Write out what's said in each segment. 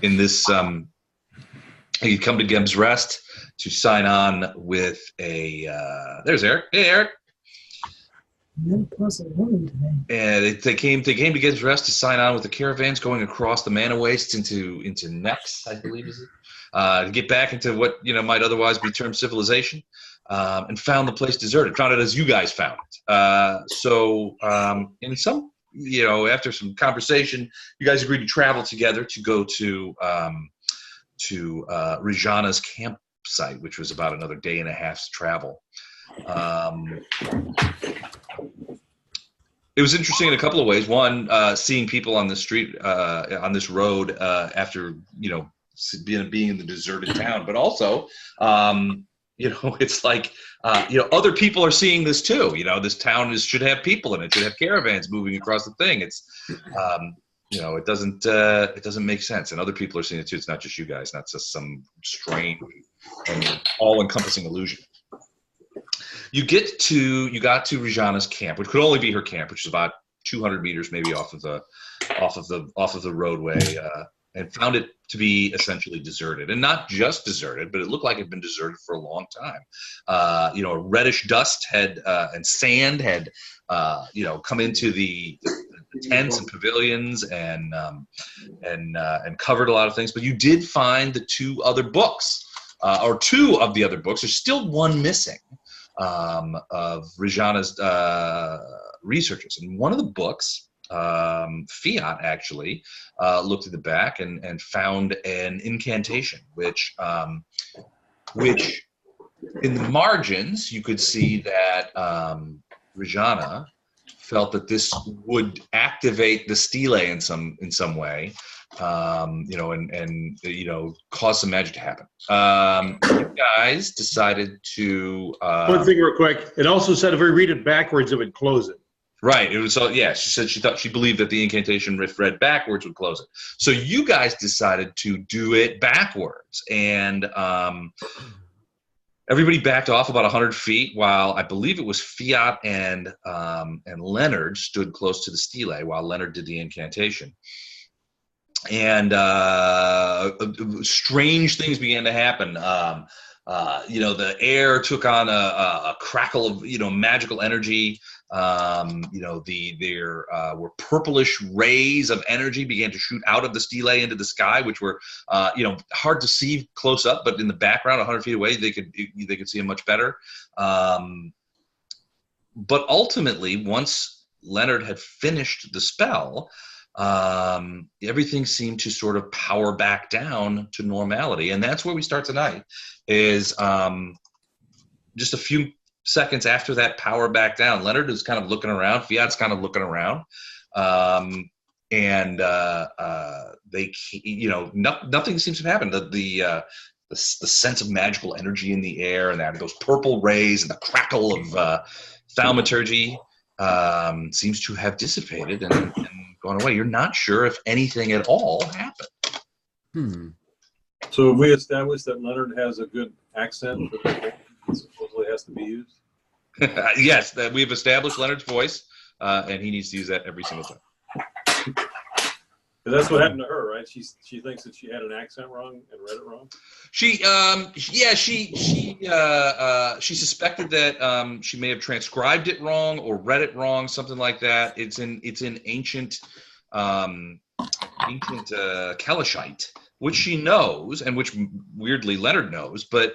in this, you come to Gibbs Rest to sign on with a. There's Eric. Hey, Eric. And they came to Gibbs Rest to sign on with the caravans going across the Mana Wastes into Nex, I believe is it, to get back into what might otherwise be termed civilization, and found the place deserted. Found it as you guys found it. So in some after some conversation, you guys agreed to travel together to go to Rijanna's campsite, which was about another day and a half's travel. It was interesting in a couple of ways. One, seeing people on the street, on this road, after being in the deserted town, but also, it's like other people are seeing this too. This town should have people in it. Should have caravans moving across the thing. It's it doesn't make sense, and other people are seeing it too. It's not just you guys, not just some strange and all-encompassing illusion. You got to Rijanna's camp, which could only be her camp, which is about 200 meters maybe off of the roadway, and found it to be essentially deserted, and not just deserted, but it looked like it had been deserted for a long time. A reddish dust and sand had come into the tents and pavilions and covered a lot of things. But you did find the two other books, or two of the other books. There's still one missing. Of Rijanna's researchers. And one of the books, Fiat actually, looked at the back and found an incantation, which in the margins you could see that Rijanna felt that this would activate the stele in some way, and cause some magic to happen. You guys decided to. One thing, real quick. It also said if we read it backwards, it would close it. Right. It was. Yeah. She said she believed that the incantation, if read backwards, would close it. So you guys decided to do it backwards, and everybody backed off about 100 feet, while I believe it was Fiat and Leonard stood close to the stele while Leonard did the incantation. And strange things began to happen. The air took on a crackle of magical energy. There were purplish rays of energy began to shoot out of the stele into the sky, which were hard to see close up, but in the background, 100 feet away, they could see them much better. But ultimately, once Leonard had finished the spell, everything seemed to sort of power back down to normality. And that's where we start tonight, is just a few seconds after that power back down. Leonard is kind of looking around. Fiat's kind of looking around. They, nothing seems to happen. The sense of magical energy in the air and those purple rays and the crackle of thaumaturgy seems to have dissipated and gone away. You're not sure if anything at all happened. So have we established that Leonard has a good accent that supposedly has to be used? Yes, that we've established Leonard's voice, and he needs to use that every single time. That's what happened to her, right? She thinks that she had an accent wrong and read it wrong. She suspected that she may have transcribed it wrong or read it wrong, something like that. It's in ancient Kelishite, which she knows, and which weirdly Leonard knows, but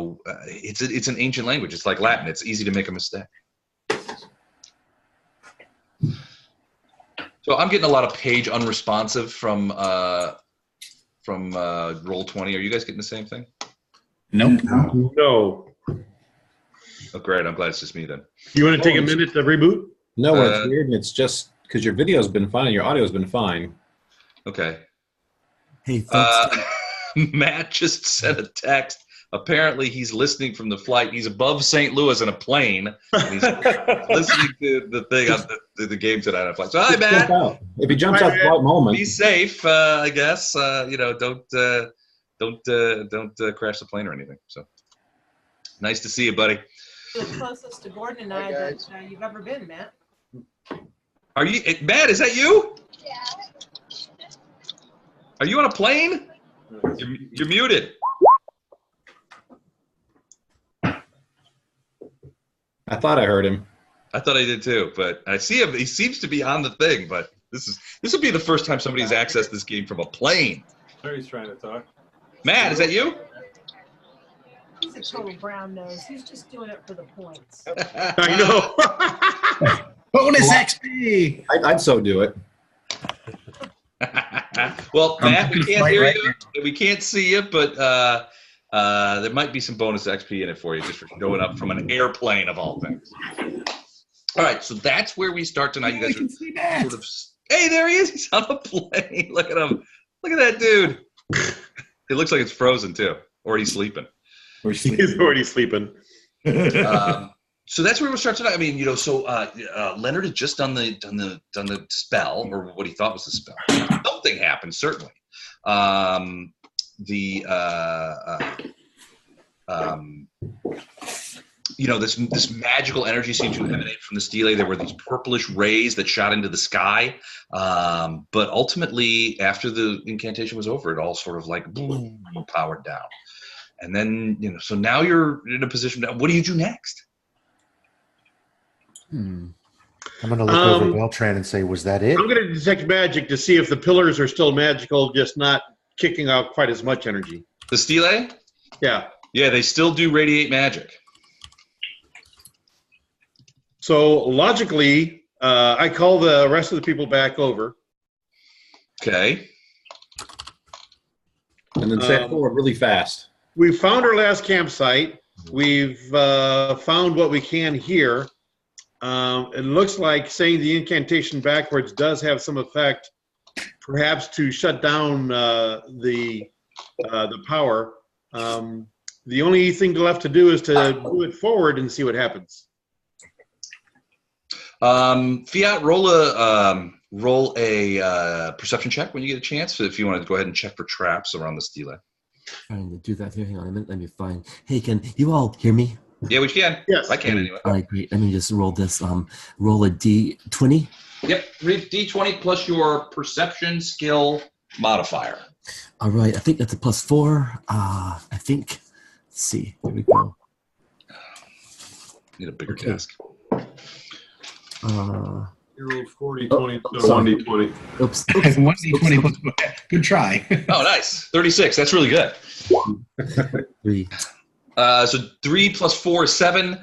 it's an ancient language. It's like Latin. It's easy to make a mistake. So I'm getting a lot of page unresponsive from Roll20. Are you guys getting the same thing? Nope. No. Oh, great. I'm glad it's just me then. You want to take a minute to reboot? No, it's weird. And it's just because your video's been fine and your audio's been fine. Okay. Hey, folks. Matt just sent a text. Apparently, he's listening from the flight. He's above St. Louis in a plane. And he's listening to the thing on the game tonight on a flight. So, hi, Matt. If he jumps out the right moment, be safe. I guess. Don't crash the plane or anything. So, nice to see you, buddy. The closest to Gordon and I that you've ever been, Matt. Are you, Matt? Is that you? Yeah. Are you on a plane? You're muted. I thought I heard him. I thought I did too, but I see him. He seems to be on the thing, but this will be the first time somebody's accessed this game from a plane. Terry's trying to talk. Matt, is that you? He's a total brown nose. He's just doing it for the points. I know. Bonus XP. I'd so do it. Well, Matt, we can't hear right you. We can't see you, but there might be some bonus XP in it for you just for going up from an airplane of all things. All right, so that's where we start tonight. You guys are sort of. Hey, there he is. He's on a plane. Look at him. Look at that dude. It looks like it's frozen too, or he's sleeping. He's already sleeping. So that's where we'll start tonight. I mean, so Leonard had just done the spell, or what he thought was the spell. Something happened, certainly. This magical energy seemed to emanate from the stele. There were these purplish rays that shot into the sky. But ultimately, after the incantation was over, it all sort of like boom, powered down. And then, so now you're in a position. What do you do next? I'm going to look over Beltran and say, was that it? I'm going to detect magic to see if the pillars are still magical, just not kicking out quite as much energy. The stele? Yeah. Yeah, they still do radiate magic. So logically, I call the rest of the people back over. Okay. And then say it forward really fast. We found our last campsite. We've found what we can here. It looks like saying the incantation backwards does have some effect, perhaps to shut down the power. The only thing left to do is to do it forward and see what happens. Fiat, roll a perception check when you get a chance. So if you want to go ahead and check for traps around the stele. Trying to do that here. Hang on a minute. Let me find. Hey, can you all hear me? Yeah, we can. Yes. I can anyway. All right, great. Let me just roll this. Roll a D20. Yep, D20 plus your perception skill modifier. All right, I think that's a +4. I think. Let's see. Here we go. Need a bigger Okay. desk. You rolled 40, 20, so sorry. 1d20. Oops. 1d20. Good try. Oh, nice. 36. That's really good. 3. So 3 plus 4 is 7.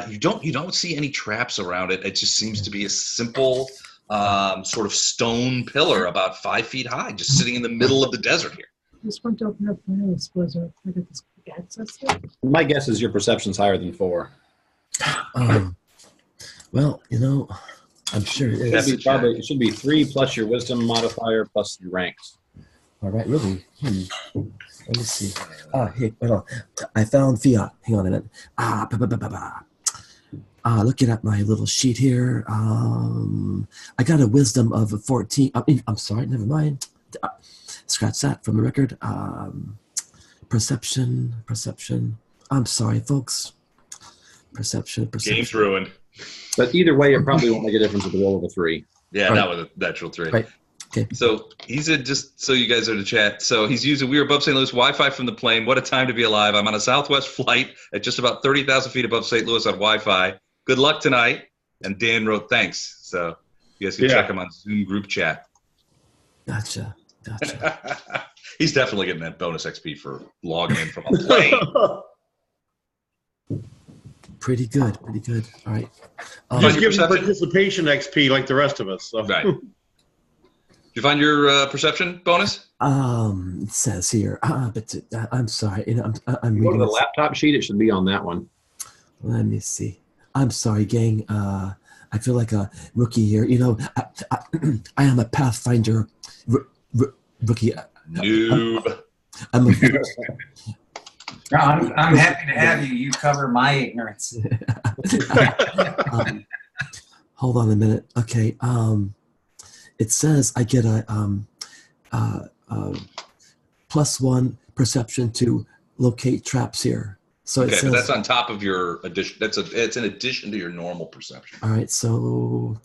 You don't see any traps around it. It just seems to be a simple sort of stone pillar about 5 feet high, just sitting in the middle of the desert here. Just want to open up my eyes. Was I got this access there? My guess is your perception's higher than 4. Well, I'm sure it is. It should be 3 plus your wisdom modifier plus your ranks. All right, really? Let me see. Hey, hold on. I found Fiat. Hang on a minute. Looking at my little sheet here. I got a wisdom of 14. I'm sorry, never mind. Scratch that from the record. Perception. I'm sorry, folks. Perception. Game's ruined. But either way, it probably won't make a difference with the roll of a 3. Yeah, Right. that was a natural 3. Right. Okay. So he's just so you guys are to chat. So he's using we are above St. Louis Wi-Fi from the plane. What a time to be alive. I'm on a Southwest flight at just about 30,000 feet above St. Louis on Wi-Fi. Good luck tonight. And Dan wrote thanks. So you guys can check him on Zoom group chat. Gotcha. He's definitely getting that bonus XP for logging in from a plane. Pretty good. All right. Just give them participation XP like the rest of us. So. Right. Did you find your perception bonus? It says here. But I'm sorry. I'm Go to reading the this. laptop sheet. It should be on that one. Let me see. I'm sorry, gang. I feel like a rookie here. I am a Pathfinder rookie. Noob. I'm I'm happy to have you. You cover my ignorance. Hold on a minute. Okay. It says I get a +1 perception to locate traps here. So it Okay, says, but that's on top of your addition. It's in addition to your normal perception. all right. So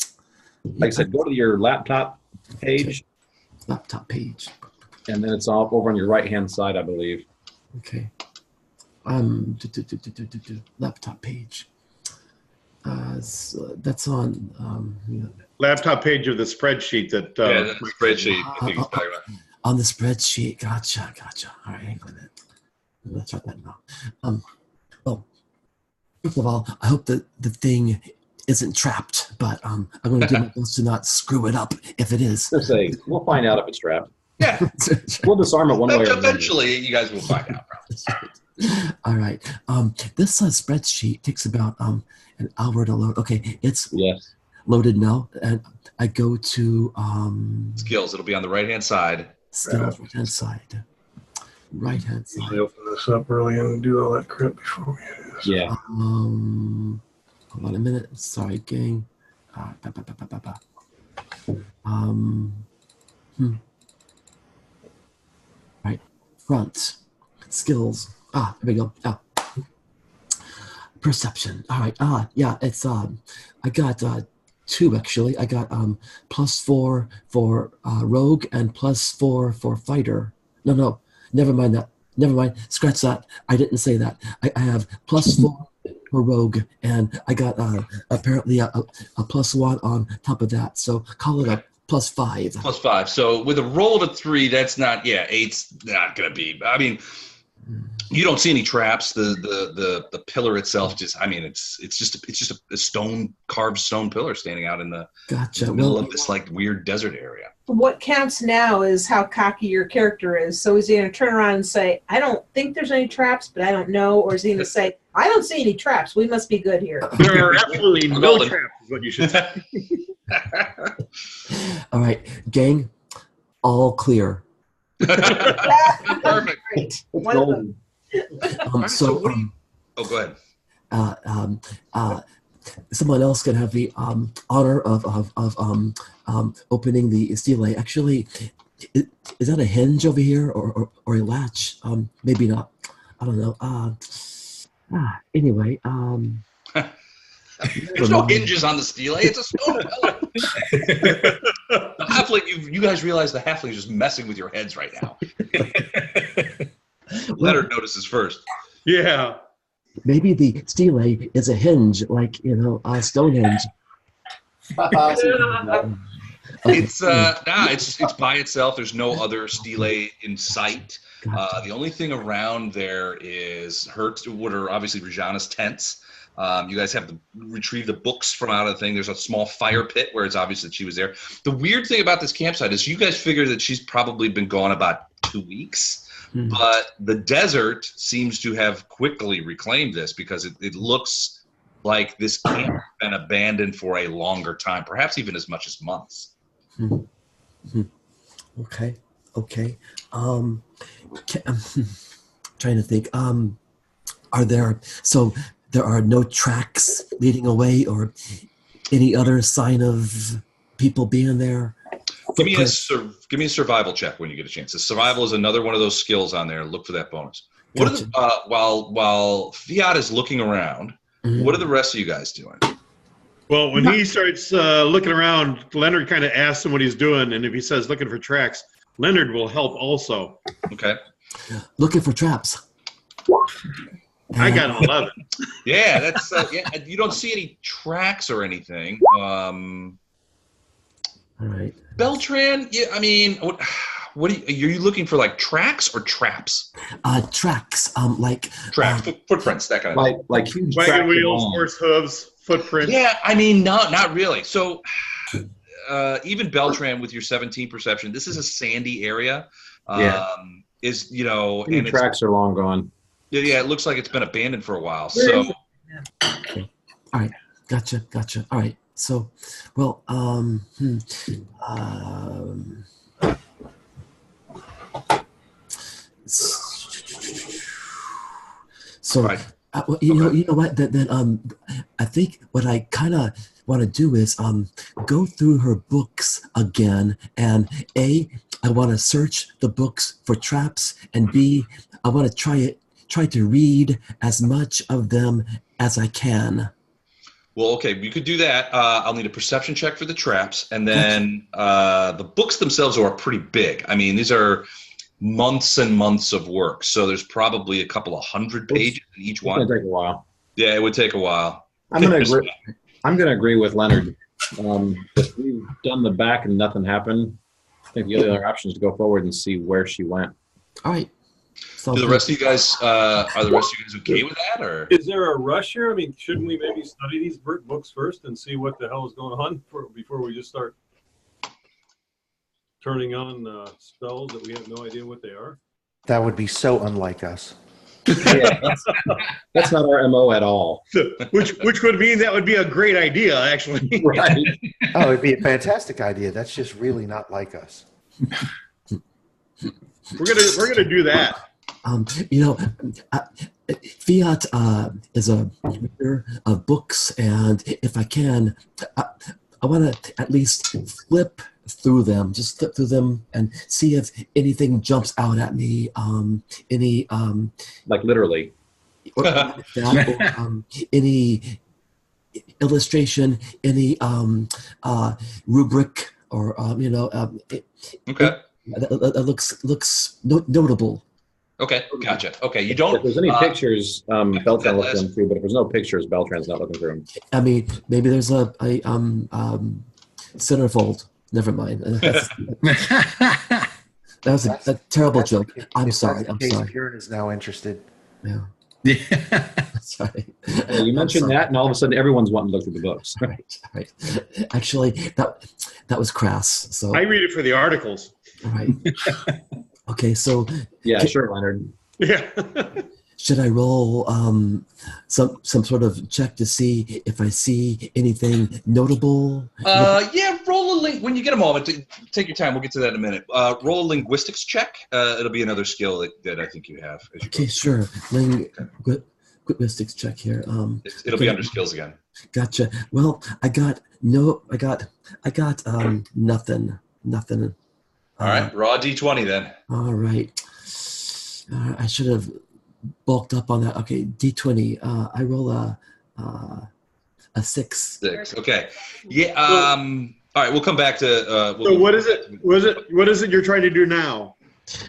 Like I said, go to your laptop page. Laptop page. And then it's all over on your right-hand side, I believe. Okay. Laptop page. So that's on. Laptop page of the spreadsheet that. Yeah, the spreadsheet. I think he's talking about. On the spreadsheet. Gotcha. All right, hang on a minute. Let's write that down. Well, first of all, I hope that the thing isn't trapped, but I'm going to do my best to not screw it up if it is. Let's say we'll find out if it's trapped. Yeah. We'll disarm it one way or another. Eventually, you guys will find out. Probably. All right. This spreadsheet takes about an hour to load. Okay, it's loaded now, and I go to Skills. It'll be on the right-hand side. skills, right-hand side. Right-hand I side. open this up early and do all that crap before we do this. Yeah. Hold on a minute. Sorry, gang. Right. Front. Skills. There we go. Perception. All right. Yeah, it's I got 2 actually. I got +4 for rogue and +4 for fighter. No, never mind that. Never mind. Scratch that. I didn't say that. I have +4 for rogue, and I got apparently a +1 on top of that. So call it a +5. +5. So with a roll of a 3, that's not. Yeah, 8's not gonna be. I mean, you don't see any traps. The pillar itself just. I mean, it's just a carved stone pillar standing out in the middle of this like weird desert area. What counts now is how cocky your character is. So is he going to turn around and say, I don't think there's any traps, but I don't know? Or is he going to say, I don't see any traps. We must be good here. There are absolutely no traps, is what you should say. All right, gang, all clear. Perfect. Great. One of them. Oh, go ahead. Someone else can have the honor of opening the stele. Actually, is that a hinge over here or a latch? Maybe not. I don't know. Anyway, There's no hinges on the stele. It's a stone pillar. The halfling, you guys realize the halfling is just messing with your heads right now. Leonard notices first. Yeah. Maybe the stele is a hinge, like Stonehenge. It's by itself. There's no other stele in sight. Gotcha. The only thing around there is what are obviously Rijanna's tents. You guys have to retrieve the books from out of the thing. There's a small fire pit where it's obvious that she was there. The weird thing about this campsite is you guys figure that she's probably been gone about 2 weeks. But the desert seems to have quickly reclaimed this because it looks like this camp has been abandoned for a longer time, perhaps even as much as months. Okay. I'm trying to think. There are no tracks leading away or any other sign of people being there? Give me a survival check when you get a chance. The survival is another one of those skills on there. Look for that bonus. Gotcha. While Fiat is looking around, what are the rest of you guys doing? Well, when he starts looking around, Leonard kind of asks him what he's doing, and if he says looking for tracks, Leonard will help also. Okay. Looking for traps. I got an 11. Yeah, that's you don't see any tracks or anything. All right. Beltran, yeah, I mean, what are you looking for? Like tracks or traps? Tracks. Like tracks, footprints, that kind of thing. Like huge Wagon wheels, horse hooves, footprints. Yeah, I mean, not really. So even Beltran with your 17 perception, this is a sandy area. And tracks are long gone. Yeah, it looks like it's been abandoned for a while. So, okay. All right, gotcha. All right, so, well, so right. You know what? Then I think what I kind of want to do is go through her books again, and I want to search the books for traps, and B, I want to try to read as much of them as I can. Well, okay, you could do that. I'll need a perception check for the traps, and then the books themselves are pretty big. I mean, these are months and months of work, so there's probably a couple of hundred pages in each one. It's gonna take a while. Yeah, it would take a while. I'm gonna agree with Leonard. If we've done the back and nothing happened, I think the other option is to go forward and see where she went. All right. So Do the rest of you guys are the rest of you guys okay with that, or Is there a rush here? I mean, shouldn't we maybe study these books first and see what the hell is going on before we just start turning on spells that we have no idea what they are? That would be so unlike us. Yeah, that's not our MO at all. Which would mean that would be a great idea, actually. Right. Oh, it'd be a fantastic idea. That's just really not like us. We're gonna do that. You know, Fiat is a reader of books, and if I can, I want to at least flip through them, just flip through them and see if anything jumps out at me. Any Like literally. or, any illustration, any rubric, or okay? that looks notable. Okay, gotcha. Okay, you don't. If there's any pictures, Beltran looks them through, but if there's no pictures, Beltran's not looking through them. I mean, maybe there's a centerfold. Never mind. That was a terrible joke. I'm sorry. I'm sorry. Kieran is now interested. Yeah. Yeah. Sorry. Yeah, you mentioned that, and all of a sudden, everyone's wanting to look through the books. Right. Actually, that was crass. So. I read it for the articles. Right. Okay. So. Yeah, sure, Leonard. Yeah. Should I roll some sort of check to see if I see anything notable? Yeah, roll a link when you get a moment. Take your time. We'll get to that in a minute. Roll a linguistics check. It'll be another skill that I think you have. As you Okay, sure. Linguistics check here. It'll be under skills again. Gotcha. Well, I got nothing. All right, raw D20 then. All right. I should have bulked up on that. Okay, D20. I roll a 6. 6. Okay. Yeah. All right. We'll come back to. So what is it? What is it you're trying to do now?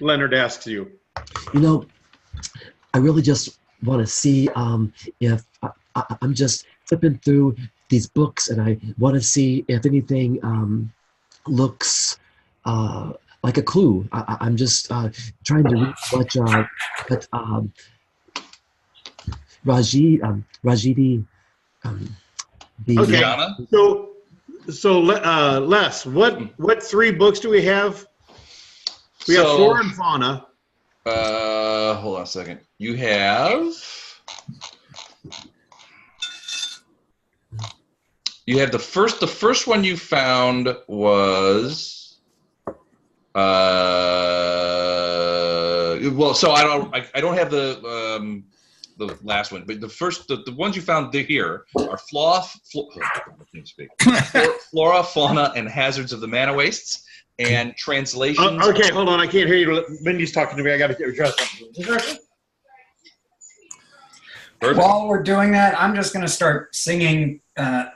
Leonard asks you. You know, I really just want to see if I'm just flipping through these books, and I want to see if anything looks like a clue. I'm just trying to read what Rajidi. Okay. Rijanna? So Les, what 3 books do we have? We have flora and fauna. Hold on a second. You have. You have the first one you found was. Well, so I don't have the last one, but the ones you found here are flora, fauna, and hazards of the mana wastes, and translations. Okay, hold on, I can't hear you. Mindy's talking to me. I got to get your dress on. Perfect. While we're doing that, I'm just going to start singing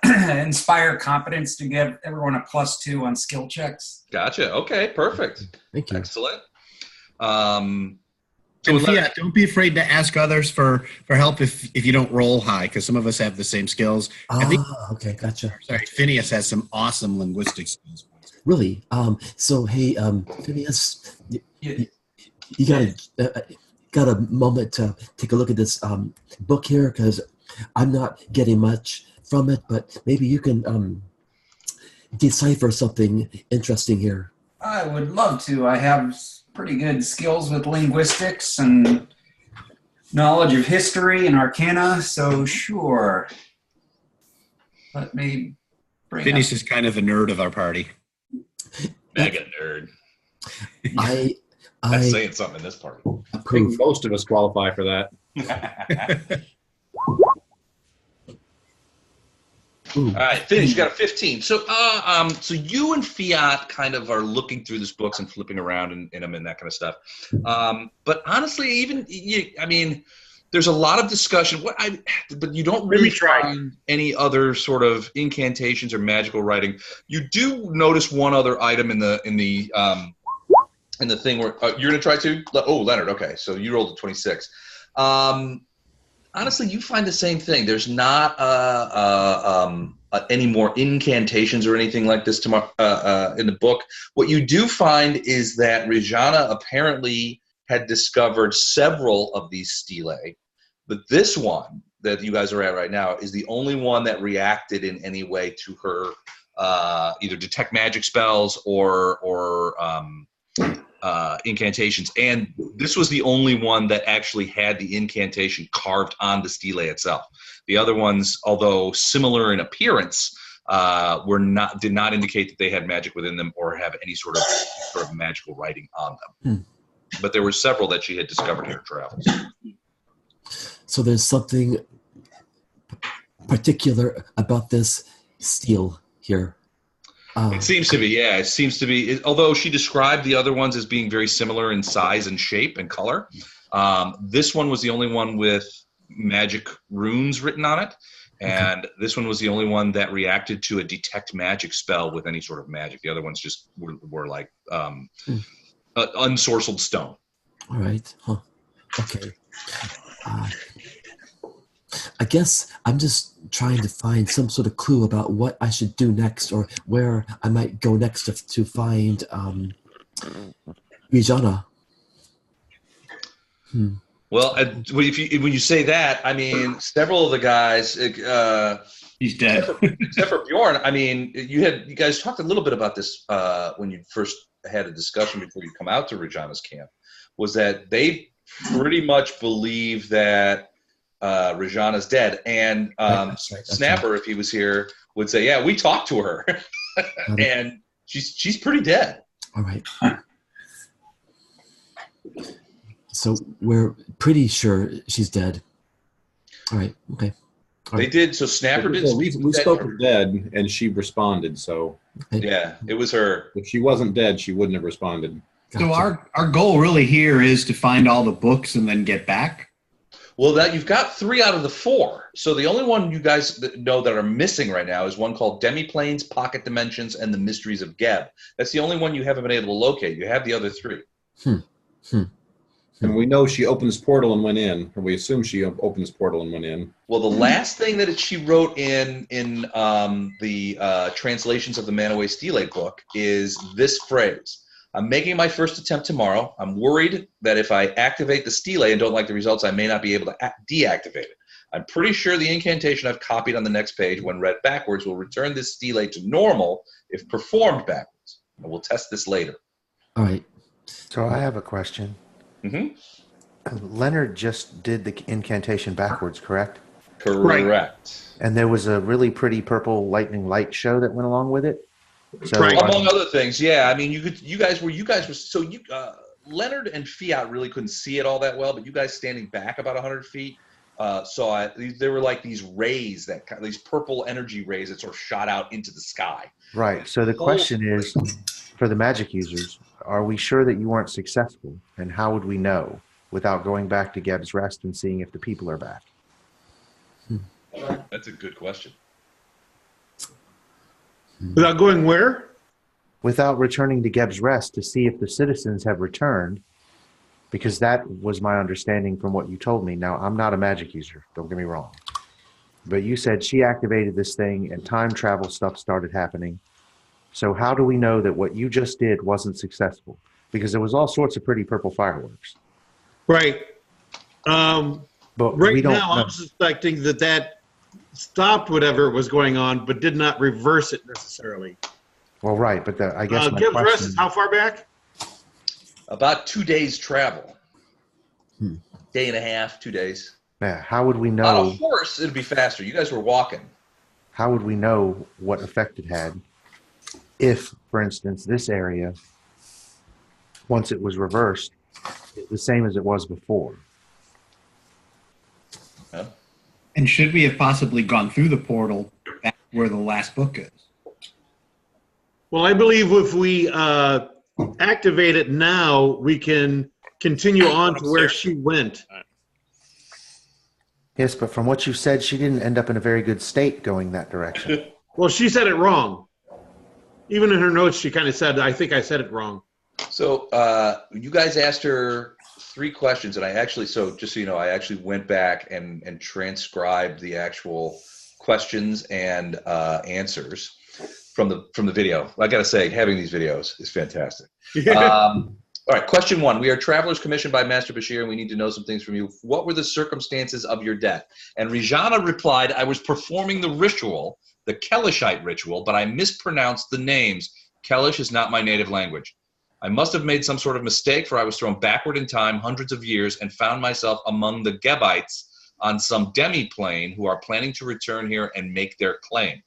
Inspire Competence to give everyone a +2 on skill checks. Gotcha. Okay, perfect. Thank you. Excellent. And Fiat, don't be afraid to ask others for help if you don't roll high, because some of us have the same skills. I think, Okay, gotcha. sorry, Phineas has some awesome linguistic skills. Really? So hey, Phineas, you got a moment to take a look at this book here, because I'm not getting much from it, but maybe you can decipher something interesting here. I would love to. I have pretty good skills with linguistics and knowledge of history and arcana, so sure. Let me bring Phineas is kind of the nerd of our party. Mega nerd. I That's saying something in this part. I think approve. most of us qualify for that. Ooh. All right, Finnish, you got a 15. So, so you and Fiat kind of are looking through these books and flipping around in them and that kind of stuff. But honestly, there's a lot of discussion. But you don't really find any other sort of incantations or magical writing. You do notice one other item in the thing where you're going to try to. Oh, Leonard. Okay, so you rolled a 26. Honestly, you find the same thing. There's not any more incantations or anything like this in the book. What you do find is that Rijanna apparently had discovered several of these stelae, but this one that you guys are at right now is the only one that reacted in any way to her either detect magic spells or incantations. And this was the only one that actually had the incantation carved on the stelae itself. The other ones, although similar in appearance, did not indicate that they had magic within them or have any sort of magical writing on them. But there were several that she had discovered in her travels. So there's something particular about this steel here. It seems to be, yeah. It seems to be. Although she described the other ones as being very similar in size and shape and color, this one was the only one with magic runes written on it, and this one was the only one that reacted to a detect magic spell with any sort of magic. The other ones just were like unsorcelled stone. All right. Huh. Okay. I guess I'm just trying to find some sort of clue about what I should do next, or where I might go next to find Rijanna. Well, when you say that, I mean, several of the guys. He's dead. Except for Bjorn. I mean, you guys talked a little bit about this when you first had a discussion before you come out to Rijanna's camp. Was that they pretty much believe that Rijanna's dead, and That's right. Snapper, if he was here, would say, "Yeah, we talked to her, and she's pretty dead." All right. So we're pretty sure she's dead. All right. Okay. They did. So Snapper did. We spoke of dead, and she responded. So yeah, it was her. If she wasn't dead, she wouldn't have responded. So our goal really here is to find all the books and then get back. Well, that you've got 3 out of the 4. So the only one you guys know that are missing right now is one called Demiplanes, Pocket Dimensions, and the Mysteries of Geb. That's the only one you haven't been able to locate. You have the other 3. And we know she opened this portal and went in, or we assume she opened this portal and went in. Well, the last thing that she wrote in the translations of the Manaway Stele book is this phrase. I'm making my first attempt tomorrow. I'm worried that if I activate the stele and don't like the results, I may not be able to deactivate it. I'm pretty sure the incantation I've copied on the next page, when read backwards, will return this stele to normal if performed backwards. And we'll test this later. All right. So I have a question. Leonard just did the incantation backwards, correct? Correct. And there was a really pretty purple lightning light show that went along with it. So among other things, yeah. I mean, Leonard and Fiat really couldn't see it all that well, but you guys standing back about 100 feet saw it. There were like these rays, these purple energy rays that sort of shot out into the sky. Right. So the question is, for the magic users, are we sure that you weren't successful? And how would we know without going back to Geb's Rest and seeing if the people are back? That's a good question. Without going where? Without returning to Geb's Rest to see if the citizens have returned, because that was my understanding from what you told me. Now, I'm not a magic user, don't get me wrong. But you said she activated this thing and time travel stuff started happening. So how do we know that what you just did wasn't successful? Because there was all sorts of pretty purple fireworks. Right. But right we don't now, know. I'm suspecting that stopped whatever was going on, but did not reverse it necessarily. Well, right, but I guess my Geb's Rest question is how far back? About 2 days travel. Day and a half, 2 days. Yeah, how would we know? On a horse, it'd be faster. You guys were walking. How would we know what effect it had if, for instance, this area, once it was reversed, is the same as it was before? Huh? And should we have possibly gone through the portal back where the last book is? Well, I believe if we activate it now, we can continue on to where she went. Yes, but from what you said, she didn't end up in a very good state going that direction. Well, she said it wrong. Even in her notes, she kind of said, I think I said it wrong. So you guys asked her 3 questions, and I actually, so just so you know, I actually went back and transcribed the actual questions and answers from the video. I got to say, having these videos is fantastic. All right, question 1. We are travelers commissioned by Master Bashir, and we need to know some things from you. What were the circumstances of your death? And Rijanna replied, I was performing the ritual, the Kelishite ritual, but I mispronounced the names. Kelish is not my native language. I must have made some sort of mistake, for I was thrown backward in time hundreds of years and found myself among the Gebites on some demi-plane who are planning to return here and make their claim.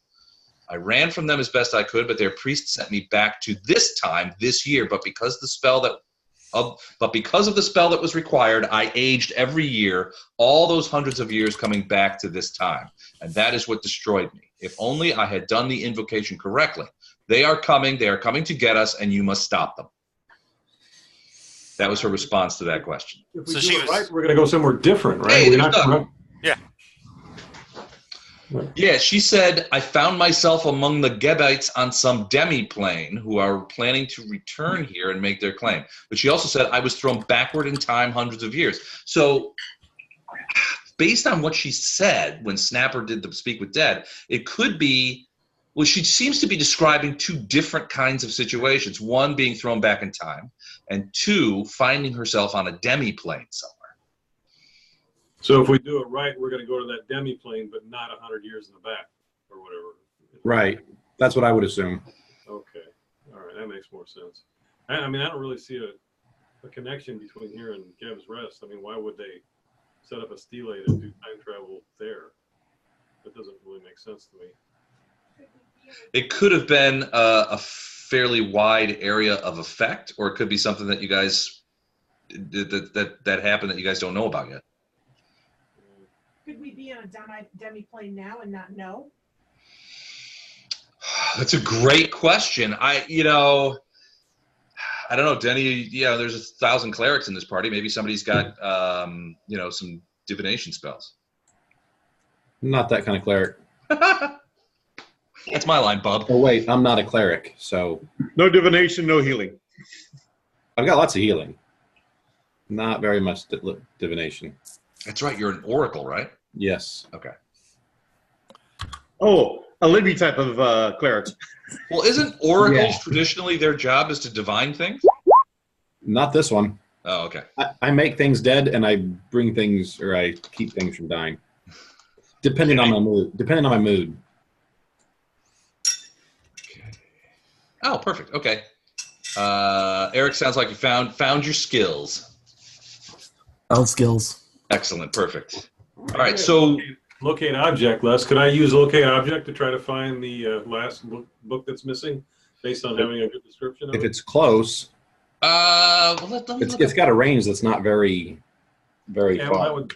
I ran from them as best I could, but their priest sent me back to this time this year. But because of the spell that was required, I aged every year, all those hundreds of years coming back to this time. And that is what destroyed me. If only I had done the invocation correctly. They are coming to get us, and you must stop them. That was her response to that question. If we do it right, we're going to go somewhere different, right? Hey, We're there's not Doug. Yeah. Yeah, she said, I found myself among the Gebites on some demi-plane who are planning to return here and make their claim. But she also said, I was thrown backward in time hundreds of years. So based on what she said when Snapper did the Speak with Dead, it could be, well, she seems to be describing 2 different kinds of situations. 1 being thrown back in time, and 2 finding herself on a demi-plane somewhere. So if we do it right, we're going to go to that demi-plane, but not 100 years in the back or whatever. Right. That's what I would assume. Okay. All right. That makes more sense. I mean, I don't really see a connection between here and Geb's Rest. I mean, why would they set up a stele to do time travel there? That doesn't really make sense to me. It could have been a fairly wide area of effect, or it could be something that you guys that happened that you guys don't know about yet. Could we be on a demi-plane now and not know? That's a great question. I don't know, Denny. There's 1,000 clerics in this party. Maybe somebody's got some divination spells. Not that kind of cleric. That's my line, bub. Oh, wait, I'm not a cleric, so No divination, no healing. I've got lots of healing. Not very much divination. That's right. You're an oracle, right? Yes. Okay. Oh, a Libby type of cleric. Well, isn't oracles traditionally their job is to divine things? Not this one. Oh, okay. I make things dead, and I bring things, or I keep things from dying. Depending on my mood. Oh, perfect. Okay. Eric, sounds like you found your skills. Found skills. Excellent. Perfect. All right. So Locate object, Les. Could I use locate object to try to find the last book that's missing based on having a good description of If it? it's close, it's got a range that's not very Yeah, well, far.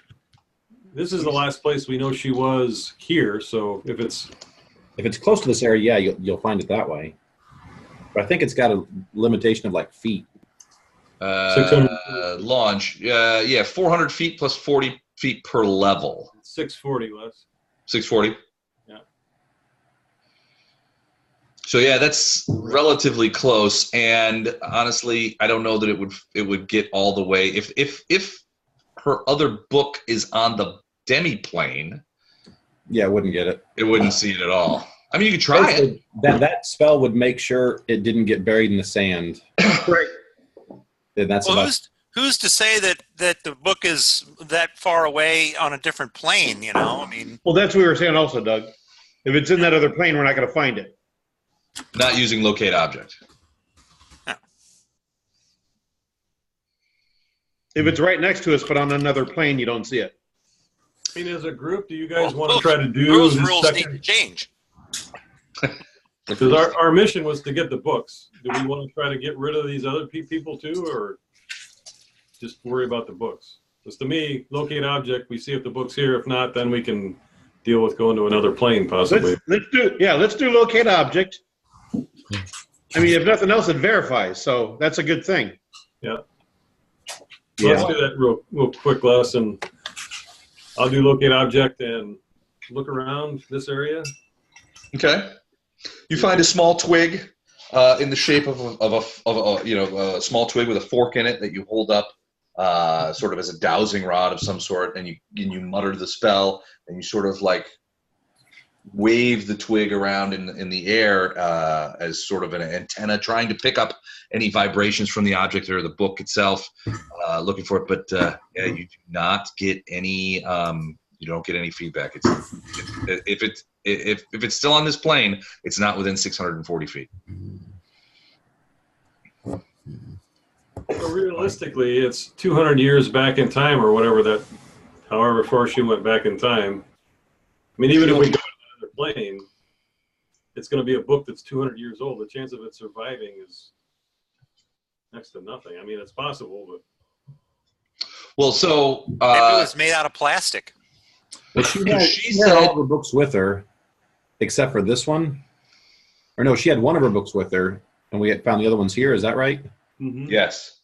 this is the last place we know she was here, so if it's close to this area, yeah, you'll find it that way. But I think it's got a limitation of like feet. 600. Launch. 400 feet plus 40 feet per level. 640, Les. 640. Yeah. So yeah, that's relatively close. And honestly, I don't know that it would get all the way. If her other book is on the demi-plane, Yeah, I wouldn't get it. it wouldn't see it at all. I mean, you could try it. That spell would make sure it didn't get buried in the sand. Right. And that's Well, about who's to say that the book is that far away on a different plane? I mean, Well, that's what we were saying also, Doug. If it's in that other plane, we're not going to find it. Not using locate object. If it's right next to us, but on another plane, you don't see it. I mean, as a group, do you guys want to try to do those this rules need second? to change. Because our mission was to get the books. Do we want to try to get rid of these other people too, or just worry about the books? Because to me, locate object, we see if the book's here. If not, then we can deal with going to another plane possibly. Let's do locate object. I mean, if nothing else, it verifies, so that's a good thing. Yeah. So let's do that real quick, Les. And I'll do locate object and look around this area. Okay. You find a small twig in the shape of a small twig with a fork in it that you hold up sort of as a dowsing rod of some sort, and you mutter the spell, and you sort of like wave the twig around in the air as sort of an antenna, trying to pick up any vibrations from the object or the book itself, looking for it. But yeah, you do not get any. You don't get any feedback. If it's still on this plane, it's not within 640 feet. So realistically, it's 200 years back in time, or whatever however far she went back in time. I mean, even if we go to another plane, it's going to be a book that's 200 years old. The chance of it surviving is next to nothing. I mean, it's possible, but. Well, so Maybe it was made out of plastic. But she had all of her books with her, except for this one. Or no, she had one of her books with her, and we had found the other ones here. Is that right? Mm-hmm. Yes.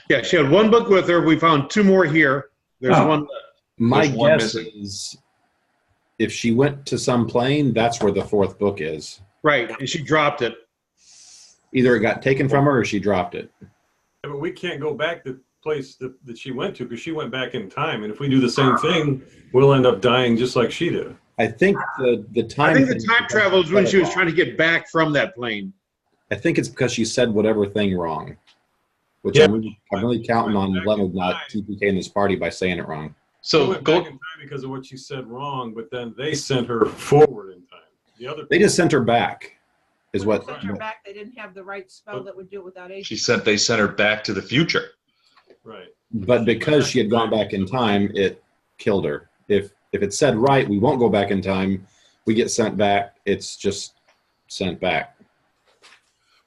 Yeah, she had one book with her. We found two more here. There's one left. My There's one guess missing. is if she went to some plane, that's where the fourth book is. Right, and she dropped it. Either it got taken from her or she dropped it. Yeah, but we can't go back to the place that she went to because she went back in time. And if we do the same thing, we'll end up dying just like she did. I think the time. I think the time travel is when she was trying to get back from that plane. I think it's because she said whatever thing wrong. Which Yeah. I'm really counting on Leonard not TPK in this party by saying it wrong. She So went back in time because of what she said wrong, but then they sent her forward in time. The other They just sent her back, is When what. they sent her back, they didn't have the right spell that would do it without aging. they sent her back to the future. right. But because she had gone back in time, it killed her. If it said right, we won't go back in time. We get sent back. It's just sent back.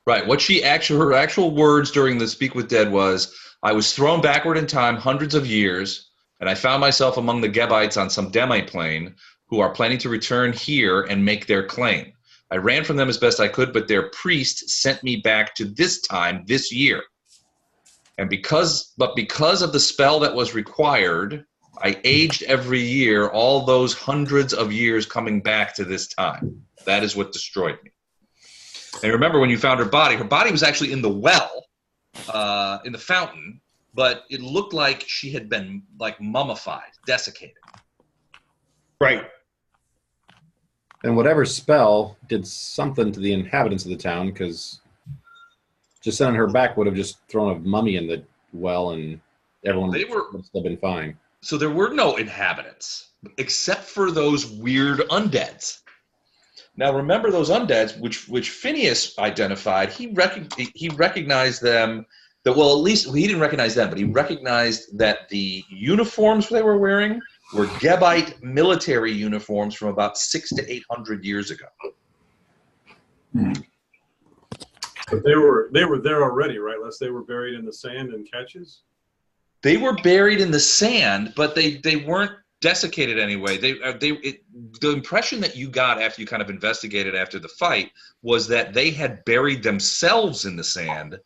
Right. What her actual words during the Speak with Dead was, I was thrown backward in time hundreds of years, and I found myself among the Gebites on some demi-plane who are planning to return here and make their claim. I ran from them as best I could, but their priest sent me back to this time, this year. And because of the spell that was required, I aged every year, all those hundreds of years coming back to this time. That is what destroyed me. And remember, when you found her body was actually in the well, in the fountain, but it looked like she had been like mummified, desiccated. Right. And whatever spell did something to the inhabitants of the town, because just sending her back would have just thrown a mummy in the well and everyone would still been fine. So there were no inhabitants, except for those weird undeads. Now remember those undeads, which Phineas identified. He recognized them. At least he didn't recognize them, but he recognized that the uniforms they were wearing were Gebite military uniforms from about 600 to 800 years ago. But they were there already, right? Unless they were buried in the sand and catches. They were buried in the sand, but they weren't desiccated anyway. The impression that you got after you kind of investigated after the fight was that they had buried themselves in the sand,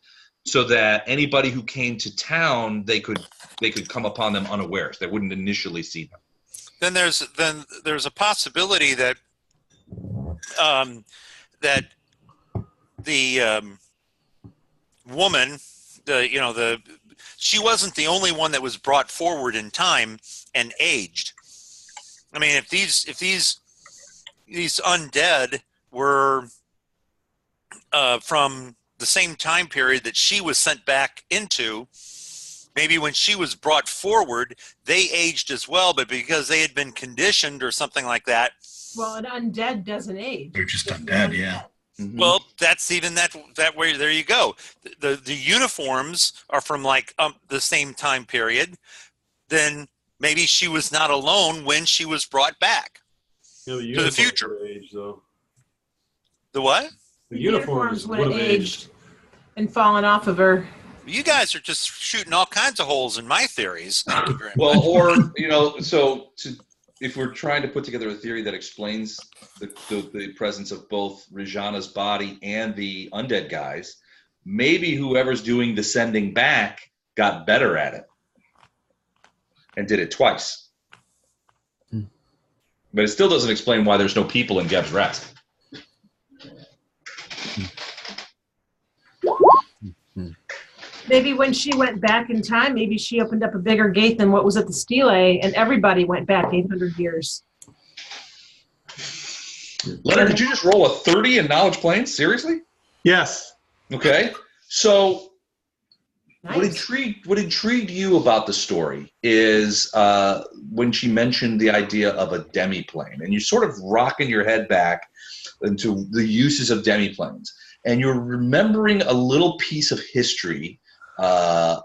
so that anybody who came to town they could come upon them unawares. They wouldn't initially see them. Then there's a possibility that that the woman, she wasn't the only one that was brought forward in time and aged. I mean, if these undead were from the same time period that she was sent back into, maybe when she was brought forward, they aged as well, but because they had been conditioned or something like that. Well, an undead doesn't age. They're just undead, yeah. Mm-hmm. Well, that's even that way. There you go. The uniforms are from like the same time period. Then maybe she was not alone when she was brought back You know, the to the future. uniforms would have aged, though. The what? The uniforms would have aged and fallen off of her. You guys are just shooting all kinds of holes in my theories. Thank you very much. Well, or if we're trying to put together a theory that explains the presence of both Rijanna's body and the undead guys, maybe whoever's doing the sending back got better at it and did it twice. But it still doesn't explain why there's no people in Geb's Rest. Maybe when she went back in time, maybe she opened up a bigger gate than what was at the Stele, and everybody went back 800 years. Leonard, did you just roll a 30 in Knowledge Planes? Seriously? Yes. Okay. So Nice. what intrigued you about the story is when she mentioned the idea of a demiplane, and you're sort of rocking your head back into the uses of demiplanes, and you're remembering a little piece of history that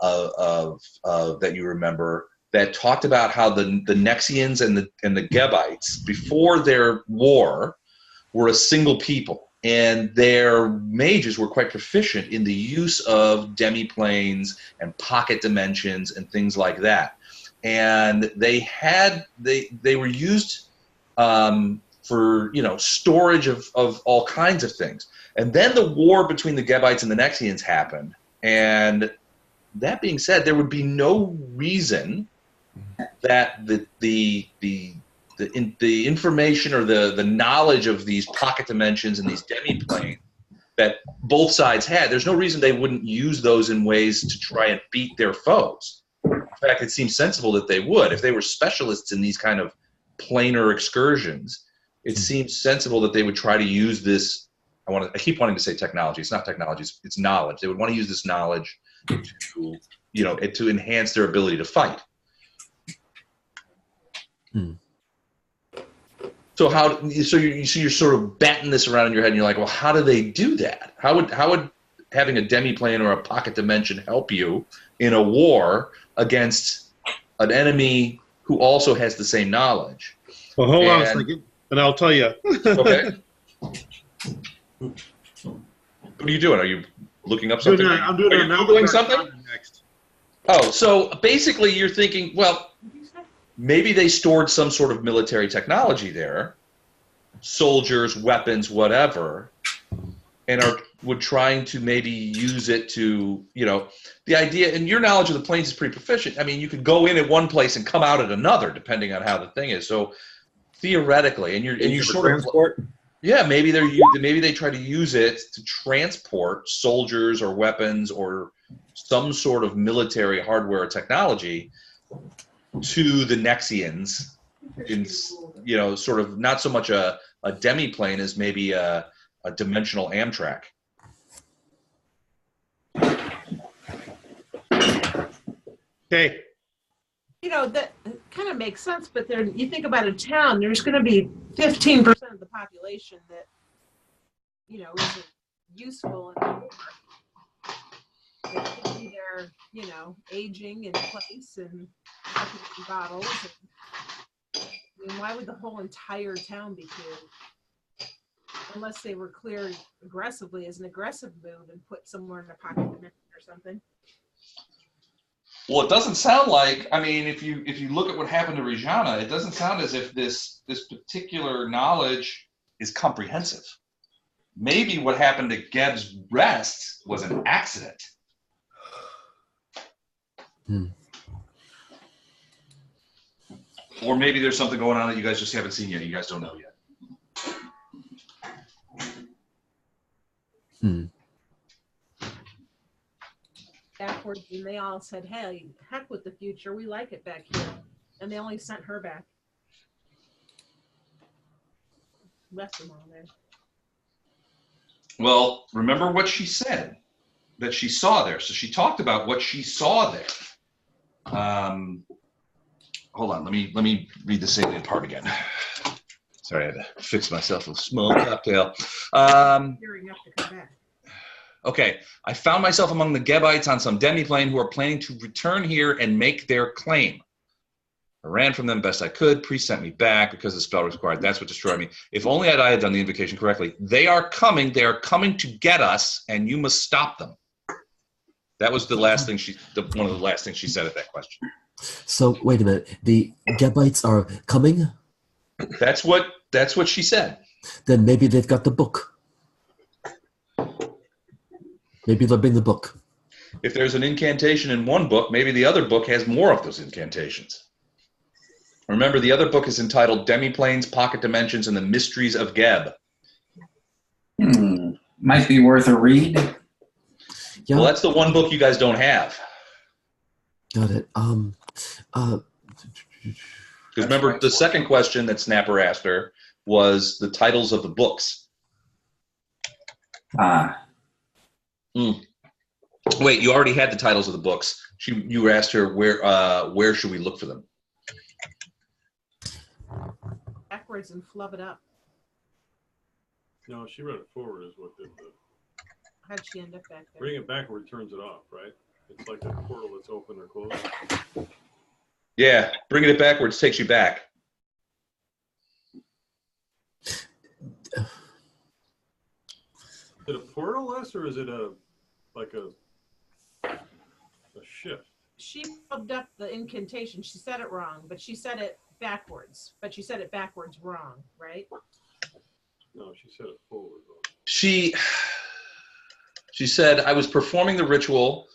you remember that talked about how the Nexians and the Gebites before their war were a single people. And their mages were quite proficient in the use of demiplanes and pocket dimensions and things like that. And they were used for storage of all kinds of things. And then the war between the Gebites and the Nexians happened. And that being said, there would be no reason that the information or the knowledge of these pocket dimensions and these demiplanes that both sides had, there's no reason they wouldn't use those in ways to try and beat their foes. In fact, it seems sensible that they would. If they were specialists in these kind of planar excursions, it seems sensible that they would try to use this. I keep wanting to say technology. It's not technology. It's knowledge. They would want to use this knowledge to enhance their ability to fight. So you're sort of batting this around in your head, and you're like, well, how do they do that? How would having a demiplane or a pocket dimension help you in a war against an enemy who also has the same knowledge? Well, hold on a second, and I'll tell you. Okay. What are you doing? Are you looking up something? I'm doing Are you Googling something? Next. Oh, so basically you're thinking, well, maybe they stored some sort of military technology there, soldiers, weapons, whatever, and were trying to maybe use it to, the idea, and your knowledge of the planes is pretty proficient. I mean, you could go in at one place and come out at another, depending on how the thing is. So theoretically, and you're sort transport? of, yeah, maybe they try to use it to transport soldiers or weapons or some sort of military hardware or technology to the Nexians in, sort of not so much a demiplane as maybe a dimensional Amtrak. Okay. That kind of makes sense, but you think about a town, there's going to be 15% of the population that, isn't useful anymore. They could be there, aging in place and in bottles. Why would the whole entire town be cleared? Unless they were cleared aggressively as an aggressive move and put somewhere in a pocket dimension or something. Well, it doesn't sound like. I mean, if you look at what happened to Rijanna, it doesn't sound as if this particular knowledge is comprehensive. Maybe what happened to Geb's Rest was an accident. Or maybe there's something going on that you guys just haven't seen yet. You guys don't know yet. Backwards, and they all said, hey, heck with the future, we like it back here. And they only sent her back. Left them all there. Well, remember what she said that she saw there. So she talked about what she saw there. Hold on, let me read the salient part again. Sorry, I had to fix myself a small cocktail. Gearing up to come back. Okay, I found myself among the Gebites on some demiplane who are planning to return here and make their claim. I ran from them best I could. Priest sent me back because the spell was required. That's what destroyed me. If only I had done the invocation correctly. They are coming to get us, and you must stop them. That was the last thing one of the last things she said at that question. So wait a minute. The Gebites are coming? That's what she said. Then maybe they've got the book. Maybe they'll bring the book. If there's an incantation in one book, maybe the other book has more of those incantations. Remember, the other book is entitled Demiplanes, Pocket Dimensions, and the Mysteries of Geb. Might be worth a read. Yeah. Well, that's the one book you guys don't have. Got it. Because remember, the second question that Snapper asked her was the titles of the books. Wait, you already had the titles of the books. You asked her where should we look for them? Backwards and flub it up. No, she read it forward is what did the. How'd she end up back there? Bring it backward turns it off, right? It's like a portal that's open or closed. Yeah, bringing it backwards takes you back. Is it a portal, Les, or is it a shift? She flubbed up the incantation. She said it wrong, but she said it backwards. But she said it backwards wrong, right? No, she said it forward. She said, I was performing the ritual.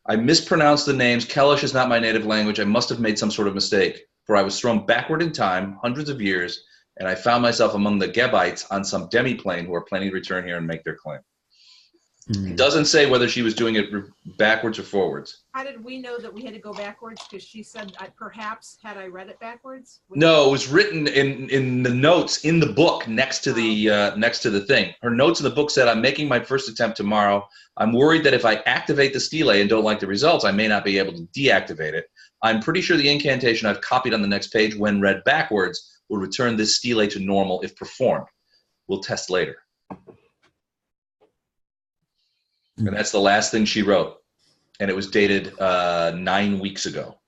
I mispronounced the names. Kellish is not my native language. I must have made some sort of mistake, for I was thrown backward in time, hundreds of years, and I found myself among the Gebites on some demi-plane who are planning to return here and make their claim. It doesn't say whether she was doing it backwards or forwards. How did we know that we had to go backwards? Because she said, perhaps, had I read it backwards? No, it was written in the notes in the book next to the thing. Her notes in the book said, I'm making my first attempt tomorrow. I'm worried that if I activate the stele and don't like the results, I may not be able to deactivate it. I'm pretty sure the incantation I've copied on the next page, when read backwards, will return this stele to normal if performed. We'll test later. And that's the last thing she wrote. And it was dated 9 weeks ago.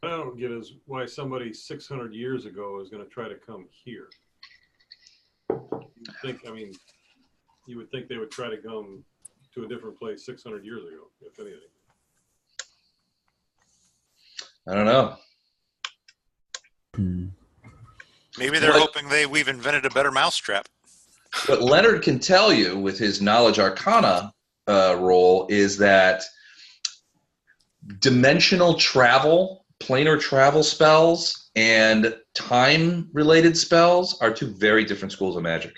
I don't get is why somebody 600 years ago is going to try to come here. You would think they would try to come to a different place 600 years ago, if anything. I don't know. Maybe they're hoping we've invented a better mousetrap. What Leonard can tell you with his Knowledge Arcana role is that dimensional travel, planar travel spells, and time-related spells are two very different schools of magic.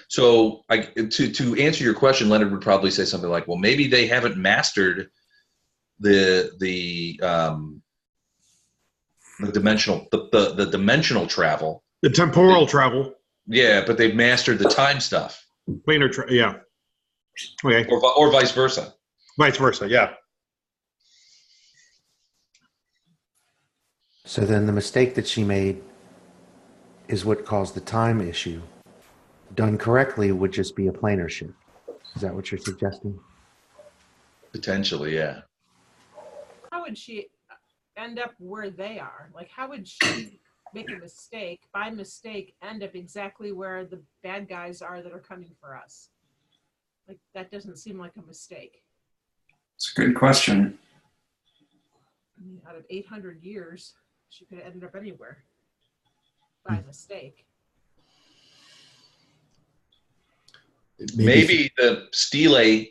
So to answer your question, Leonard would probably say something like, well, maybe they haven't mastered the dimensional travel. The temporal travel. Yeah, but they've mastered the time stuff. Planar yeah. Okay. Or vice versa. Vice versa, yeah. So then the mistake that she made is what caused the time issue. Done correctly would just be a planar shift. Is that what you're suggesting? Potentially, yeah. How would she end up where they are? Like, how would she make a mistake, by mistake, end up exactly where the bad guys are that are coming for us? Like, that doesn't seem like a mistake. It's a good question. I mean, out of 800 years, she could have ended up anywhere by mistake. Maybe the stele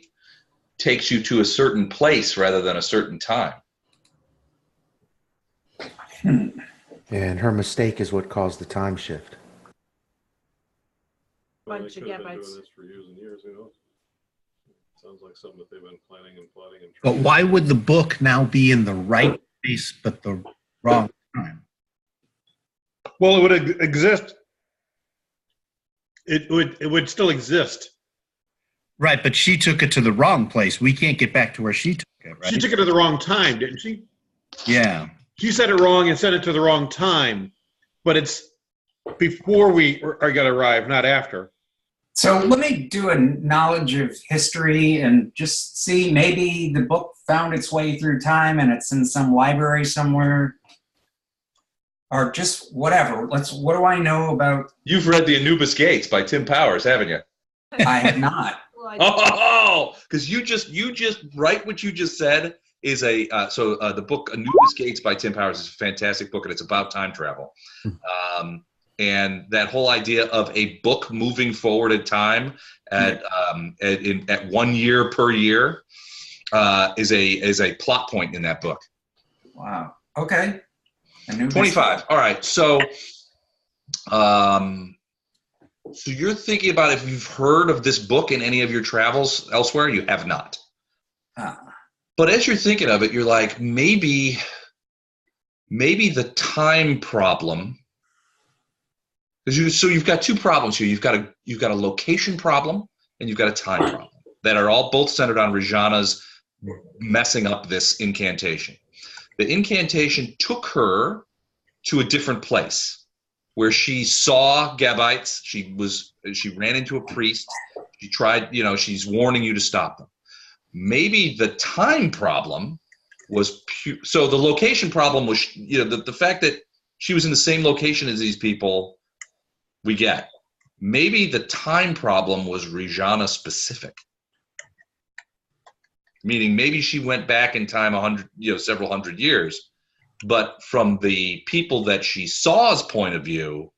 takes you to a certain place rather than a certain time. And her mistake is what caused the time shift. Well, Bunch they of could have been Gebites. doing this for years and years, who knows? Sounds like something that they've been planning and plotting and But trying. why would the book now be in the right place but the wrong time? Well, it would exist. It would still exist. Right, but she took it to the wrong place. We can't get back to where she took it, right? She took it at the wrong time, didn't she? Yeah. She said it wrong and sent it to the wrong time, but it's before we are going to arrive, not after. So let me do a knowledge of history and just see, maybe the book found its way through time and it's in some library somewhere. Or just whatever. What do I know about? You've read The Anubis Gates by Tim Powers, haven't you? I have not. Oh, because you just right what you just said is the book Anubis Gates by Tim Powers is a fantastic book, and it's about time travel. And that whole idea of a book moving forward in time at 1 year per year is a plot point in that book. Wow. Okay. 25. All right. So, so you're thinking about if you've heard of this book in any of your travels elsewhere. You have not. But as you're thinking of it, you're like, maybe the time problem. So you've got two problems here. You've got a location problem and you've got a time problem that are all both centered on Rijanna's messing up this incantation. The incantation took her to a different place where she saw Gabites. She ran into a priest. She tried, she's warning you to stop them. Maybe the time problem was so the location problem was, the fact that she was in the same location as these people, we get. Maybe the time problem was Rijanna specific. Meaning maybe she went back in time several hundred years, but from the people that she saw's point of view,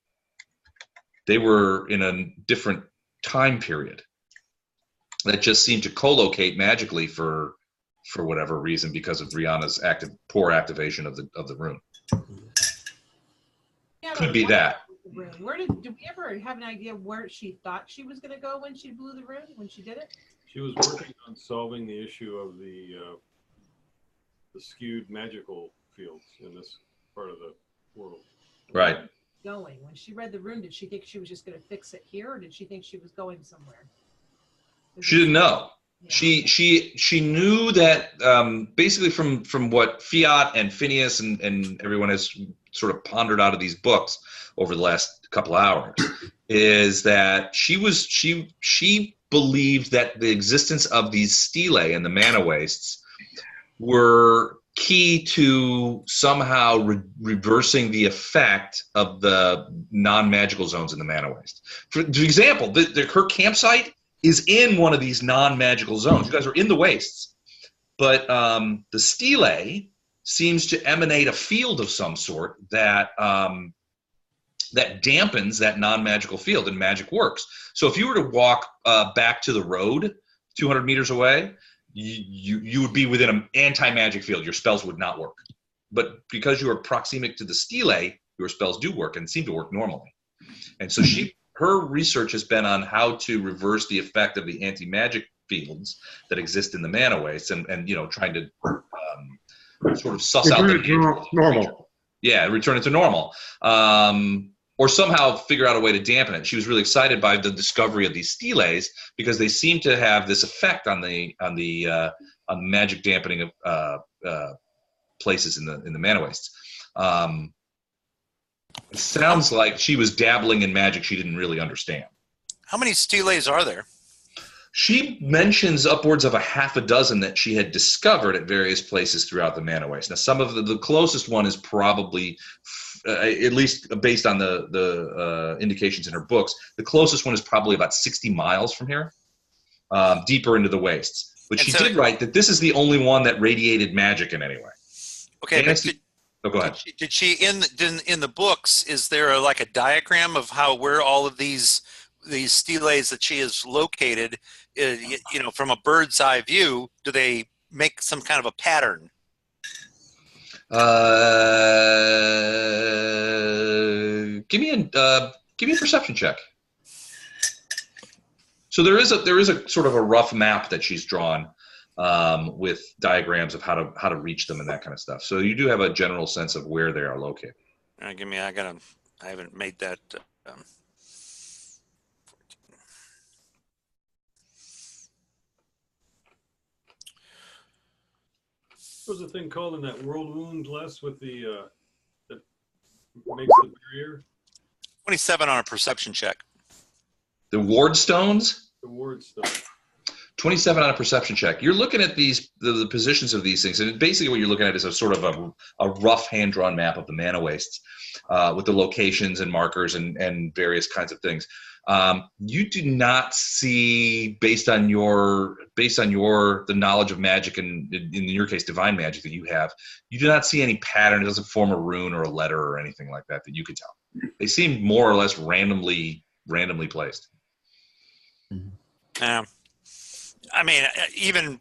they were in a different time period that just seemed to co-locate magically for whatever reason because of Rihanna's poor activation of the rune. Yeah, could be that. Did we ever have an idea where she thought she was going to go when she blew the rune, when she did it? She was working on solving the issue of the skewed magical fields in this part of the world. Right. Going. When she read the rune, did she think she was just going to fix it here, or did she think she was going somewhere? She didn't know. Yeah. She knew that basically from what Fiat and Phineas and everyone has sort of pondered out of these books over the last couple hours is that she believed that the existence of these stelae and the mana wastes were key to somehow reversing the effect of the non-magical zones in the mana waste. For example, her campsite is in one of these non-magical zones. You guys are in the wastes. But the stelae seems to emanate a field of some sort that that dampens that non-magical field, and magic works. So if you were to walk back to the road 200 meters away, you would be within an anti-magic field. Your spells would not work. But because you are proximic to the stelae, your spells do work and seem to work normally. And so her research has been on how to reverse the effect of the anti-magic fields that exist in the mana wastes and trying to sort of suss out the normal. Yeah, return it to normal. Or somehow figure out a way to dampen it. She was really excited by the discovery of these stelaes because they seem to have this effect on the magic dampening of places in the mana wastes. It sounds like she was dabbling in magic she didn't really understand. How many stelaes are there? She mentions upwards of a half a dozen that she had discovered at various places throughout the mana waste. Now, some of the closest one is probably, at least based on the indications in her books, the closest one is probably about 60 miles from here, deeper into the wastes. But she did write that this is the only one that radiated magic in any way. Okay, go ahead. Did she in the books? Is there a diagram of where all of these stelaes that she has located, from a bird's eye view? Do they make some kind of a pattern? Give me a perception check. So there is a sort of a rough map that she's drawn with diagrams of how to reach them and that kind of stuff. So you do have a general sense of where they are located. I haven't made that. What was the thing called in that world wound, Les, with the that makes the barrier? 27 on a perception check. The ward stones? The ward stone. 27 on a perception check. You're looking at the positions of these things, and basically what you're looking at is a sort of a rough hand-drawn map of the mana wastes with the locations and markers and various kinds of things. You do not see, based on the knowledge of magic and in your case divine magic that you have, you do not see any pattern. It doesn't form a rune or a letter or anything like that you could tell. They seem more or less randomly placed. I mean, even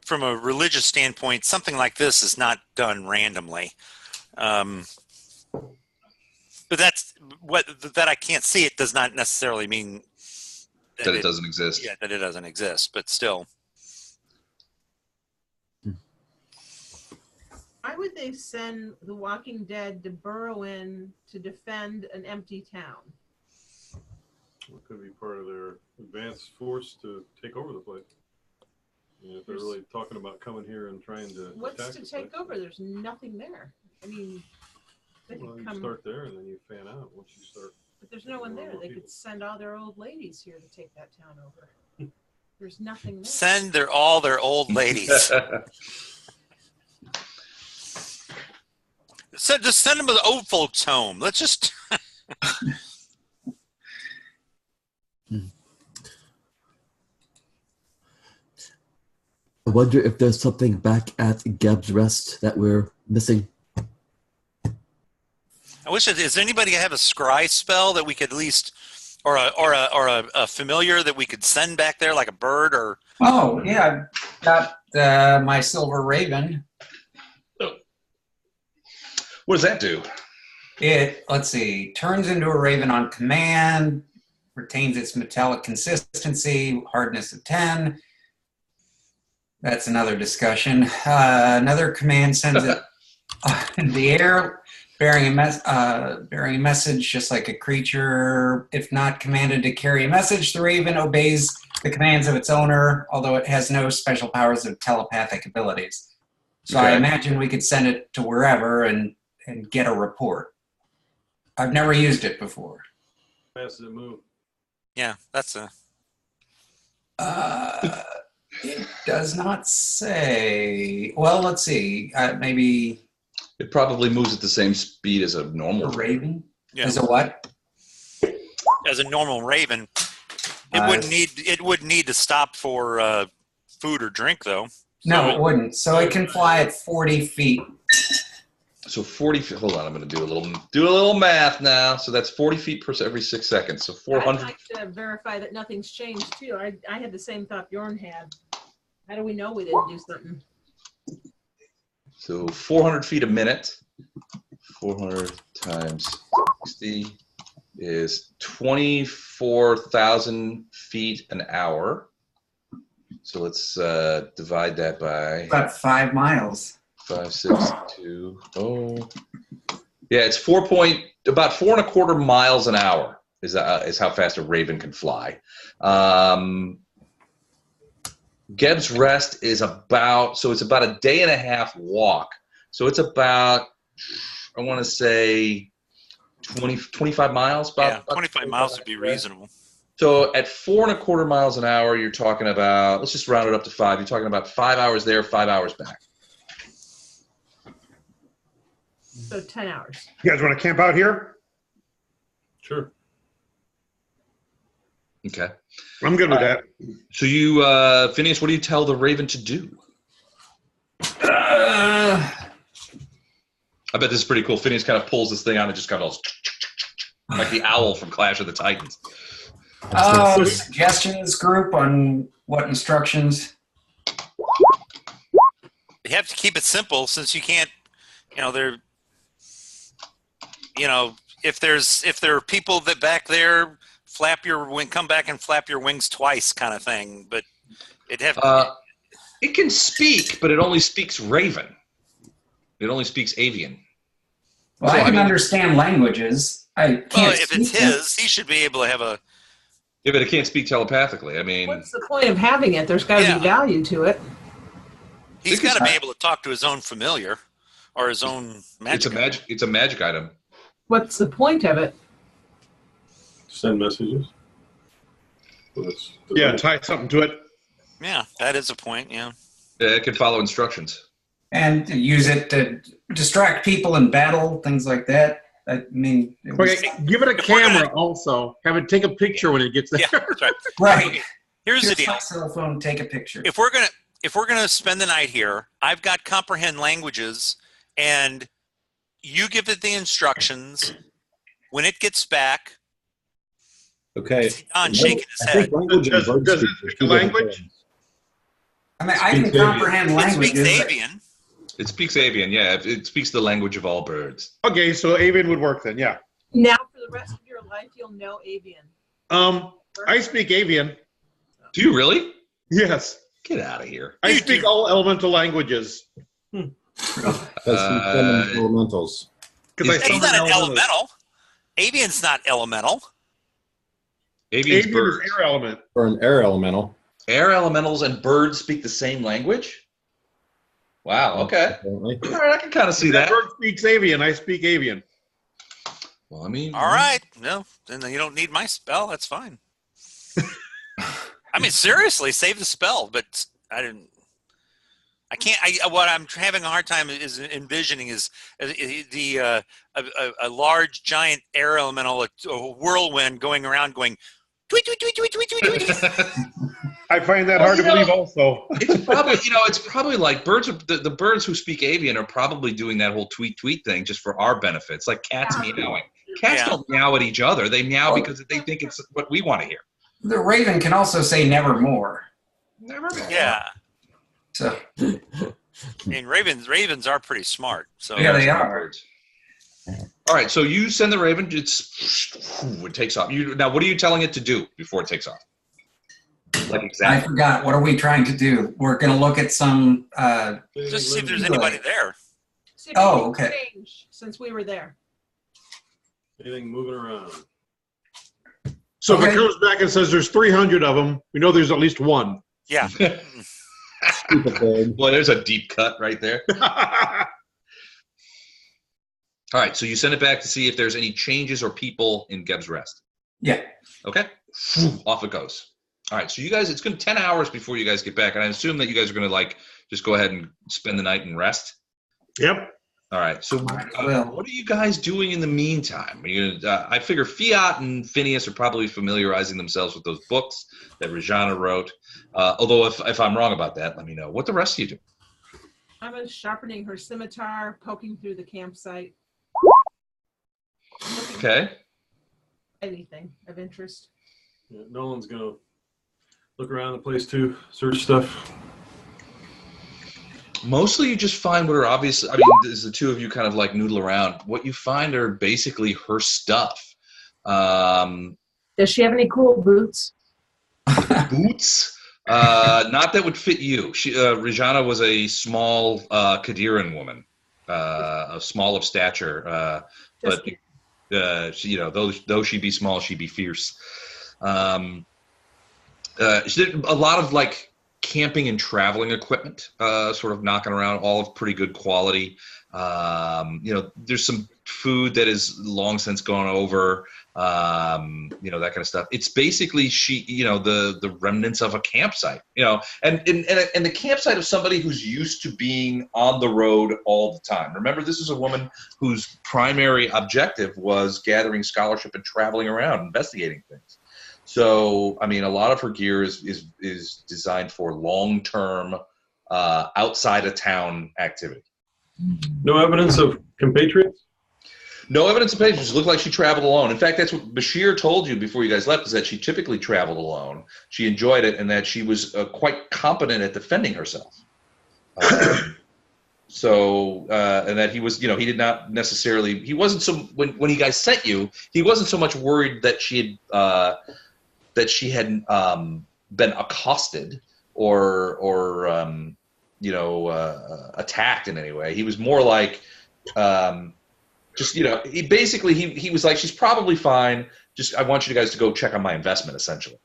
from a religious standpoint, something like this is not done randomly. But that I can't see it does not necessarily mean that it doesn't exist. Yeah, that it doesn't exist, but still. Why would they send the Walking Dead to burrow in to defend an empty town? It could be part of their advanced force to take over the place. If they're really talking about coming here and trying to What's to take over? There's nothing there. I mean, they well, could you come, start there and then you fan out once you start. but there's no one there. They people. could send all their old ladies here to take that town over. There's nothing there. Send all their old ladies. So just send them to the old folks' home. Let's just. I wonder if there's something back at Geb's Rest that we're missing. I wish. Does anybody have a scry spell that we could at least, or a familiar that we could send back there, like a bird or? Oh yeah, I've got my silver raven. What does that do? Let's see, turns into a raven on command, retains its metallic consistency, hardness of 10. That's another discussion. Another command sends it in the air, bearing a message just like a creature. If not commanded to carry a message, the raven obeys the commands of its owner, although it has no special powers of telepathic abilities. So Okay. I imagine we could send it to wherever and get a report. I've never used it before. Fast does it move? Yeah, that's a. It does not say. Well, let's see. Maybe It probably moves at the same speed as a a normal raven. Yeah. As a what? As a normal raven, it wouldn't need to stop for food or drink though. No, it wouldn't. So it can fly at 40 feet. So 40 feet. Hold on, I'm going to do a little math now. So that's 40 feet per every 6 seconds. So 400. I'd like to verify that nothing's changed too. I had the same thought Bjorn had. How do we know we didn't do something? So 400 feet a minute. 400 times 60 is 24,000 feet an hour. So let's divide that by About 5 miles. 5, 6, 2, oh. Yeah, it's about 4.25 miles an hour is how fast a raven can fly. Geb's Rest is about a day and a half walk. So it's about, I want to say 25 miles. Yeah, 25 miles would be reasonable. So at 4.25 miles an hour, you're talking about, let's just round it up to 5. You're talking about 5 hours there, 5 hours back. So 10 hours. You guys want to camp out here? Sure. Okay. I'm good with that. So you, Phineas, what do you tell the raven to do? I bet this is pretty cool. Phineas kind of pulls this thing out and just kind of goes like the owl from Clash of the Titans. Suggestions group on what instructions? You have to keep it simple since you can't, if there are people that back there come back and flap your wings twice kind of thing, but it can speak, but it only speaks Raven. It only speaks Avian. Well, I can understand languages. I can't. Well, if it's his, he should be able to have a. Yeah, but it can't speak telepathically. I mean, what's the point of having it? There's got to be value to it. He's got to be able to talk to his own familiar or his own magic. It's a magic item. What's the point of it? Send messages. Yeah, tie something to it. Yeah, that is a point. Yeah. Yeah, it can follow instructions. And use it to distract people in battle, things like that. I mean, Okay, give it a camera also. Have it take a picture when it gets there. Yeah, that's right. Right. Here's the deal. My cell phone, take a picture. If we're gonna spend the night here, I've got comprehend languages, and you give it the instructions. When it gets back, Okay. Don shaking his I head. think language and Does bird it speech are speak two different language? things. I mean, I can comprehend It languages. speaks avian. It speaks avian, yeah. It speaks the language of all birds. Okay, so avian would work then, yeah. Now, for the rest of your life, you'll know avian. I speak avian. Do you really? Yes. Get out of here. I speak all elemental languages. Elementals. It's not an elemental. Avian's not elemental. Avian's Avian birds. is air element. Or an air elemental. Air elementals and birds speak the same language? Wow, okay. Apparently. All right, I can kind of see that. Bird speaks avian. I speak avian. Well, I mean... All right. No, then you don't need my spell. That's fine. I mean, seriously, save the spell, but I didn't... I can't. What I'm having a hard time is envisioning is a large, giant air elemental, a whirlwind going around, going tweet, tweet, tweet, tweet, tweet, tweet, tweet. I find that hard to believe. Also, it's probably like birds. The birds who speak avian are probably doing that whole tweet thing just for our benefits, like cats meowing. Cats don't meow at each other; they meow because they think it's what we want to hear. The raven can also say nevermore. Nevermore. Yeah. So, and ravens are pretty smart. So yeah, they are. All right, so you send the raven. It takes off. Now, what are you telling it to do before it takes off? Like exactly. I forgot. What are we trying to do? We're going to look at some. Just see if there's anybody there. See if Oh, anything's okay. changed since we were there. Anything moving around? so if Okay. it comes back and says there's 300 of them, we know there's at least one. Yeah. Stupid bird. Boy, there's a deep cut right there. All right, so you send it back to see if there's any changes or people in Geb's Rest. Yeah. Okay, off it goes. All right, so you guys, it's going to 10 hours before you guys get back, and I assume that you guys are going to like just go ahead and spend the night and rest. Yep. All right, so Well. what are you guys doing in the meantime? Are you gonna, I figure Fiat and Phineas are probably familiarizing themselves with those books that Rijanna wrote. Although if I'm wrong about that, let me know. What the rest of you do? I was sharpening her scimitar, poking through the campsite. Looking Okay. for anything of interest. Yeah, Nolan's gonna look around the place too, search stuff. Mostly you just find what are obvious. I mean, as the two of you kind of like noodle around, what you find are basically her stuff. Does she have any cool boots? Boots? Not that would fit you. Rijanna was a small Kadiran woman, small of stature. Just But she, though she be small, she be fierce. She did a lot of like camping and traveling equipment, sort of knocking around, all of pretty good quality. There's some food that is long since gone over, that kind of stuff. It's basically the remnants of a campsite, and the campsite of somebody who's used to being on the road all the time. Remember, this is a woman whose primary objective was gathering scholarship and traveling around, investigating things. So, I mean, a lot of her gear is designed for long-term, outside of town activity. No evidence of compatriots? No evidence of patients. It looked like she traveled alone. In fact, that's what Bashir told you before you guys left, is that she typically traveled alone. She enjoyed it, and that she was quite competent at defending herself. And that he was, he did not necessarily, he wasn't so, when you guys sent you, he wasn't so much worried that she had been accosted or attacked in any way. He was more like, he was like, she's probably fine. Just, I want you guys to go check on my investment, essentially,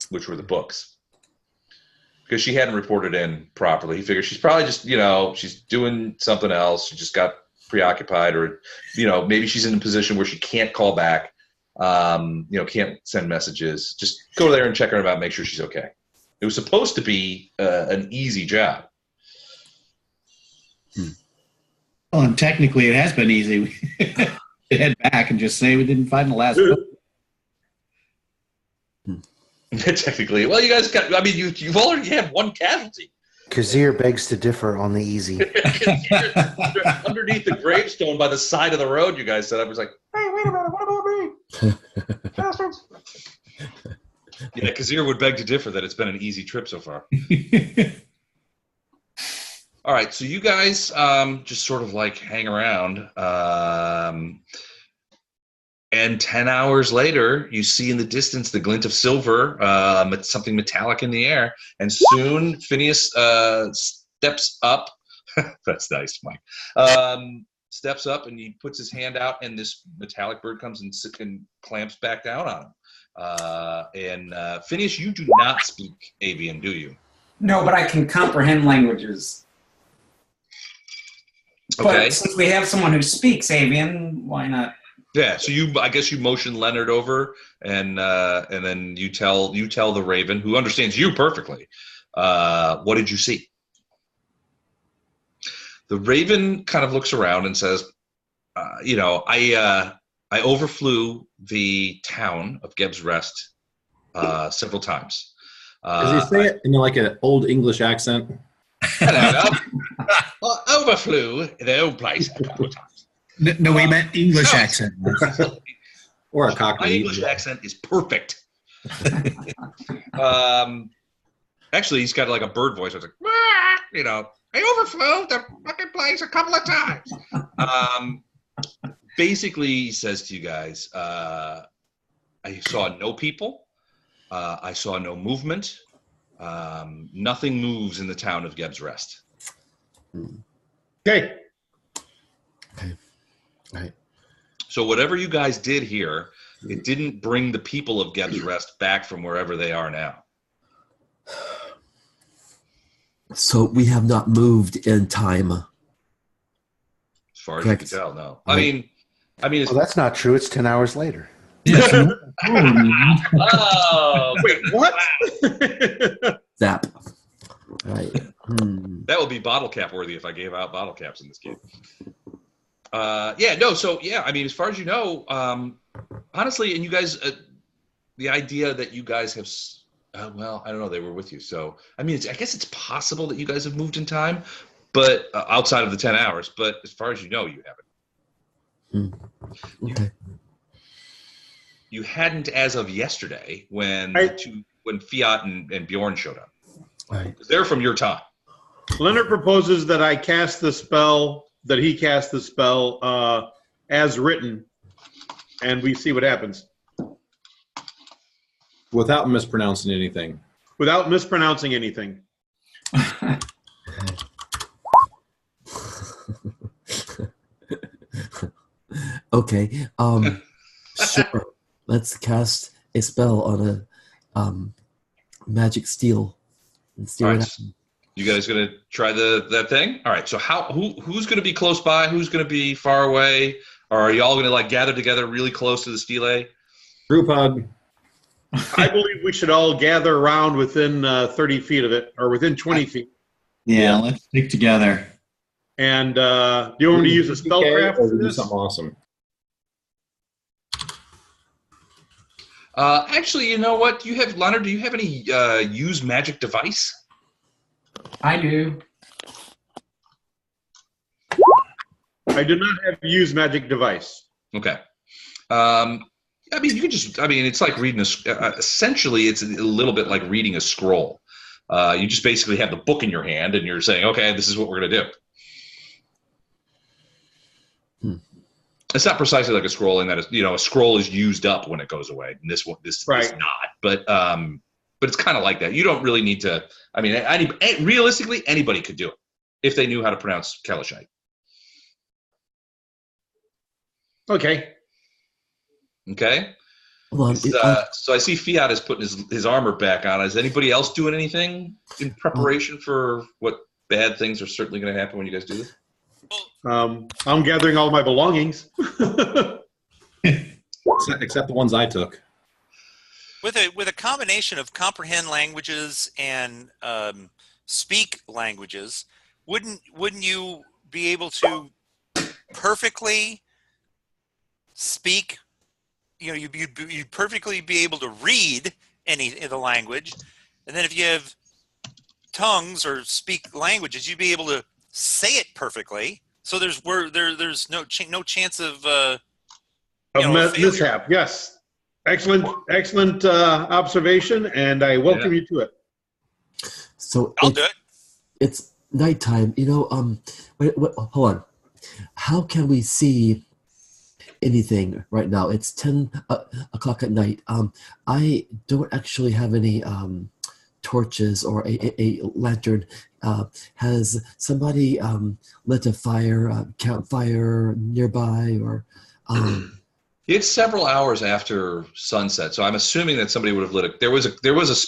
which were the books. Because she hadn't reported in properly. He figured she's probably just, she's doing something else. She just got preoccupied, or, maybe she's in a position where she can't call back, can't send messages. Just go there and check her out, make sure she's okay. It was supposed to be an easy job. Well, and technically it has been easy. Head back and just say we didn't find the last book. Technically, well, you guys got. I mean, you've already had one casualty. Kazir begs to differ on the easy. Underneath the gravestone by the side of the road, you guys said. I was like, hey, wait a minute, what about me? Bastards. Yeah, Kazir would beg to differ that it's been an easy trip so far. All right, so you guys just sort of like hang around. And 10 hours later, you see in the distance the glint of silver, something metallic in the air. And soon Phineas steps up. That's nice, Mike. Steps up and he puts his hand out, and this metallic bird comes and clamps back down on him. Phineas, you do not speak avian, do you? No, but I can comprehend languages. Okay. But since we have someone who speaks avian, why not? Yeah, so I guess you motion Leonard over, and then you tell the Raven, who understands you perfectly, what did you see? The Raven kind of looks around and says, I overflew the town of Geb's Rest several times. Does he say it in like an old English accent? Overflew the old place a couple of times. No, we meant English accent. Or a Cockney. My English accent is perfect. Actually, he's got like a bird voice. It's like, I overflew the fucking place a couple of times. Basically, he says to you guys, I saw no people. I saw no movement. Nothing moves in the town of Geb's Rest. Okay. Right. So whatever you guys did here, it didn't bring the people of Geb's Rest back from wherever they are now. So we have not moved in time. As far as Correct. you can tell, no. Right. I mean, it's, Well, that's not true. It's 10 hours later. oh, Wait, what? Zap. Right. that would be bottle cap worthy if I gave out bottle caps in this game. I mean, as far as you know, honestly, and you guys, the idea that you guys have, well, I don't know, they were with you. So, I mean, I guess it's possible that you guys have moved in time, but outside of the 10 hours, but as far as you know, you haven't. Okay. You hadn't as of yesterday when Fiat and Bjorn showed up. Right. They're from your time. Leonard proposes that I cast the spell, that he cast the spell as written, and we see what happens. Without mispronouncing anything. Without mispronouncing anything. Okay. Sure. Let's cast a spell on a magic steel and see All what right. happens. You guys gonna try that thing? All right. So who's gonna be close by? Who's gonna be far away? Or are y'all gonna like gather together really close to the stele? Group hug. I believe we should all gather around within 30 feet of it, or within 20 feet. Yeah, let's stick together. And do you want me to use a spellcraft Or for do this? something awesome. Actually, you know what? Do you have, Leonard, do you have any use magic device? I do. I do not have use magic device. Okay. I mean, you can just, it's like reading essentially, it's a little bit like reading a scroll. You just basically have the book in your hand and you're saying, okay, this is what we're going to do. It's not precisely like a scroll in that, a scroll is used up when it goes away. And this Right. is not, but it's kind of like that. You don't really need to, realistically, anybody could do it if they knew how to pronounce Kalashite. Okay. Okay. Hold on. So I see Fiat is putting his armor back on. Is anybody else doing anything in preparation for what bad things are certainly going to happen when you guys do this? I'm gathering all my belongings. Except the ones I took. With a combination of comprehend languages and speak languages, wouldn't you be able to perfectly speak? You'd perfectly be able to read any of the language, and then if you have tongues or speak languages, you'd be able to say it perfectly. So there's no chance of failure. Mishap. Yes, Excellent observation, and I welcome you to it. So I'll do it. it's nighttime. Wait, hold on. How can we see anything right now? It's 10 o'clock at night. I don't actually have any torches or a lantern. Has somebody lit a campfire nearby, or? It's several hours after sunset, so I'm assuming that somebody would have lit it. There was a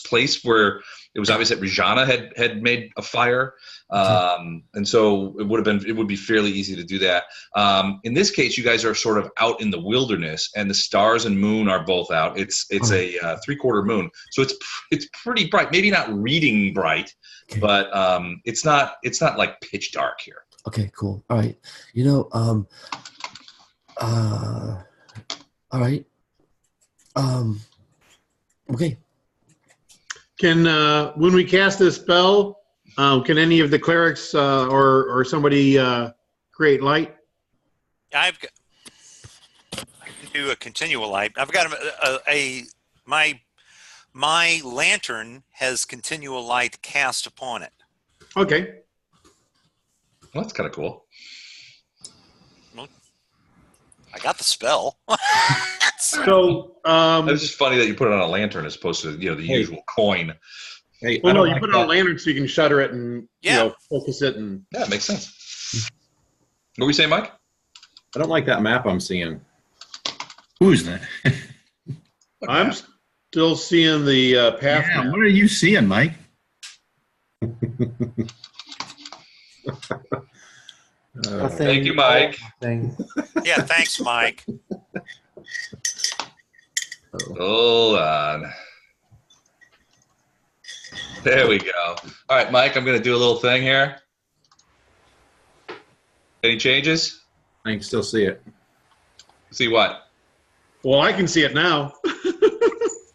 place where it was obvious that Rijanna had made a fire, and so it would be fairly easy to do that. In this case, you guys are sort of out in the wilderness, and the stars and moon are both out. It's a 3/4 moon, so it's pretty bright. Maybe not reading bright, Okay. but it's not like pitch dark here. Okay, cool. All right. All right. Okay. Can when we cast this spell, can any of the clerics or somebody create light? I can do a continual light. I've got my lantern has continual light cast upon it. Okay. Well, that's kind of cool. I got the spell. So It's just funny that you put it on a lantern as opposed to the usual coin. Hey, well, no, you put it on a lantern so you can shutter it and focus it and. Yeah, it makes sense. What were you saying, Mike? I don't like that map I'm seeing. Who's that? I'm still seeing the path. Yeah, map. what are you seeing, Mike? Thank you, Mike. Yeah, thanks, Mike. Hold on. There we go. All right, Mike, I'm going to do a little thing here. Any changes? I can still see it. See what? Well, I can see it now.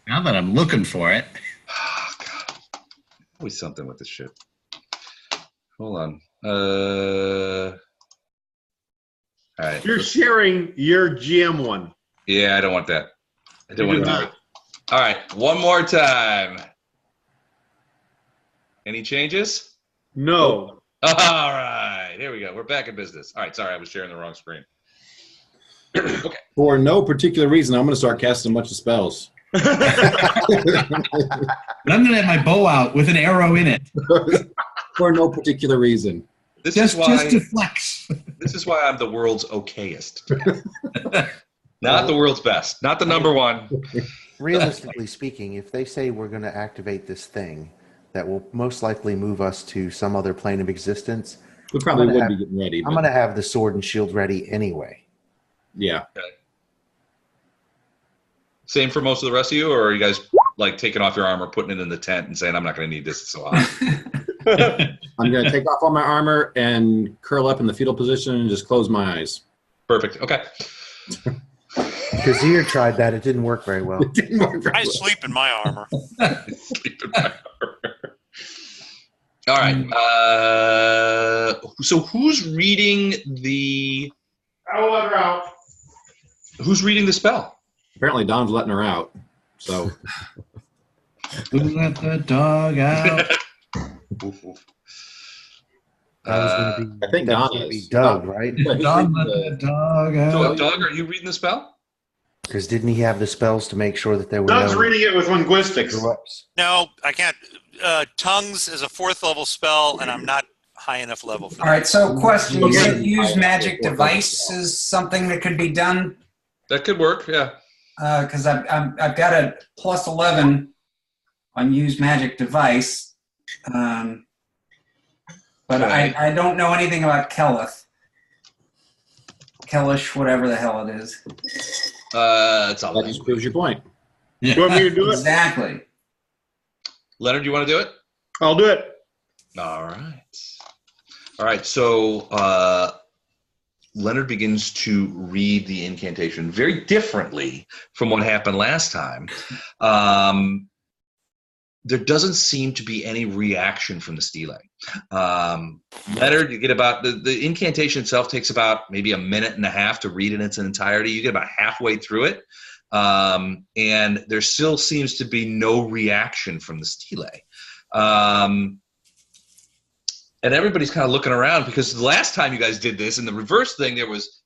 Now that I'm looking for it. Oh, God. Always something with this shit. Hold on. All right. You're sharing your GM one. Yeah, I don't want that. I don't You want do to. not. All right, one more time. Any changes? No. All right, here we go. We're back in business. All right, sorry, I was sharing the wrong screen. Okay. For no particular reason, I'm going to start casting a bunch of spells. And I'm going to have my bow out with an arrow in it. For no particular reason. Just to flex. This is why I'm the world's okayest. Not the world's best. Not the number one. Realistically speaking, if they say we're going to activate this thing that will most likely move us to some other plane of existence, We probably would be getting ready. I'm going to have the sword and shield ready anyway. Yeah. Okay. Same for most of the rest of you, or are you guys like taking off your armor, putting it in the tent, and saying, "I'm not going to need this. It's so hot." I'm going to take off all my armor and curl up in the fetal position and just close my eyes. Perfect. Okay. Kazir tried that. It didn't work very well. It didn't work very I well. sleep in my armor. Sleep in my armor. All right. So who's reading the? I'll let her out. Who's reading the spell? Apparently, Don's letting her out. So Who let the dog out? Oof, oof. That was going to be. I think that was Don gonna be is. Doug, right? Dog let the dog So, out. Doug, are you reading the spell? Because didn't he have the spells to make sure that there were Doug's no reading it with linguistics. interrupts? No, I can't. Tongues is a 4th level spell, and I'm not high enough level for All that. right, so question, you Okay. said use magic device is something that could be done? That could work. Yeah. Because I've got a plus 11 on use magic device. But Okay. I don't know anything about Kelith. Kellish, whatever the hell it is. It's all that just proves your point. You want me to do it? Exactly. Leonard, you want to do it? I'll do it. All right. All right. So Leonard begins to read the incantation very differently from what happened last time. There doesn't seem to be any reaction from the stele. Leonard, you get about the incantation itself takes about maybe a minute and a half to read in its entirety. You get about halfway through it, and there still seems to be no reaction from the stele. And everybody's kind of looking around because the last time you guys did this, in the reverse thing, it was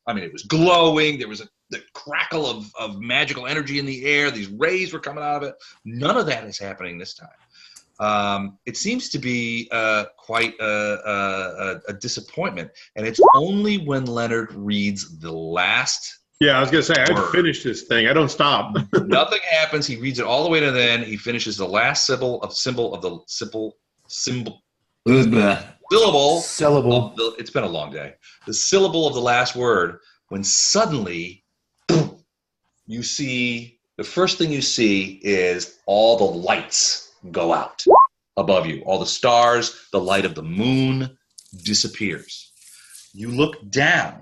glowing. There was the crackle of magical energy in the air. These rays were coming out of it. None of that is happening this time. It seems to be quite a disappointment. And it's only when Leonard reads the last Yeah, I was going to say, I had to word. finish this thing. I don't stop. Nothing happens. He reads it all the way to the end. He finishes the last syllable of the syllable. It's been a long day. The syllable of the last word, when suddenly you see, the first thing you see is all the lights go out above you. All the stars, the light of the moon disappears. You look down,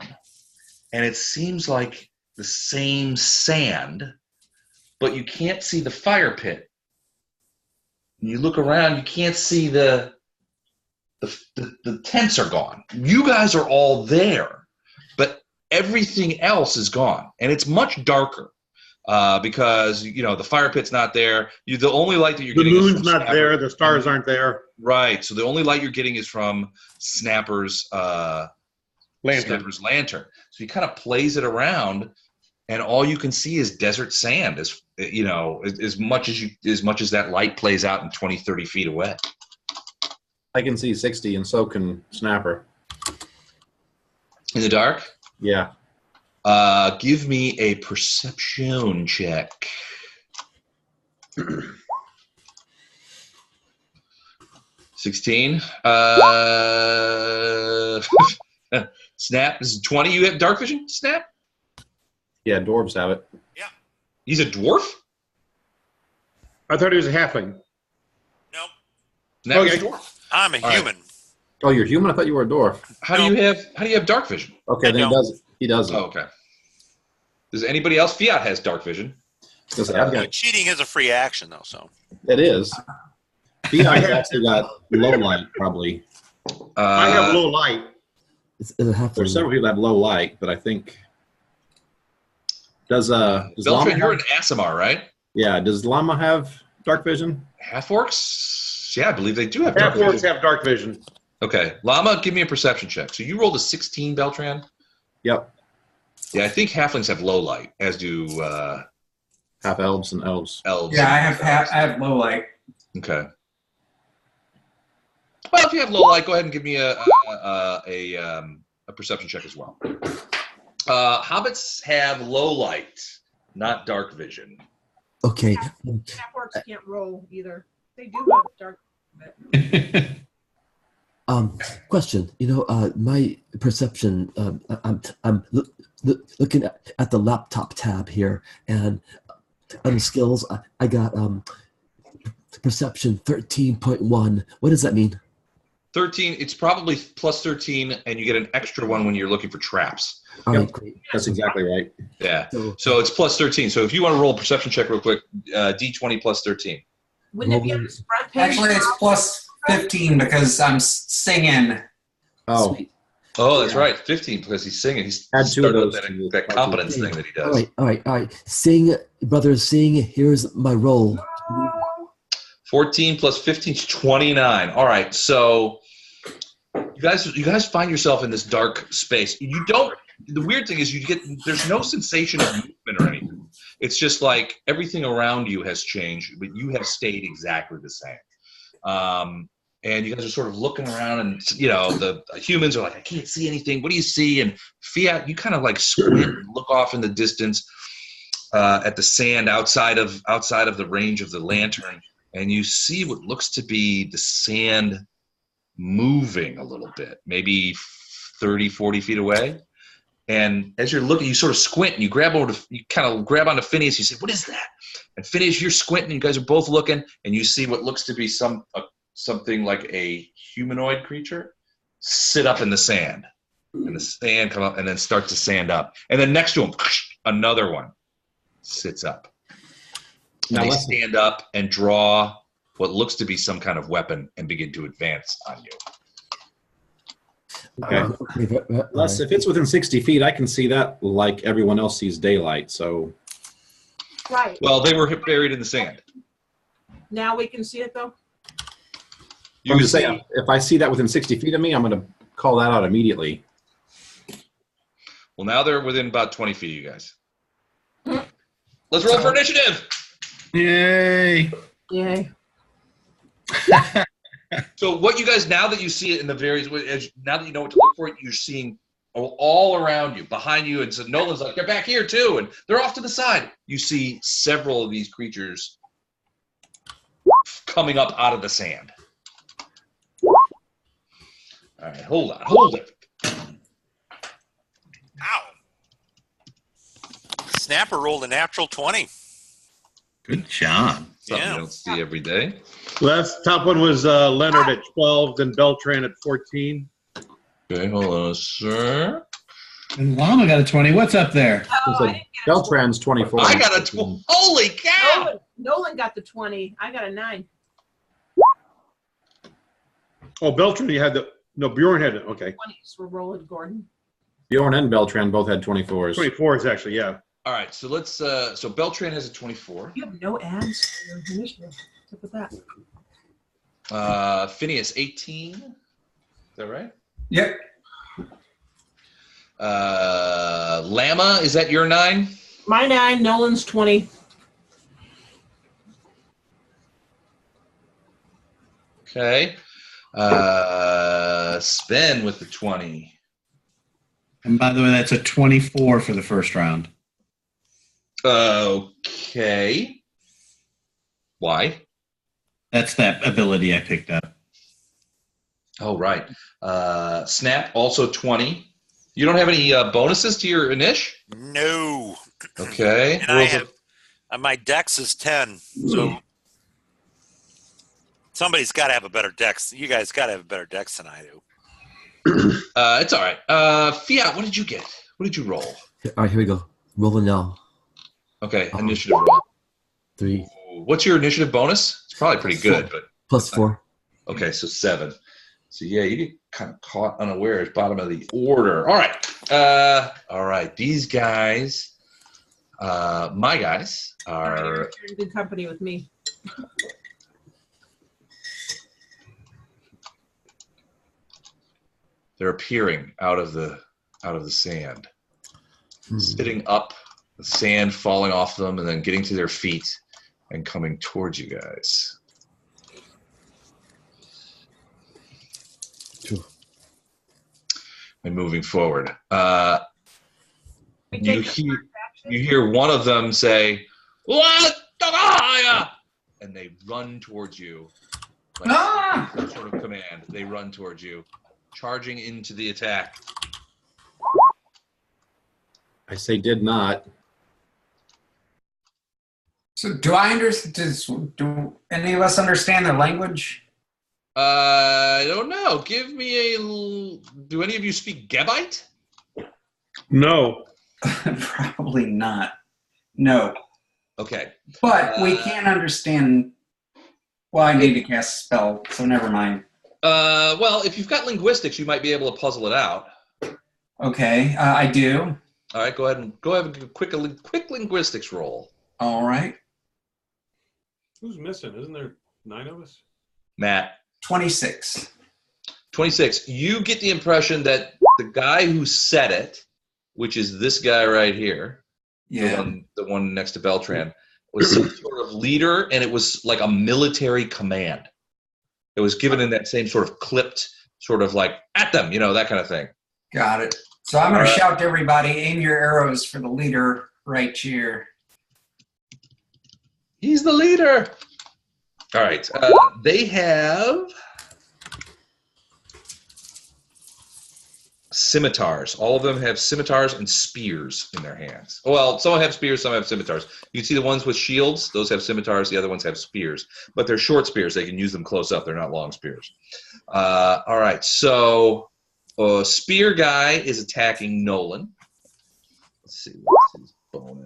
and it seems like the same sand, but you can't see the fire pit. You look around, you can't see the tents are gone. You guys are all there, but everything else is gone, and it's much darker because the fire pit's not there. The only light that you're getting the moon's is from not Snapper. there. The stars aren't there. Right. So the only light you're getting is from Snapper's lantern. So he kind of plays it around, and all you can see is desert sand. As much as that light plays out in 20, 30 feet away. I can see 60, and so can Snapper. In the dark? Yeah. Give me a perception check. 16. Snap, this is 20. You have dark vision, Snap? Yeah, dwarves have it. Yeah. He's a dwarf? I thought he was a halfling. Nope. Snap is Okay. a dwarf. I'm a All right. human. Oh, you're human? I thought you were a dwarf. How do you have dark vision? Okay, I then don't. he doesn't. Oh, okay. Does anybody else? Fiat has dark vision. Because I've got, Cheating is a free action, though. So it is. Fiat's actually got low light, probably. I have low light. It'll have to. There's several people that have low light, but I think does Llama Beltran, you're an have, Asimar, right? yeah, does Llama have dark vision? Half orcs? Yeah, I believe they do have dark Half orcs vision. have dark vision. Okay, Llama, give me a perception check. So you rolled a 16, Beltran. Yep. Yeah, I think halflings have low light, as do Half elves and elves. elves. Yeah, and I have low light. Okay. Well, if you have low light, go ahead and give me a perception check as well. Hobbits have low light, not dark vision. Okay. Half orcs can't roll either. They do have dark. Question. My perception. I'm looking at the laptop tab here, and under skills, I got perception 13.1. What does that mean? 13. It's probably plus 13, and you get an extra one when you're looking for traps. All right, Yep. great. That's exactly right. Yeah. So, So it's plus 13. So if you want to roll a perception check real quick, D20 plus 13. Wouldn't it be on the front page? Actually, it's plus 15 because I'm singing. Oh, sweet. Oh, that's right. 15 because he's singing. He's Add two of started with those to that the- competence thing that he All does. right, all right. Sing, brothers, sing. Here's my roll. 14 plus 15 is 29. All right. So you guys find yourself in this dark space. You don't. The weird thing is there's no sensation of movement or anything. It's just like everything around you has changed, but you have stayed exactly the same. And you guys are sort of looking around, and the humans are like, I can't see anything. What do you see? And Fiat, you kind of like squint and look off in the distance at the sand outside of the range of the lantern, and you see what looks to be the sand moving a little bit, maybe 30, 40 feet away. And as you're looking, you sort of squint and you kind of grab onto Phineas. You say, "What is that?" And Phineas, you're squinting. You guys are both looking, and you see what looks to be something like a humanoid creature sit up in the sand, and the sand come up and then start to sand up. And then next to him, another one sits up. And they stand up and draw what looks to be some kind of weapon and begin to advance on you. Okay. Unless if it's within 60 feet, I can see that like everyone else sees daylight. So Right. Well, they were buried in the sand. Now we can see it though? You I'm can just see. saying, if I see that within 60 feet of me, I'm going to call that out immediately. Well, now they're within about 20 feet of you guys. Let's roll for initiative. Yay. Yay. So what you guys, now that you see it in the various, now that you know what to look for, you're seeing all around you, behind you, and so Nolan's like, they're back here too, and they're off to the side. You see several of these creatures coming up out of the sand. All right, hold it. Ow. Snapper rolled a natural 20. Good job. Something Yeah. you don't see every day. Last top one was Leonard at 12, then Beltran at 14. Okay, hold on, sir. And Llama got a 20. What's up there? Oh, So I didn't get a Beltran's 24. I got a 12. Holy cow! Nolan got the 20. I got a 9. Oh, Beltran, you had the, no, Bjorn had it. Okay. 20s were rolling, Gordon. Bjorn and Beltran both had 24s. 24 is actually, yeah. All right, so let's. So Beltran has a 24. You have no ads for your initiative. What's up with that? Phineas 18. Is that right? Yep. Lama, is that your 9? My 9, Nolan's 20. Okay. Sven with the 20. And by the way, that's a 24 for the first round. Okay. Why? That's that ability I picked up. Oh, right. Snap, also 20. You don't have any bonuses to your initial? No. Okay. And I have, my dex is 10. So somebody's got to have a better dex. You guys got to have a better dex than I do. It's all right. Fiat, what did you get? What did you roll? All right, here we go. Rolling now. Okay, initiative roll. 3 What's your initiative bonus? It's probably pretty good, but plus 4. okay, so 7. So yeah, you get kind of caught unawares, bottom of the order. All right. These guys, my guys are. You're in good company with me. They're appearing out of the sand, sitting up, the sand falling off them, and then getting to their feet and coming towards you guys. And moving forward, you hear one of them say, "What the higher?" and they run towards you. Like some sort of command. They run towards you, charging into the attack. I say did not. So do I understand? Do any of us understand their language? I don't know. Give me a. Do any of you speak Gebite? No. Probably not. No. Okay. But we can understand. Well, I need to cast a spell, so never mind. Well, if you've got linguistics, you might be able to puzzle it out. Okay, I do. All right, go ahead and a quick linguistics roll. All right. Who's missing? Isn't there 9 of us? Matt. 26. 26. You get the impression that the guy who said it, which is this guy right here, Yeah. the one next to Beltran, was some sort of leader, and it was like a military command. It was given in that same sort of clipped, sort of like, at them, that kind of thing. Got it. So I'm going to shout to everybody, aim your arrows for the leader right here. He's the leader. All right. They have scimitars. All of them have scimitars and spears in their hands. Well, some have spears, some have scimitars. You can see the ones with shields, those have scimitars, the other ones have spears. But they're short spears. They can use them close up. They're not long spears. All right. So spear guy is attacking Nolan. Let's see. What's his bonus?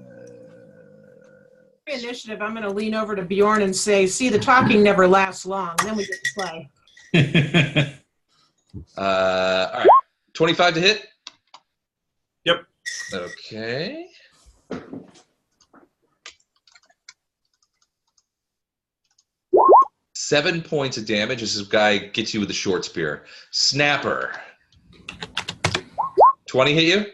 Initiative, I'm going to lean over to Bjorn and say, see, the talking never lasts long. Then we get to play. All right. 25 to hit? Yep. Okay. 7 points of damage. This guy gets you with a short spear. Snapper. 20 hit you?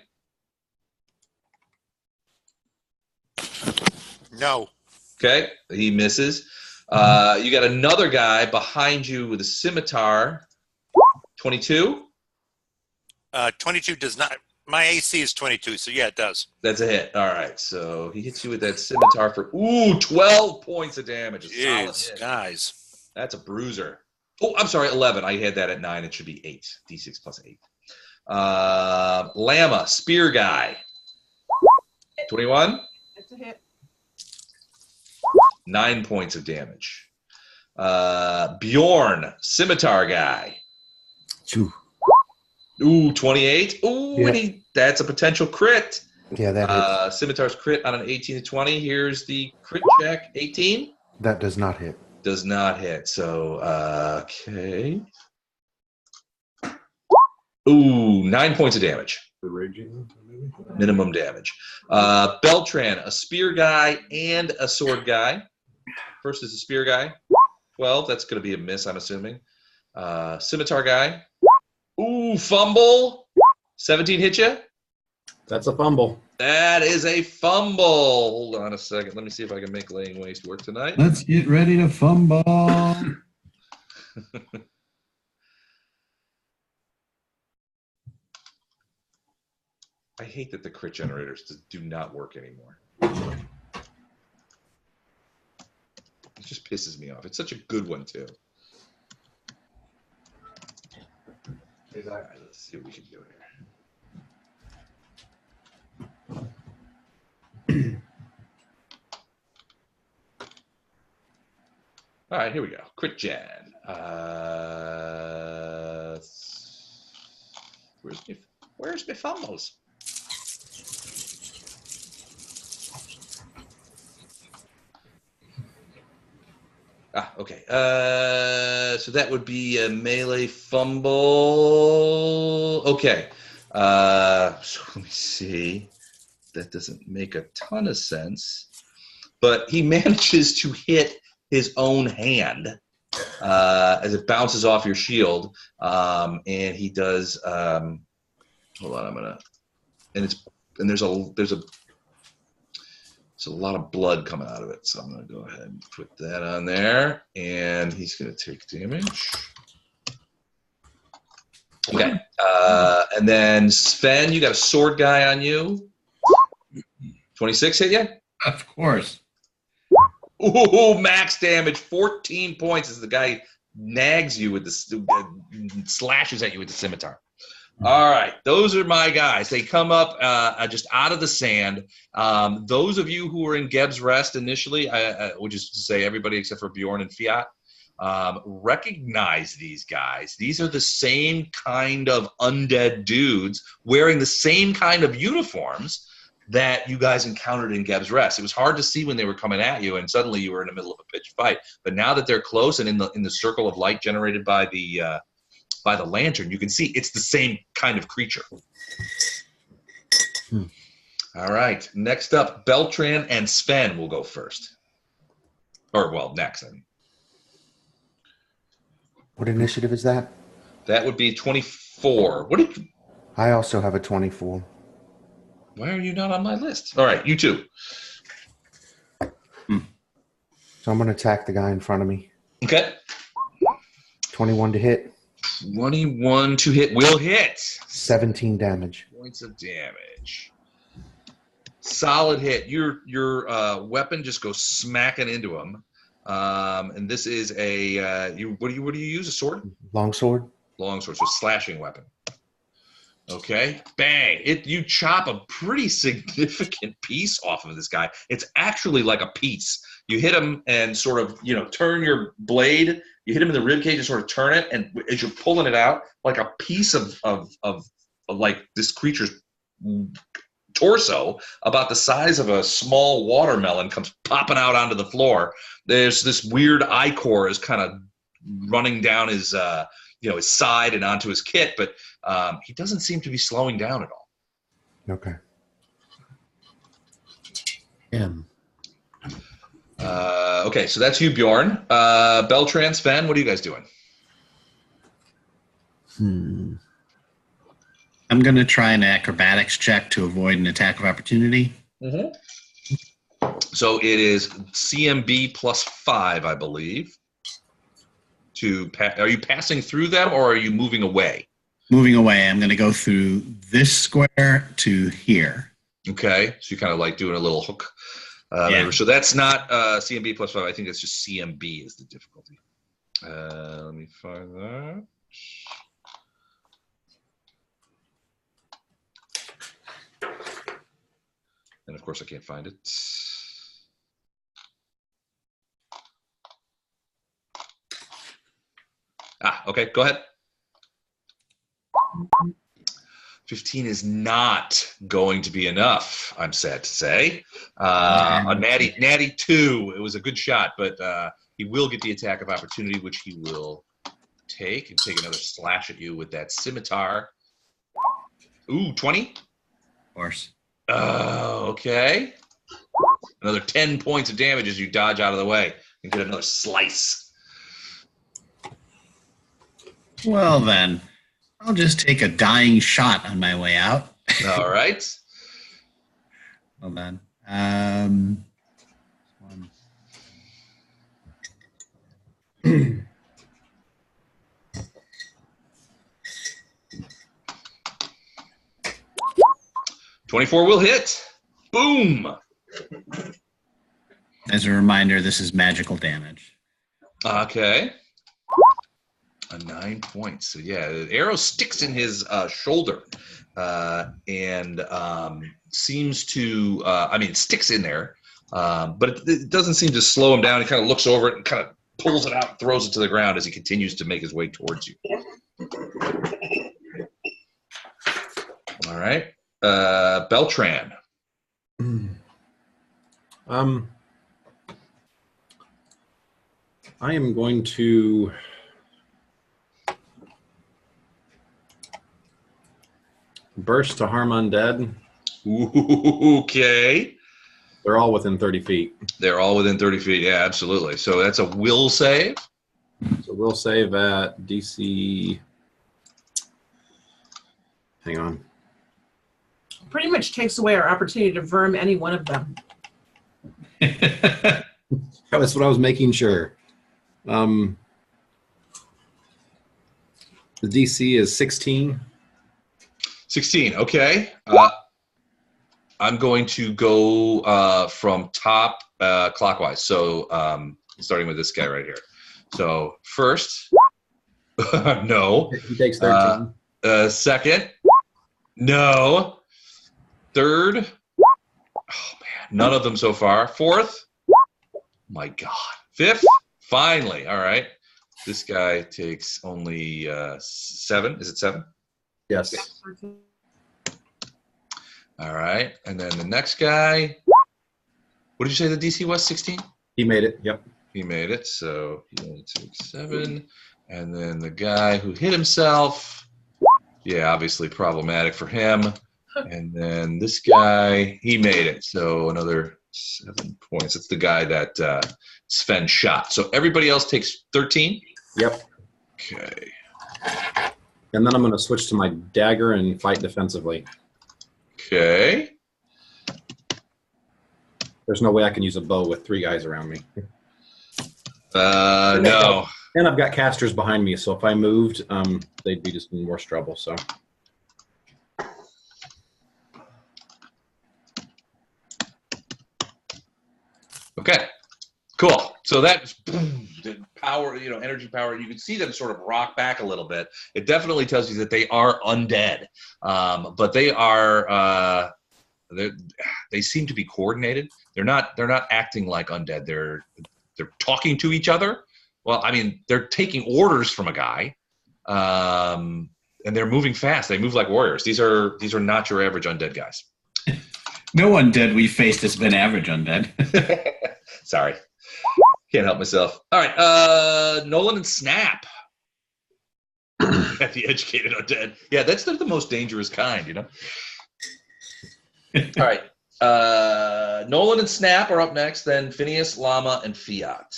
No. Okay, he misses. You got another guy behind you with a scimitar. 22? 22 does not. My AC is 22, so yeah, it does. That's a hit. All right, so he hits you with that scimitar for 12 points of damage. A solid Jeez, hit. guys. That's a bruiser. Oh, I'm sorry, 11. I had that at 9. It should be 8. D6 plus 8. Lama, spear guy. 21? That's a hit. 9 points of damage. Bjorn, scimitar guy. 2. Ooh, 28. Ooh, Yeah. and that's a potential crit. Yeah, that hits. Scimitar's crit on an 18 to 20. Here's the crit check. 18? That does not hit. Does not hit. So, okay. Ooh, 9 points of damage. The raging, maybe? Minimum damage. Beltran, a spear guy and a sword guy. First is a spear guy. 12. That's going to be a miss, I'm assuming. Scimitar guy. Ooh, fumble. 17 hit you? That's a fumble. That is a fumble. Hold on a second. Let me see if I can make laying waste work tonight. Let's get ready to fumble. I hate that the crit generators do not work anymore. It just pisses me off. It's such a good one, too. All right, let's see what we can do here. All right, here we go. Crit gen. Where's my fumbles? Okay. So that would be a melee fumble. Okay. So let me see. That doesn't make a ton of sense. But he manages to hit his own hand as it bounces off your shield. And he does. Hold on, I'm gonna. And there's a lot of blood coming out of it, so I'm going to go ahead and put that on there, and he's going to take damage. Okay, and then Sven, you got a sword guy on you. 26 hit you? Of course. Ooh, max damage, 14 points as the guy nags you with the slashes at you with the scimitar. All right, those are my guys. They come up just out of the sand. Those of you who were in Geb's Rest initially, which is to say everybody except for Bjorn and Fiat, recognize these guys. These are the same kind of undead dudes wearing the same kind of uniforms that you guys encountered in Geb's Rest. It was hard to see when they were coming at you, and suddenly you were in the middle of a pitched fight. But now that they're close and in the circle of light generated by the lantern, you can see it's the same kind of creature. All right, next up, Beltran and Sven will go first. Or, well, next. I mean. What initiative is that? That would be 24. I also have a 24. Why are you not on my list? All right, you two. So I'm going to attack the guy in front of me. Okay. 21 to hit. 21 to hit will hit. 17 damage. Points of damage. Solid hit. Your weapon just goes smacking into him. And this is a what do you use? A sword? Longsword. Longsword, so slashing weapon. Okay, bang! You chop a pretty significant piece off of this guy. It's actually like a piece. You hit him and sort of turn your blade. You hit him in the rib cage and sort of turn it, and as you're pulling it out, like a piece of like this creature's torso, about the size of a small watermelon, comes popping out onto the floor. There's this weird ichor is kind of running down his his side and onto his kit, but he doesn't seem to be slowing down at all. Okay. Okay, so that's you, Bjorn. Beltran, Sven, what are you guys doing? I'm going to try an acrobatics check to avoid an attack of opportunity. Mm-hmm. So it is CMB +5, I believe. Are you passing through them or are you moving away? Moving away, I'm going to go through this square to here. Okay, so you're kind of like doing a little hook. Yeah. So that's not CMB +5. I think it's just CMB is the difficulty. Let me find that. And of course, I can't find it. Okay, go ahead. 15 is not going to be enough, I'm sad to say. A natty 2, it was a good shot, but he will get the attack of opportunity, which he will take another slash at you with that scimitar. Ooh, 20? Of course. Okay. Another 10 points of damage as you dodge out of the way and get another slice. Well, then, I'll just take a dying shot on my way out. All right. Hold on. 24 will hit. Boom. As a reminder, this is magical damage. Okay. 9 points. So yeah, the arrow sticks in his shoulder and seems to, it sticks in there, but it doesn't seem to slow him down. He kind of looks over it and kind of pulls it out and throws it to the ground as he continues to make his way towards you. All right. Beltran. I am going to burst to harm undead. Okay. They're all within 30 feet. They're all within 30 feet. Yeah, absolutely. So that's a will save. So we'll save at DC. Hang on. Pretty much takes away our opportunity to verm any one of them. That's what I was making sure. The DC is 16. 16. Okay. I'm going to go from top clockwise. So starting with this guy right here. So first, no. He takes 13. Second, no. Third, oh man, none of them so far. Fourth, my God. Fifth, finally. All right. This guy takes only 7. Is it 7? Yes. All right. And then the next guy, what did you say the DC was? 16? He made it. Yep. He made it. So he only took 7. And then the guy who hit himself, yeah, obviously problematic for him. And then this guy, he made it. So another 7 points. It's the guy that Sven shot. So everybody else takes 13? Yep. Okay. And then I'm going to switch to my dagger and fight defensively. Okay. There's no way I can use a bow with 3 guys around me. No. And I've got casters behind me, so if I moved, they'd be just in worse trouble. So. Okay. Cool. So that's the power, energy power. You can see them sort of rock back a little bit. It definitely tells you that they are undead, but they are. They seem to be coordinated. They're not acting like undead. They're talking to each other. Well, I mean, they're taking orders from a guy, and they're moving fast. They move like warriors. These are not your average undead guys. No undead we've faced has been average undead. Sorry. Can't help myself. All right, Nolan and Snap. At the educated undead. Yeah, that's the most dangerous kind, All right. Nolan and Snap are up next, then Phineas, Llama, and Fiat.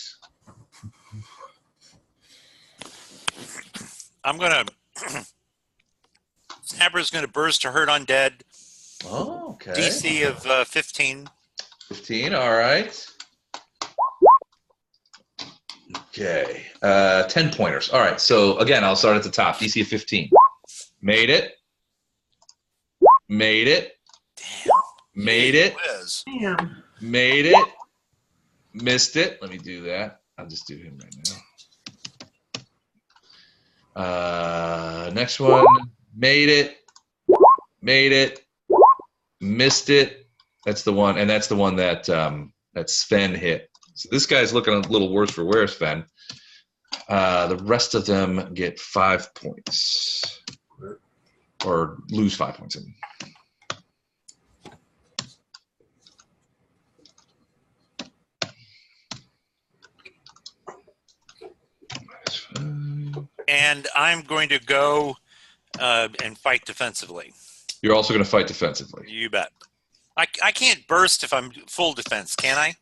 I'm gonna. Snapper's gonna burst to hurt undead. Oh, okay. DC of 15. 15, all right. Okay, 10 pointers. All right, so again, I'll start at the top. DC of 15. Made it. Made it. Damn. Made it. Whiz. Damn. Made it. Missed it. Let me do that. I'll just do him right now. Next one. Made it. Made it. Missed it. That's the one, and that's the one that that Sven hit. So this guy's looking a little worse for wear, Sven. The rest of them get 5 points, or lose 5 points. And I'm going to go and fight defensively. You're also going to fight defensively. You bet. I can't burst if I'm full defense, can I?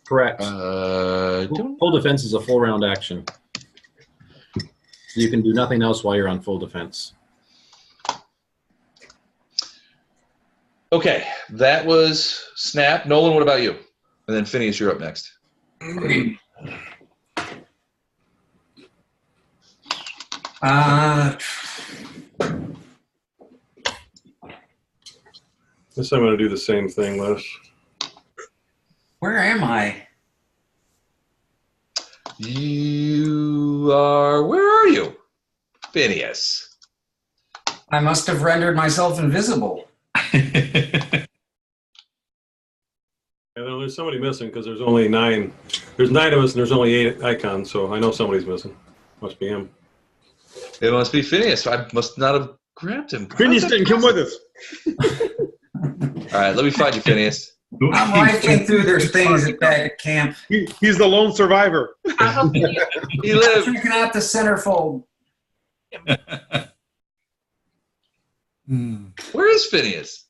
Correct. Full defense is a full round action. So you can do nothing else while you're on full defense. Okay, that was Snap. Nolan, what about you? And then Phineas, you're up next. Guess I'm going to do the same thing, Les. Where am I? You are. Where are you, Phineas? I must have rendered myself invisible. Yeah, there's somebody missing because there's only 9. There's 9 of us and there's only 8 icons, so I know somebody's missing. Must be him. It must be Phineas. I must not have grabbed him. Phineas didn't come with us. All right, let me find you, Phineas. I'm rifling through their things back at camp. He's the lone survivor. He lived. Freaking out the centerfold. Where is Phineas?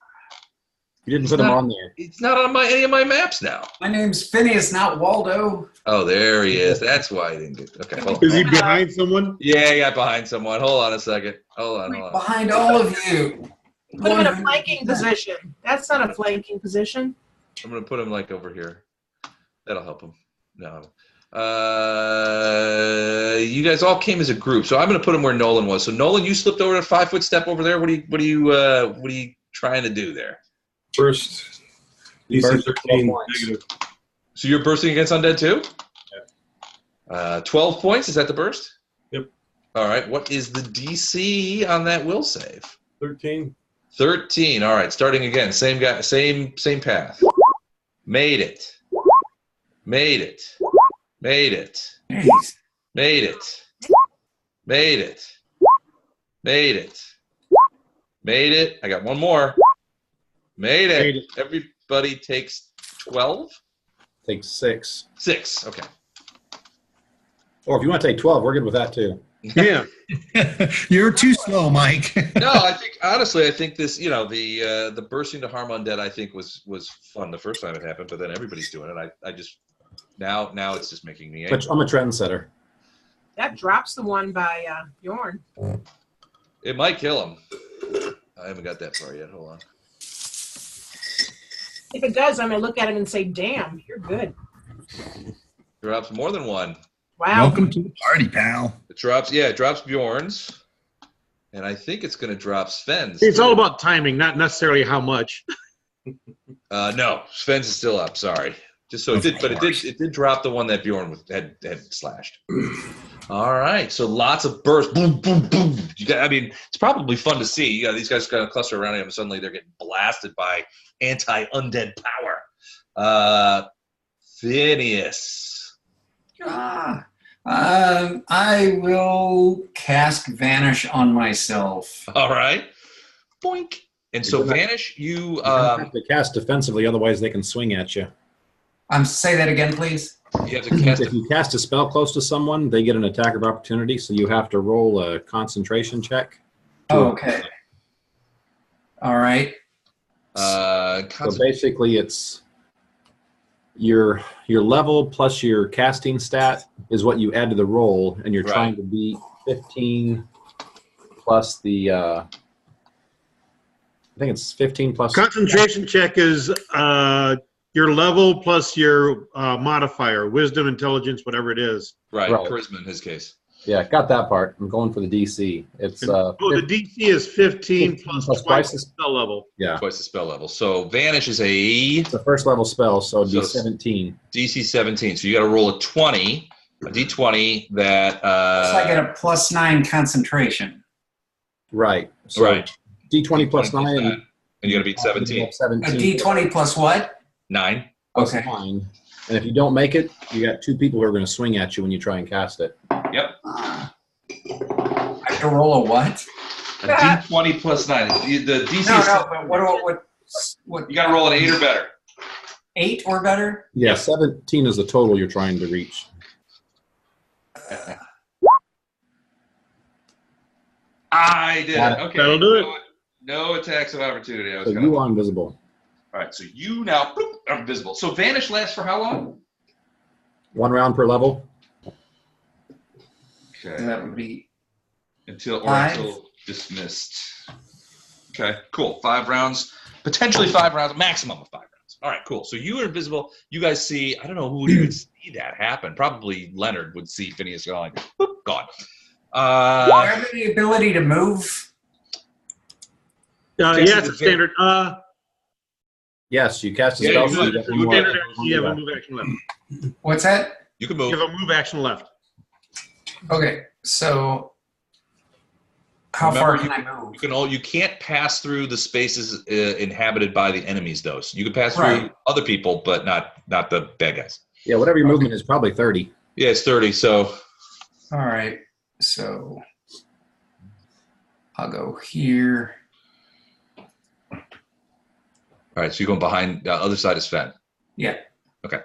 You didn't put him on there. He's not on any of my maps now. My name's Phineas, not Waldo. Oh, there he is. That's why I didn't get. Okay, hold on. Is he behind someone? Yeah, he got behind someone. Hold on a second. Hold on. Behind all of you. Put him in a flanking position. That's not a flanking position. I'm gonna put him like over here. That'll help him. No. You guys all came as a group, so I'm gonna put him where Nolan was. So Nolan, you slipped over a 5-foot step over there. What are you trying to do there? First, DC 13 negative. So you're bursting against undead too? Yeah. 12 points. Is that the burst? Yep. All right. What is the DC on that will save? 13. 13. All right. Starting again. Same guy. Same path. Made it. Made it. Made it. Jeez. Made it. Made it. Made it. Made it. I got one more. Made it. Made it. Everybody takes 12? Take 6. 6. Okay. Or if you want to take 12, we're good with that too. Yeah. You're too slow, Mike. No, I think honestly, I think this, the bursting to harm undead, I think was fun the first time it happened, but then everybody's doing it. I just now it's just making me angry. I'm a trendsetter. That drops the one by Bjorn. It might kill him. I haven't got that far yet. Hold on. If it does, I'm going to look at him and say, damn, you're good. Drops more than one. Wow. Welcome to the party, pal. It drops Bjorn's, and I think it's going to drop Sven's. It's all about timing, not necessarily how much. No, Sven's is still up. Sorry. Just so it did, but it did drop the one that Bjorn had slashed. All right, so lots of bursts, boom, boom, boom. It's probably fun to see. These guys kind of cluster around him, and suddenly they're getting blasted by anti-undead power. Phineas. I will cast Vanish on myself. All right, boink. And so Vanish, you have to cast defensively, otherwise they can swing at you. Say that again, please. You have to cast. If you cast a spell close to someone, they get an attack of opportunity, so you have to roll a concentration check. Oh, okay. All right. So basically, it's your level plus your casting stat is what you add to the roll, and you're trying to beat 15 plus the. I think it's 15 plus. Concentration check is your level plus your modifier, wisdom, intelligence, whatever it is. Right. Charisma in his case. Yeah, got that part. I'm going for the DC. It's the DC is 15 plus twice the spell level. Yeah, twice the spell level. So Vanish is it's a first level spell, so it'd be 17. DC 17. So you got to roll a 20, a D20 that. So I get a +9 concentration. Right. So D20 plus 9, and you got to beat 17. 17. A D20 plus what? 9. Okay. 9. And if you don't make it, you got 2 people who are going to swing at you when you try and cast it. Yep. I have to roll a what? A D20 plus 9. The DC. No, but what? You got to roll an 8 or better. 8 or better? Yeah, 17 is the total you're trying to reach. I did it. Okay. That'll do it. No attacks of opportunity. So you are invisible. All right, so you now are invisible. So Vanish lasts for how long? 1 round per level. Okay. That would be until dismissed. Okay, cool. 5 rounds, potentially 5 rounds, maximum of 5 rounds. All right, cool. So you are invisible. You guys see. I don't know who would even see that happen. Probably Leonard would see Phineas going, "Boop, gone." Do I have the ability to move? Yeah, it's a standard. Yes, you cast a spell. So you have a move action left. What's that? You can move. You have a move action left. Okay, so how far can I move? You can't pass through the spaces inhabited by the enemies, though. So you can pass through other people, but not the bad guys. Yeah, whatever your movement is, probably 30. Yeah, it's 30. So. All right, so I'll go here. All right, so you're going behind the other side of Sven. Yeah. Okay.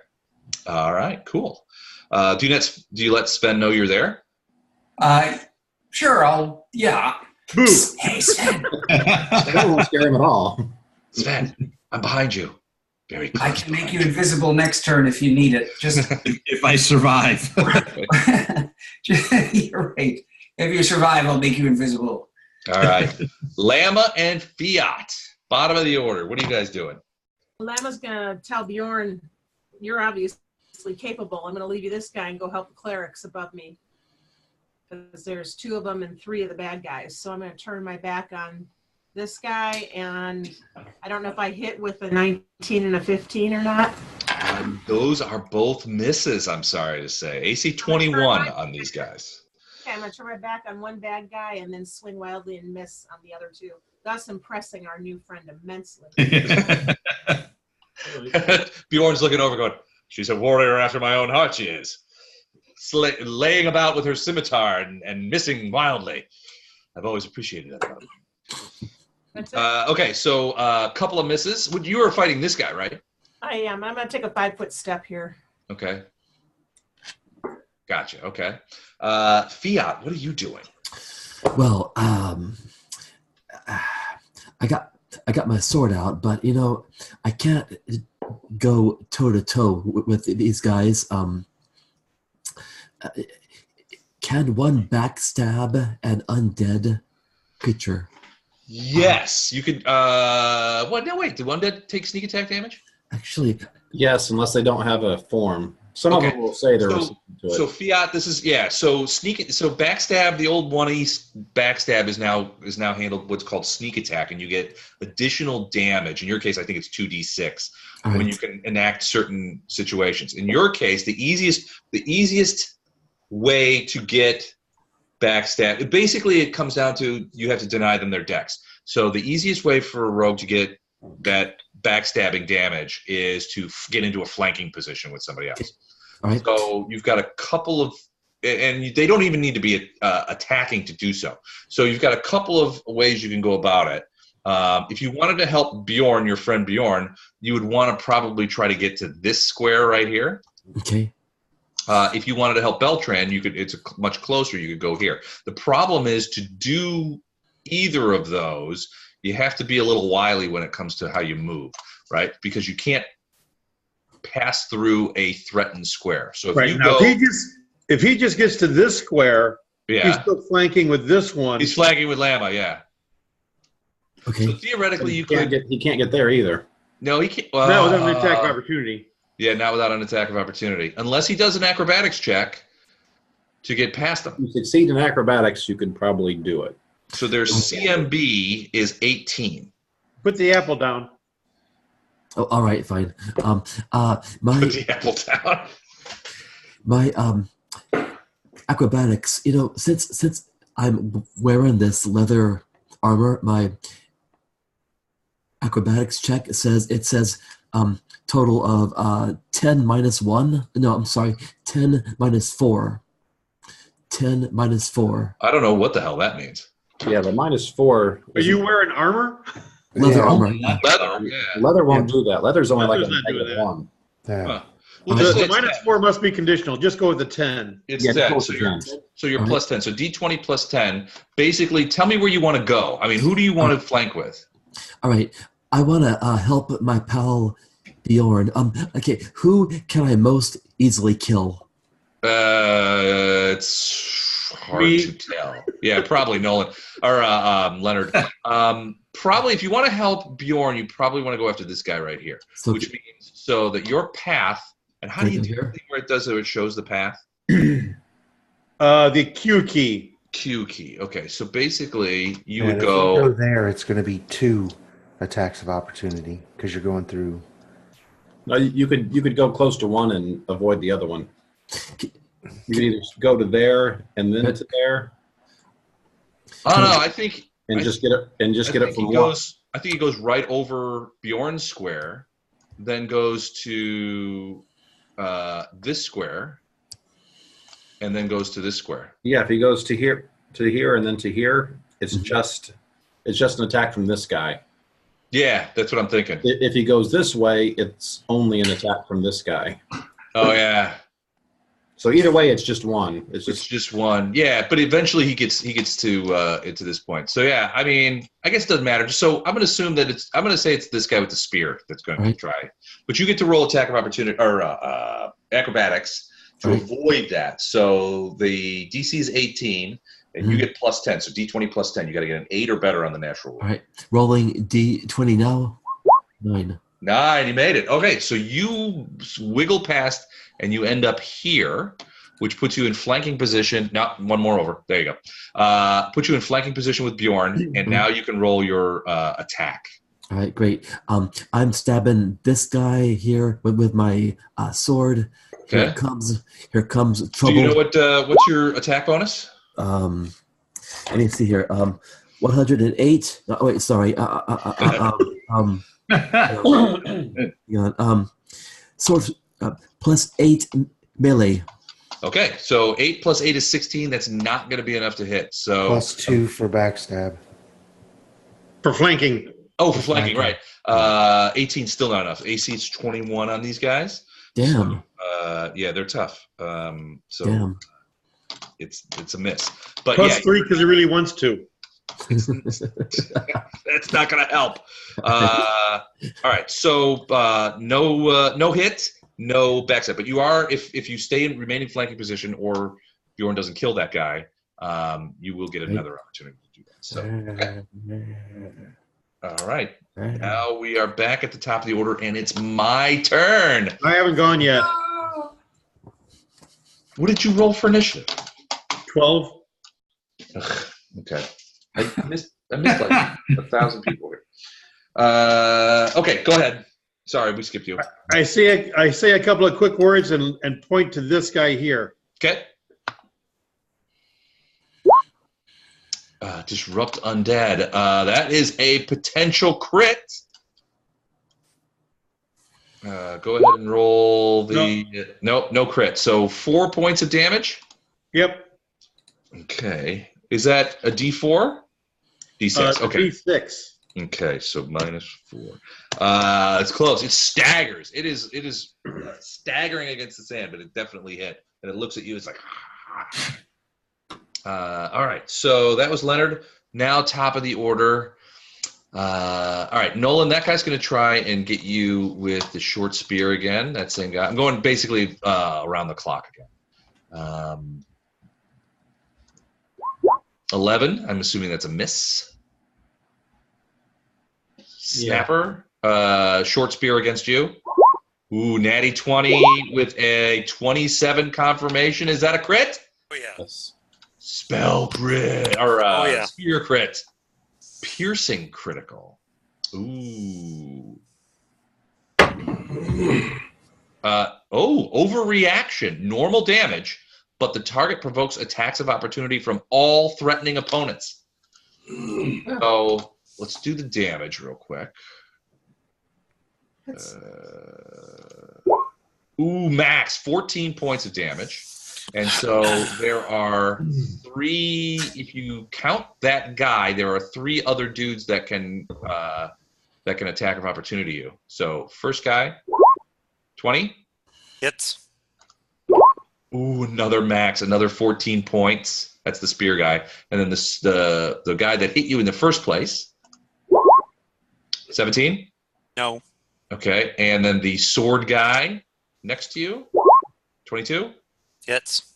All right, cool. Do you let Sven know you're there? Sure. Yeah. Boo. Hey, Sven. That won't scare him at all. Sven, I'm behind you. Very close. I can make you invisible next turn if you need it. Just if I survive. You're right. If you survive, I'll make you invisible. All right. Lama and Fiat. Bottom of the order. What are you guys doing? Lama's gonna tell Bjorn, "You're obviously capable. I'm gonna leave you this guy and go help the clerics above me, because there's 2 of them and 3 of the bad guys. So I'm gonna turn my back on this guy, and I don't know if I hit with a 19 and a 15 or not." Those are both misses. I'm sorry to say. AC 21 on these guys. Okay, I'm gonna turn my back on one bad guy and then swing wildly and miss on the other 2. Thus impressing our new friend immensely. Bjorn's looking over going, "She's a warrior after my own heart, she is." Laying about with her scimitar and missing wildly. I've always appreciated that about her. That's it. Okay, so a couple of misses. You were fighting this guy, right? I am. I'm gonna take a 5-foot step here. Okay. Gotcha. Okay. Fiat, what are you doing? Well, I got my sword out, but I can't go toe to toe with these guys. Can one backstab an undead creature? Yes, you could. What? No, wait. Did undead take sneak attack damage? Actually, yes, unless they don't have a form. Some of them will say they're resistant to it. So Fiat, this is So backstab, the old 1E backstab is now handled what's called sneak attack, and you get additional damage. In your case, I think it's 2d6 when you can enact certain situations. In your case, the easiest way to get backstab, basically it comes down to you have to deny them their dex. So the easiest way for a rogue to get that backstabbing damage is to get into a flanking position with somebody else. Right. So you've got a couple of, and they don't even need to be attacking to do so. So you've got a couple of ways you can go about it. If you wanted to help Bjorn, your friend Bjorn, you would want to probably try to get to this square right here. Okay. If you wanted to help Beltran, it's much closer. You could go here. The problem is to do either of those, you have to be a little wily when it comes to how you move, right? Because you can't pass through a threatened square. So if you now, go, if he just gets to this square, he's still flanking with this one. He's flanking with Lama, yeah. Okay. So theoretically, he can't get there either. No, he can't. Not without an attack of opportunity. Yeah, not without an attack of opportunity, unless he does an acrobatics check to get past them. If you succeed in acrobatics, you could probably do it. So their CMB is 18. Put the apple down. Oh, all right, fine. Put the apple down. My acrobatics. Since I'm wearing this leather armor, my acrobatics check says total of 10 minus 1. No, I'm sorry, 10 minus 4. 10 minus 4. I don't know what the hell that means. Yeah, the -4. Are you wearing armor? Leather armor. Leather won't do that. Leather's only like a -1. Yeah. Huh. Well, the -4 must be conditional. Just go with the 10. It's 10. So you're plus 10. So D20 plus 10. Basically, tell me where you want to go. I mean, who do you want to flank with? All right. I want to help my pal Bjorn. Okay, who can I most easily kill? It's hard to tell. Yeah, probably Nolan or Leonard. Probably, if you want to help Bjorn, you probably want to go after this guy right here, which means so that your path. And how do you do the thing where it does it? It shows the path. The Q key. Q key. Okay, so basically you And would if go. you go there. It's going to be 2 attacks of opportunity because you're going through. No, you could go close to one and avoid the other one. You could either go to there and then to there. Oh no, I think just get it from one. I think he goes right over Bjorn's square, then goes to this square, and then goes to this square. Yeah, if he goes to here, and then to here, it's just an attack from this guy. Yeah, that's what I'm thinking. If he goes this way, it's only an attack from this guy. Oh yeah. So either way, it's just one. It's just one. Yeah, but eventually he gets to this point. So yeah, I mean, I guess it doesn't matter. So I'm going to assume that I'm going to say it's this guy with the spear that's going to try. But you get to roll attack of opportunity or acrobatics to avoid that. So the DC is 18, and you get plus 10. So D20 plus 10. You got to get an 8 or better on the natural roll. All right, rolling D20 now. 9. 9. You made it. Okay, so you wiggle past. And you end up here, which puts you in flanking position. Now, one more over. There you go. Put you in flanking position with Bjorn, and now you can roll your attack. All right, great. I'm stabbing this guy here with my sword. Here it comes. Here comes trouble. Do you know what's your attack bonus? Let me see here. 108. Oh, wait, sorry. Sword. Plus 8 melee. Okay, so 8 plus 8 is 16. That's not going to be enough to hit. So plus 2 for backstab. For flanking. Oh, for flanking, right. 18 still not enough. AC is 21 on these guys. Damn. So, yeah, they're tough. So damn. It's a miss. But plus 3 because he really wants to. That's not going to help. All right, so no hit. No backstab, but you are if you stay in remaining flanking position or Bjorn doesn't kill that guy, you will get another opportunity to do that. So, okay. All right, now we are back at the top of the order, and it's my turn. I haven't gone yet. What did you roll for initiative? 12. Ugh, okay, I missed like 1,000 people here. Okay, go ahead. Sorry, we skipped you. I say a couple of quick words and point to this guy here. Okay. Disrupt undead. That is a potential crit. Go ahead and roll the no crit. So 4 points of damage. Yep. Okay. Is that a D4? D6. Okay. D6. Okay, so -4. It's close. It staggers. It is staggering against the sand, but it definitely hit. And it looks at you. It's like, all right. So that was Leonard. Now top of the order. All right, Nolan, that guy's going to try and get you with the short spear again. That same guy. I'm going basically around the clock again. 11. I'm assuming that's a miss. Snapper. Short spear against you. Ooh, natty 20 with a 27 confirmation. Is that a crit? Oh yeah. Yes. Spell crit or Oh, yeah. spear crit. Piercing critical. Ooh. Overreaction. Normal damage, but the target provokes attacks of opportunity from all threatening opponents. So let's do the damage real quick. Max 14 points of damage. And so there are 3, if you count that guy, there are 3 other dudes that can attack of opportunity you. So first guy, 20. Hits. Ooh, another max, another 14 points. That's the spear guy. And then the guy that hit you in the first place, 17. No. Okay, and then the sword guy next to you, 22. Hits.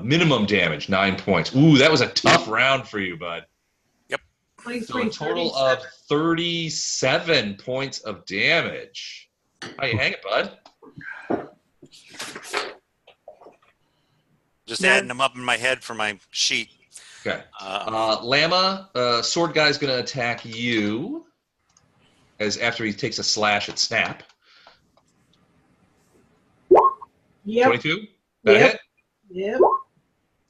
Minimum damage, 9 points. Ooh, that was a tough round for you, bud. Yep. So a total of 37 points of damage. How you hang it, bud? Just adding them up in my head for my sheet. Okay. Lama, sword guy's going to attack you after he takes a slash at Snap. Yep. 22? That hit? Yep.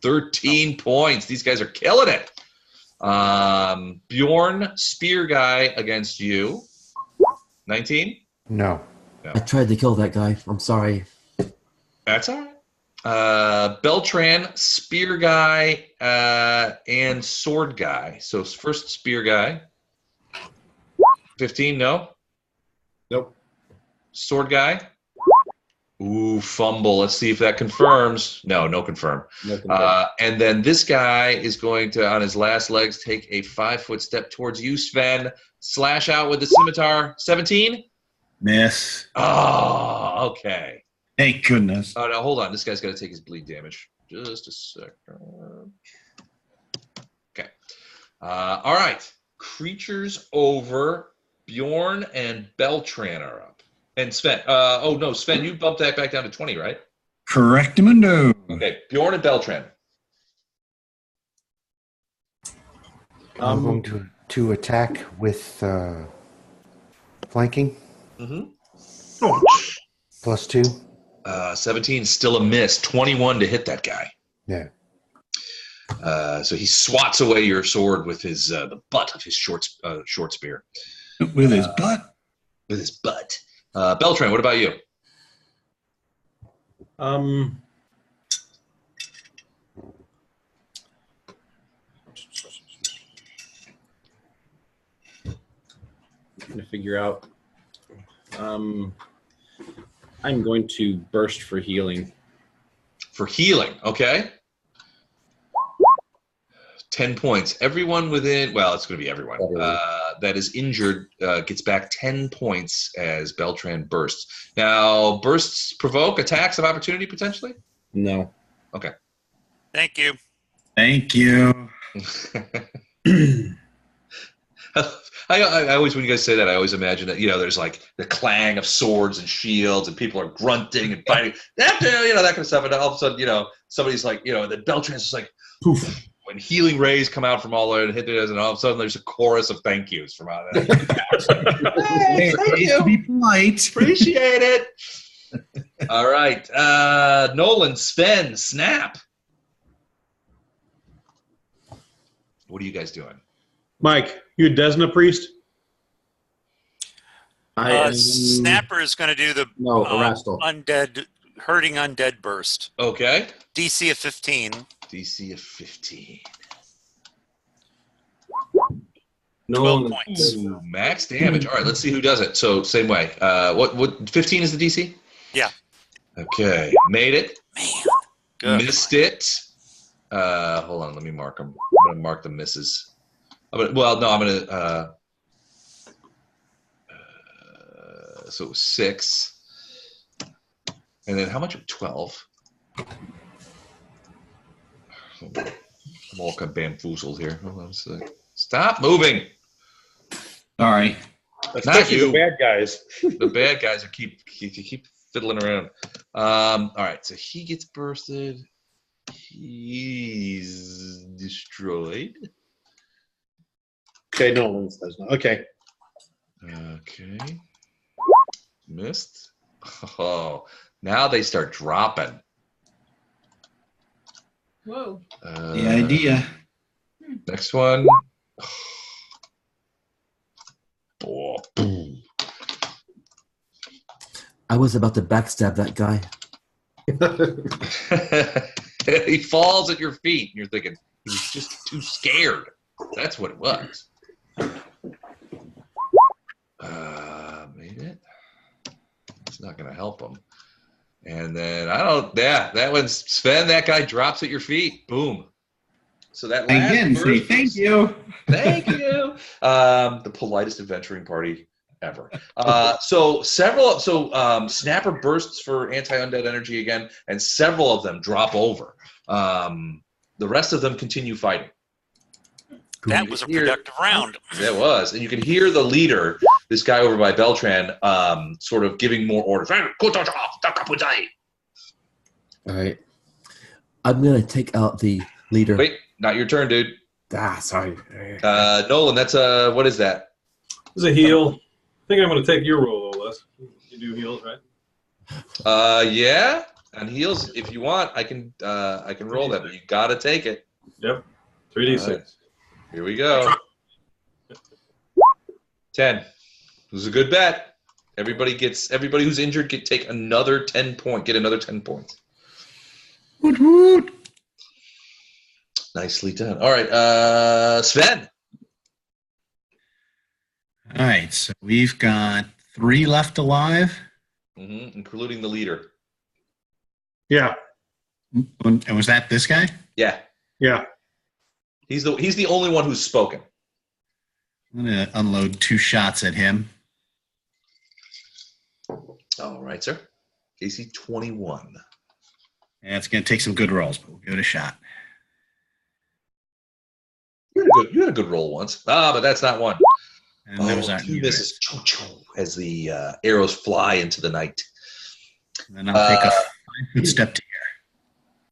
13 points. These guys are killing it. Bjorn, spear guy against you. 19? No. I tried to kill that guy. I'm sorry. That's all right. Beltran, spear guy, and sword guy. So first spear guy. 15, no? Nope. Sword guy? Ooh, fumble. Let's see if that confirms. No confirm. No confirm. And then this guy is going to, on his last legs, take a 5-foot step towards you, Sven. Slash out with the scimitar. 17? Miss. Oh, okay. Thank goodness. Oh, no, hold on. This guy's got to take his bleed damage. Just a second. Okay. All right. Creatures over. Bjorn and Beltran are up. And Sven. Sven, you bumped that back down to 20, right? Correctamundo. Okay. Bjorn and Beltran. I'm going to attack with flanking. Mm-hmm. +2. 17 is still a miss. 21 to hit that guy. Yeah. So he swats away your sword with his the butt of his short spear. With his butt. With his butt. Beltran, what about you? Trying to figure out. I'm going to burst for healing. For healing, okay. 10 points. Everyone within, well, it's going to be everyone, that is injured gets back 10 points as Beltran bursts. Now, bursts provoke attacks of opportunity, potentially? No. Okay. Thank you. Thank you. I always, when you guys say that, I always imagine that, there's like the clang of swords and shields and people are grunting and fighting. That kind of stuff. And all of a sudden, somebody's like, the Beltran's just like, poof. When healing rays come out from all over and hit it, and all of a sudden there's a chorus of thank yous from out of that. Hey, thank you. To be polite. Appreciate it. All right. Nolan, Sven, Snap. What are you guys doing? Mike, you a Desna priest? Snapper is going to do the undead, hurting undead burst. Okay. DC of 15. DC of 15. 12 points. Ooh, max damage. All right, let's see who does it. So same way. What 15 is the DC? Yeah. Okay. Made it. Man. Good. Missed it. Hold on, let me mark them. I'm gonna mark the misses. I'm gonna. So it was 6, and then how much? 12. I'm all kind of bamboozled here. Hold on a sec. Stop moving. Sorry. Especially the bad guys. The bad guys are keep fiddling around. All right, so he gets bursted. He's destroyed. Okay, no, that's not. Okay. Okay. Missed. Oh, now they start dropping. Whoa. The idea. Next one. Oh, boom. I was about to backstab that guy. He falls at your feet, and you're thinking he was just too scared. That's what it was. Made it. It's not going to help him. And then that one's Sven. That guy drops at your feet. Boom. So that last Again, say thank you. Thank you. The politest adventuring party ever. Snapper bursts for anti-undead energy again, and several of them drop over. The rest of them continue fighting. That was a productive round. That was. And you can hear the leader, this guy over by Beltran, sort of giving more orders. All right. I'm going to take out the leader. Wait, not your turn, dude. Sorry. Nolan, that's what is that? This is a heal. I think I'm going to take your role, Les. You do heals, right? Yeah. On heals, if you want, I can roll that, but you got to take it. Yep. 3d6. Right. Here we go. 10. This is a good bet. Everybody who's injured take another 10 points. Get another 10 points. Woot woot. Nicely done. All right, Sven. All right, so we've got 3 left alive. Mm-hmm, including the leader. Yeah. And was that this guy? Yeah. Yeah. He's the only one who's spoken. I'm going to unload 2 shots at him. All right, sir. AC 21. And it's going to take some good rolls, but we'll give it a shot. You had a good roll once. But that's not one. And those aren't 2 misses as the arrows fly into the night. And then I'll take a 5-foot step to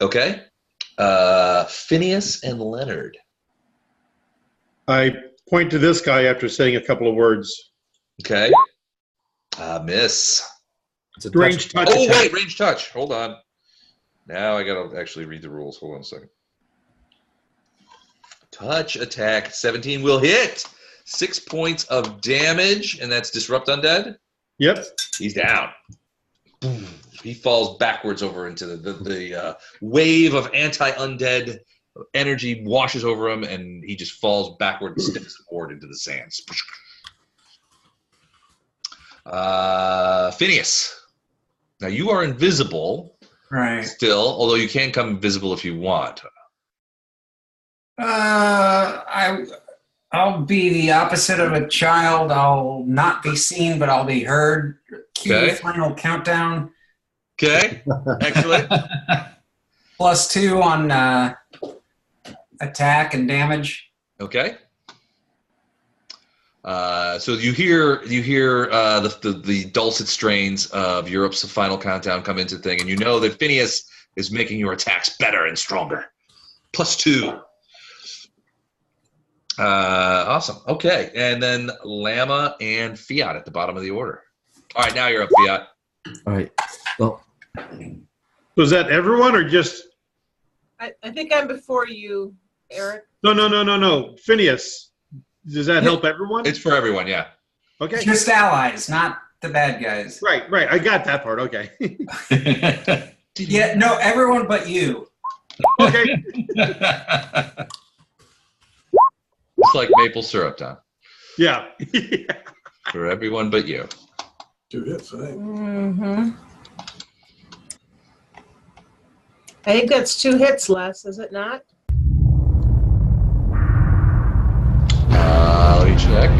here. Okay. Phineas and Leonard. I point to this guy after saying a couple of words. Okay. Miss. It's a Range touch. Oh, attack. wait, range touch. Hold on. Now I got to actually read the rules. Hold on a second. Touch attack 17 will hit. 6 points of damage, and that's Disrupt Undead. Yep. He's down. Boom. He falls backwards over into the wave of anti-undead energy washes over him, and he just falls backward and sticks forward into the sand. Phineas. Now you are invisible, Right. still, although you can come invisible if you want. I'll be the opposite of a child. I'll not be seen, but I'll be heard. Cue Okay. final countdown. Okay, excellent. +2 on attack and damage. Okay. So you hear the dulcet strains of Europe's final countdown come into the thing, and you know that Phineas is making your attacks better and stronger. +2. Awesome. Okay, and then Lama and Fiat at the bottom of the order. All right, now you're up, Fiat. All right. Well, Was that everyone or just? I think I'm before you, Eric. No. Phineas. Does that help everyone? It's for everyone, yeah. Okay. Just allies, not the bad guys. Right. I got that part. Okay. Yeah, no, everyone but you. Okay. It's like maple syrup time Yeah. for everyone but you. 2 hits, I think. Mm-hmm. I think that's 2 hits, Les, is it not? check.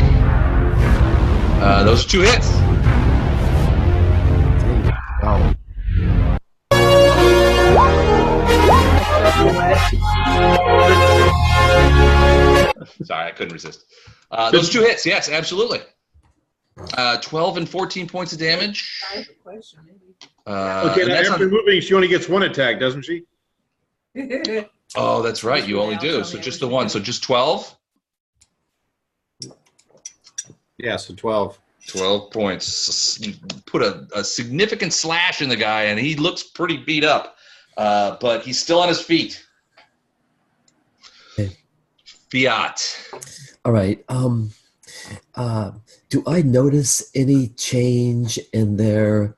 Those are 2 hits. Oh. Sorry, I couldn't resist. Those 2 hits, yes, absolutely. 12 and 14 points of damage. Okay, now after moving, she only gets 1 attack, doesn't she? Oh, that's right. You only do. So just the 1. So just 12? Yeah, so 12. 12 points. Put a significant slash in the guy, and he looks pretty beat up. But he's still on his feet. Okay. Fiat. All right. Do I notice any change in their?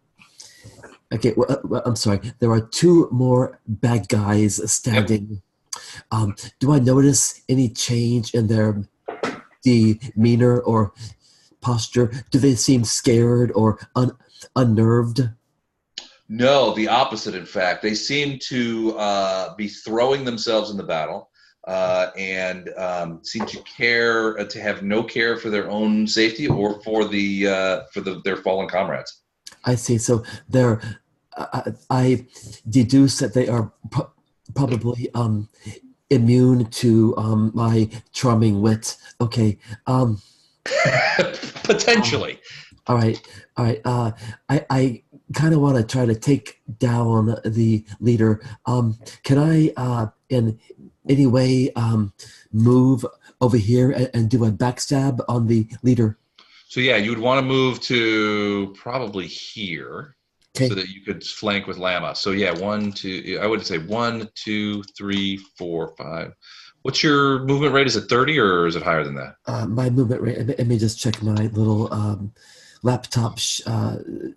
Okay, well, I'm sorry. There are 2 more bad guys standing. Yep. Do I notice any change in their demeanor or posture? Do they seem scared or unnerved? No, the opposite, in fact. They seem to be throwing themselves in the battle and seem to care, to have no care for their own safety or for their fallen comrades. I see. So they're. I deduce that they are probably immune to my charming wit. Okay. Potentially. All right. I kind of want to try to take down the leader. Can I, in any way, move over here and do a backstab on the leader? So yeah, you would want to move to probably here, so that you could flank with Lama. So yeah, 1, 2. I would say 1, 2, 3, 4, 5. What's your movement rate? Is it 30 or is it higher than that? My movement rate. Let me just check my little laptop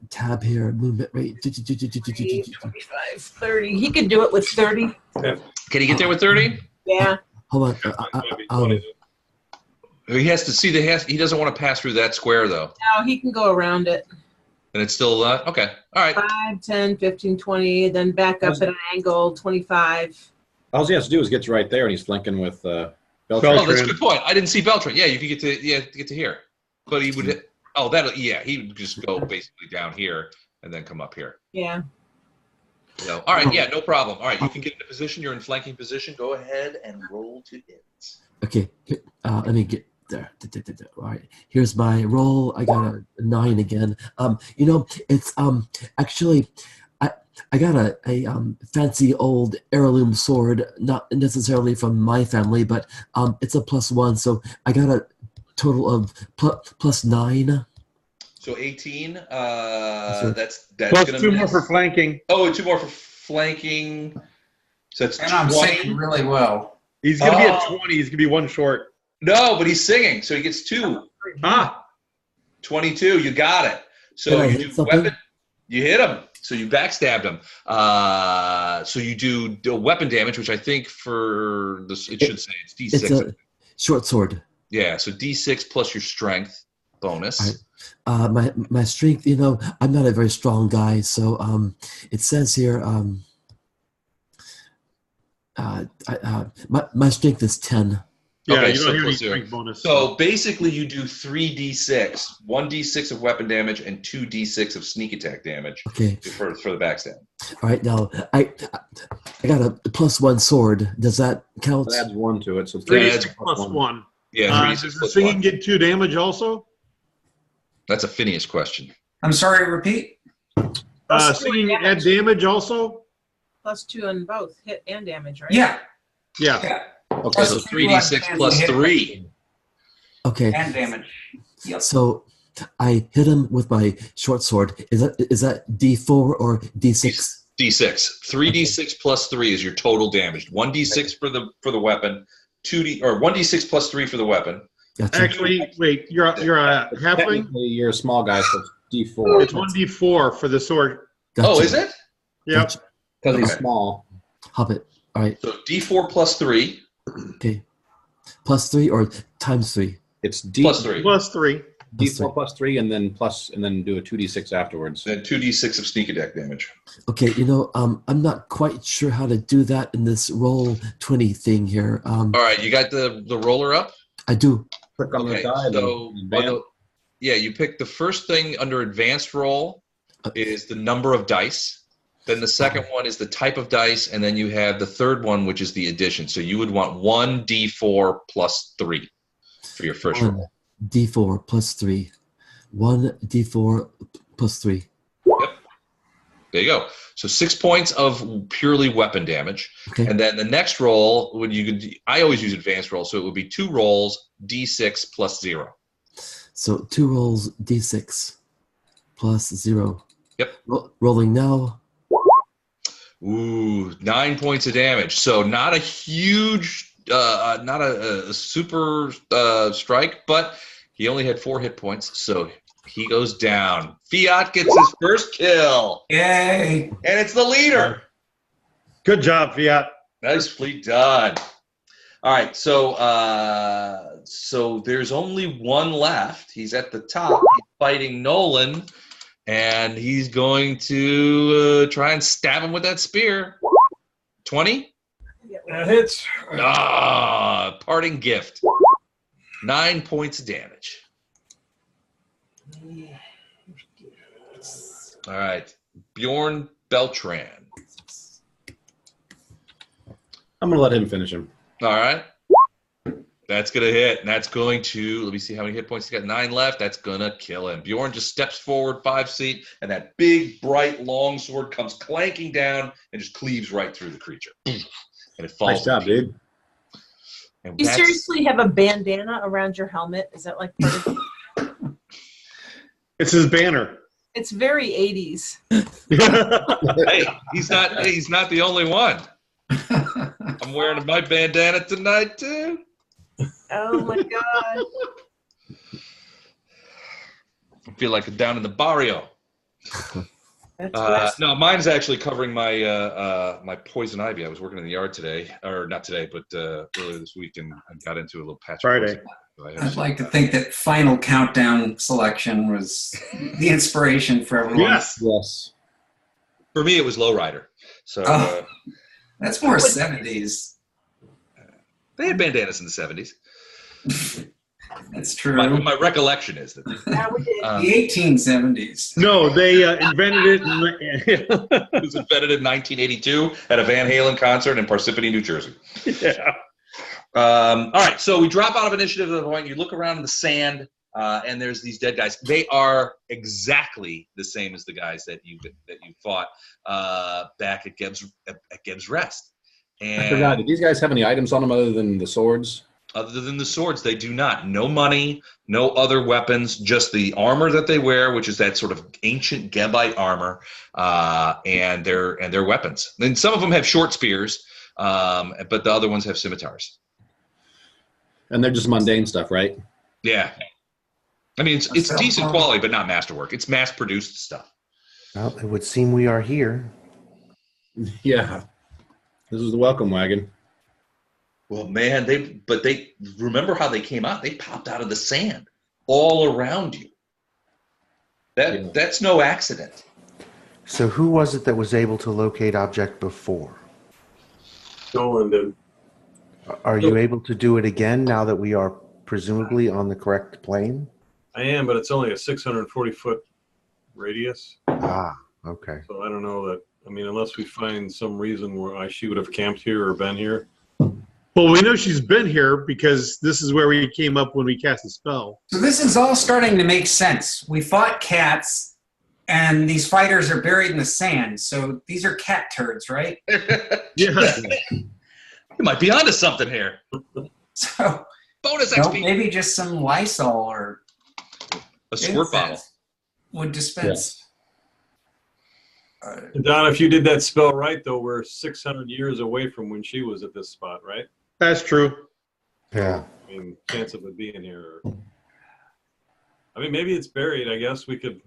tab here. Movement rate. 25, 30. He could do it with 30. Can he get there with 30? Yeah. Hold on. He has to see he doesn't want to pass through that square though. No, he can go around it. And it's still okay. All right. 5, 10, 15, 20, then back up at an angle, 25. All he has to do is get to right there, and he's flanking with Beltran. Oh, that's a good point. I didn't see Beltran. Yeah, you could get to here, but he would. He would just go basically down here and then come up here. Yeah. So, all right. Yeah, no problem. All right, you can get into position. You're in flanking position. Go ahead and roll to hit. Okay. Let me get there. All right. Here's my roll. I got a 9 again. It's actually. I got a fancy old heirloom sword, not necessarily from my family, but it's a +1, so I got a total of plus 9. So 18. That's plus gonna 2 miss. more for flanking. Oh, 2 more for flanking. So that's And 20. I'm singing really well. He's gonna be at 20. He's gonna be 1 short. No, but he's singing, so he gets 2. 22. You got it. So you do weapon. You hit him. So you backstabbed him. So you do weapon damage, which I think for this it should say it's D6. It's a short sword. Yeah. So D6 plus your strength bonus. Right. My strength. I'm not a very strong guy, so it says here. My strength is 10. Yeah, okay, you don't hear any +0. strength bonus. So basically, you do 3d6, 1d6 of weapon damage, and 2d6 of sneak attack damage. Okay. For the backstab. All right, now I got a +1 sword. Does that count? That adds 1 to it, so 3d6 plus 1. Yeah, 3d6 does the plus singing 1. get 2 damage also? That's a Phineas question. I'm sorry, repeat. Singing add damage also? +2 on both hit and damage, right? Yeah. Yeah. Okay, so 3d6 plus 3. Okay. And damage. Yep. So I hit him with my short sword. Is that D4 or D6? D6. 3d6 plus 3 is your total damage. 1d6 for the weapon. 1d6 plus 3 for the weapon. Gotcha. Actually, wait, you're a halfling? Technically, you're a small guy, so it's D4. It's 1d4 for the sword. Gotcha. Oh, is it? Yep. Gotcha. Because he's Okay. small. Hobbit. All right. So d4 plus 3. Okay. +3 or ×3? It's D Plus 3. Plus 3. D4 plus 3, and then do a 2d6 afterwards. Then 2d6 of sneak attack damage. Okay, I'm not quite sure how to do that in this roll 20 thing here. All right, you got the roller up? I do. Click on the Okay, die. so you pick the first thing under advanced roll is the number of dice. Then the second one is the type of dice, and then you have the third one, which is the addition. So you would want 1d4 plus 3 for your first roll. 1d4 plus 3. 1d4 plus 3. Yep. There you go. So 6 points of purely weapon damage. Okay. And then the next roll, I always use advanced roll, so it would be 2 rolls, d6 plus 0. So 2 rolls, d6 plus 0. Yep. Rolling now. Ooh, 9 points of damage. So not a huge, not a super strike, but he only had 4 hit points, so he goes down. Fiat gets his first kill. Yay! And it's the leader. Good job, Fiat. Nicely done. All right, so there's only one left. He's at the top. He's fighting Nolan. And he's going to try and stab him with that spear. 20? That hits. Parting gift. 9 points of damage. All right. Bjorn Beltran. I'm going to let him finish him. All right. That's going to hit. And that's going to, let me see how many hit points he got. 9 left. That's going to kill him. Bjorn just steps forward 5 feet, and that big, bright, long sword comes clanking down and just cleaves right through the creature. And it falls. Nice job, dude. And You seriously have a bandana around your helmet? Is that like part of it? It's his banner. It's very 80s. Hey, he's not the only one. I'm wearing my bandana tonight, too. Oh my god. I feel like I'm down in the barrio. No, mine's actually covering my my poison ivy. I was working in the yard today, or not today, but earlier this week, and I got into a little patch. Friday. I'd like to think that Final Countdown selection was the inspiration for everyone. Yes. For me, it was Lowrider. So that's more 70s. They had bandanas in the 70s. That's true. My recollection is that the 1870s. No, they invented it. It was invented in 1982 at a Van Halen concert in Parsippany, New Jersey. Yeah. All right, so we drop out of initiative at the point. You look around in the sand, and there's these dead guys. They are exactly the same as the guys that you fought back at Geb's Rest. And I forgot. Did these guys have any items on them other than the swords? Other than the swords, they do not. No money, no other weapons, just the armor that they wear, which is that sort of ancient Gebite armor, and their weapons. And some of them have short spears, but the other ones have scimitars. And they're just mundane stuff, right? Yeah. I mean, it's decent quality, but not masterwork. It's mass-produced stuff. Well, it would seem we are here. Yeah. This is the welcome wagon. Well, man, they remember how they came out. They popped out of the sand all around you. That's no accident. So who was it that was able to locate object before? Nolan did. Are you able to do it again now that we are presumably on the correct plane? I am, but it's only a 640-foot radius. Ah, okay. So I don't know that. I mean, unless we find some reason why she would have camped here or been here. Well, we know she's been here because this is where we came up when we cast the spell. So this is all starting to make sense. We fought cats, and these fighters are buried in the sand. So these are cat turds, right? Yeah. You might be onto something here. So bonus XP. Maybe just some Lysol or a squirt bottle would dispense. Don, if you did that spell right, though, we're 600 years away from when she was at this spot, right? That's true. Yeah. I mean, chance of it being here. I mean, maybe it's buried. I guess we could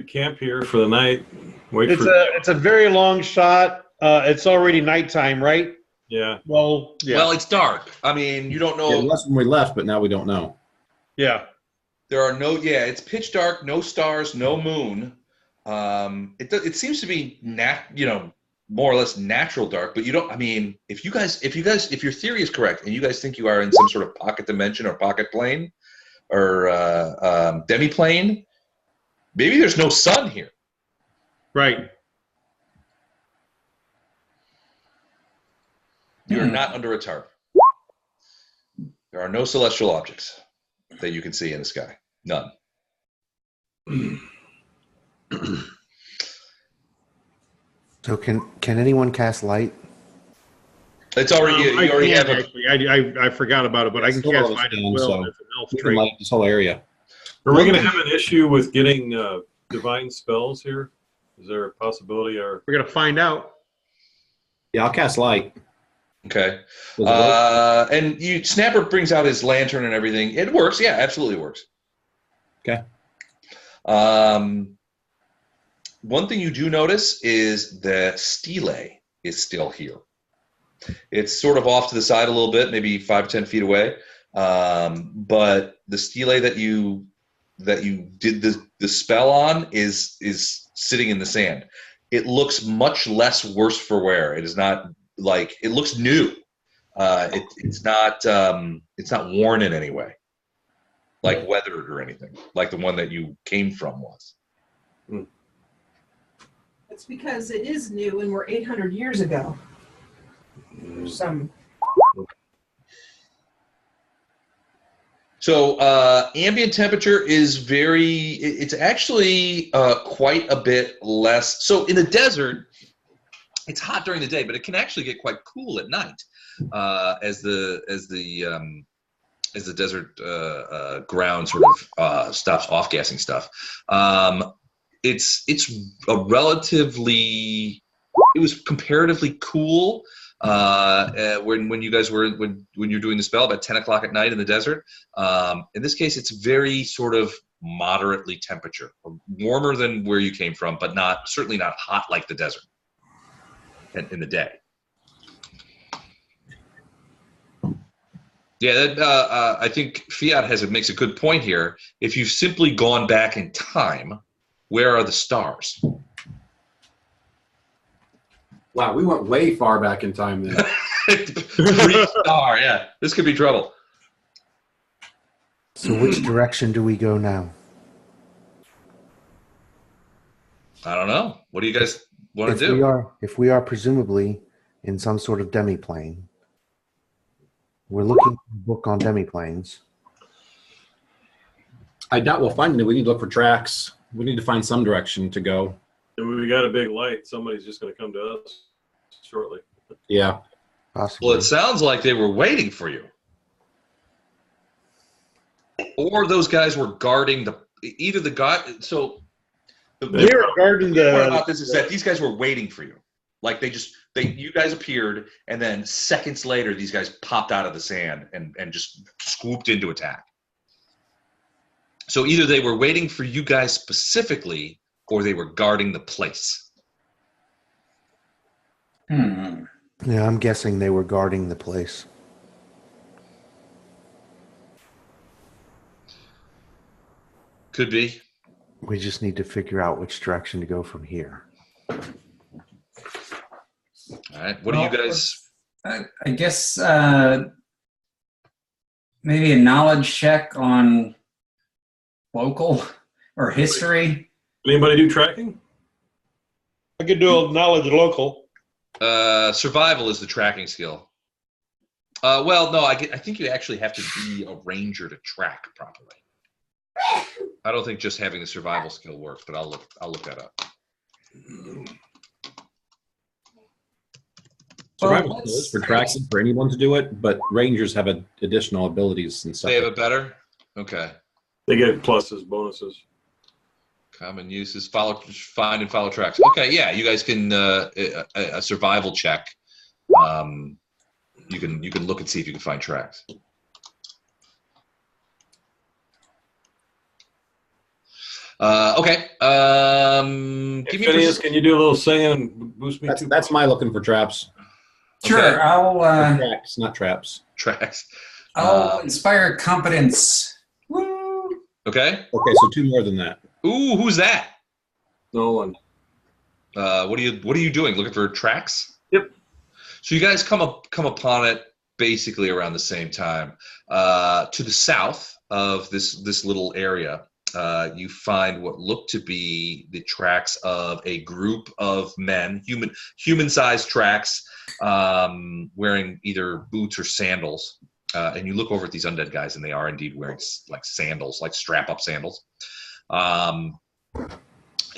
camp here for the night. It's a very long shot. It's already nighttime, right? Yeah. Well, yeah. Well, it's dark. I mean, you don't know. Yeah, less when we left, but now we don't know. Yeah. There are it's pitch dark, no stars, no moon. It seems to be more or less natural dark, but you don't. I mean, if your theory is correct, and you guys think you are in some sort of pocket dimension or pocket plane or demi-plane, maybe there's no sun here. Right. You're not under a tarp. There are no celestial objects that you can see in the sky. None. So can anyone cast light? It's already you already have a, actually. I forgot about it, but I can cast light as well. So It's an elf we can trait. light this whole area. Are we going to have an issue with getting divine spells here? Is there a possibility? Or We're gonna find out. Yeah, I'll cast light. okay. Does it work? And Snapper brings out his lantern and everything. It works. Yeah, absolutely works. Okay. One thing you do notice is the stele is still here. It's sort of off to the side a little bit, maybe 5 or 10 feet away. But the stele that you did the spell on is sitting in the sand. It looks much less worse for wear. It is not like it looks new. It's not worn in any way, like weathered or anything, like the one that you came from was. It's because it is new and we're 800 years ago. So ambient temperature is it's actually quite a bit less. So in the desert, it's hot during the day, but it can actually get quite cool at night as the desert ground sort of stops off-gassing stuff. It was comparatively cool when you guys were when you're doing the spell about 10 o'clock at night in the desert. In this case, it's very sort of moderately temperature, warmer than where you came from, but certainly not hot like the desert in the day. Yeah, I think Fiat makes a good point here. If you've simply gone back in time, where are the stars? Wow, we went way far back in time then. 3 star, yeah. This could be trouble. So which direction do we go now? I don't know. What do you guys want to do? If we are presumably in some sort of demiplane, we're looking at a book on demiplanes. I doubt we'll find it. We need to look for tracks. We need to find some direction to go. and we got a big light, somebody's just going to come to us shortly. Yeah. Possibly. Well, it sounds like they were waiting for you. Or those guys were guarding either the guy. So they were guarding the. Part about this is that these guys were waiting for you. Like you guys appeared, and then seconds later, these guys popped out of the sand and just swooped into attack. So either they were waiting for you guys specifically, or they were guarding the place. Yeah, I'm guessing they were guarding the place. Could be. We just need to figure out which direction to go from here. All right. What do you guys? I guess maybe a knowledge check on local or history. Anybody do tracking? I could do a knowledge local. Survival is the tracking skill. Well, no, I think you actually have to be a ranger to track properly. I don't think just having the survival skill works, but I'll look that up. Survival skills for tracking for anyone to do it, but rangers have additional abilities and stuff. They have it better? Okay. They get pluses, bonuses. Common uses, find and follow tracks. Okay, yeah, you guys can a survival check. You can look and see if you can find tracks. Okay. Give me Phineas, can you do a little singing and boost me? That's my looking for traps. Sure, Okay. I'll Tracks, not traps. Tracks. I'll inspire competence. Woo! Okay. Okay, so 2 more than that. Ooh, who's that? No one. What are you doing? Looking for tracks? Yep. So you guys come upon it basically around the same time. To the south of this little area, you find what look to be the tracks of a group of men, human-sized tracks, wearing either boots or sandals. And you look over at these undead guys, and they are indeed wearing like sandals, like strap-up sandals.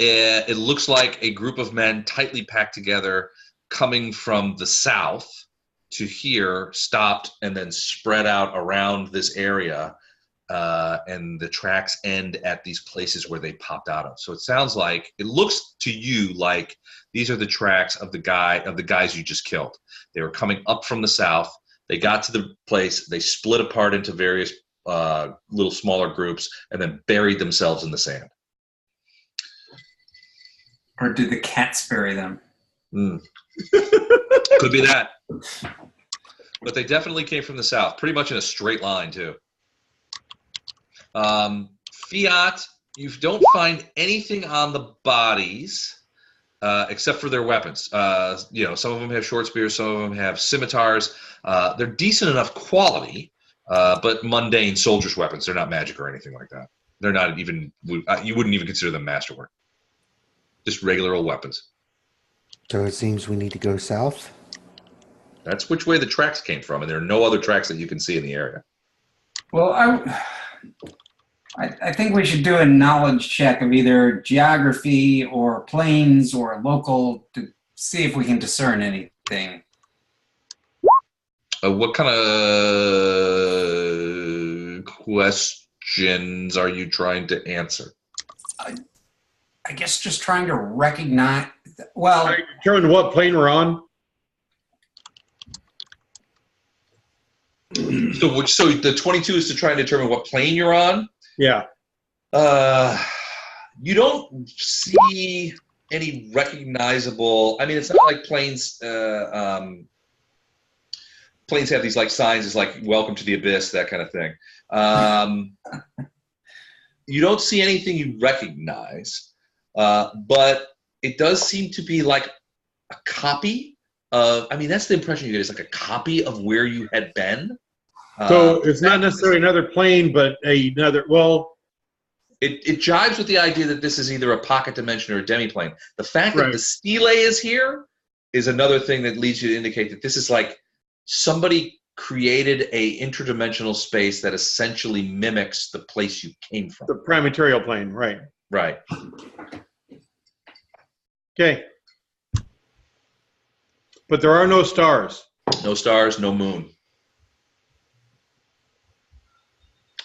It looks like a group of men tightly packed together, coming from the south to here, stopped, and then spread out around this area. And the tracks end at these places where they popped out of. So it looks to you like these are the tracks of the guys you just killed. They were coming up from the south. They got to the place. They split apart into various little smaller groups and then buried themselves in the sand. Or did the cats bury them? Could be that. But they definitely came from the south, pretty much in a straight line, too. Fiat, you don't find anything on the bodies except for their weapons. Some of them have short spears, some of them have scimitars. They're decent enough quality, but mundane soldiers' weapons. They're not magic or anything like that. They're not even, you wouldn't even consider them masterwork. Just regular old weapons. So it seems we need to go south? That's which way the tracks came from, and there are no other tracks that you can see in the area. Well, I think we should do a knowledge check of either geography or planes or local to see if we can discern anything. What kind of questions are you trying to answer? I guess just trying to recognize. Well, Trying to determine what plane we're on. So the 22 is to try and determine what plane you're on. Yeah. You don't see any recognizable. I mean, it's not like planes. Planes have these like signs as like "Welcome to the Abyss," that kind of thing. You don't see anything you recognize, but it does seem to be like a copy of. I mean, that's the impression you get. It's like a copy of where you had been. So it's not necessarily another plane, but another. Well, it jives with the idea that this is either a pocket dimension or a demiplane. The fact that the stele is here is another thing that leads you to indicate that this is like somebody created a interdimensional space that essentially mimics the place you came from. The prime material plane, right? Right. Okay. But there are no stars. No stars, no moon.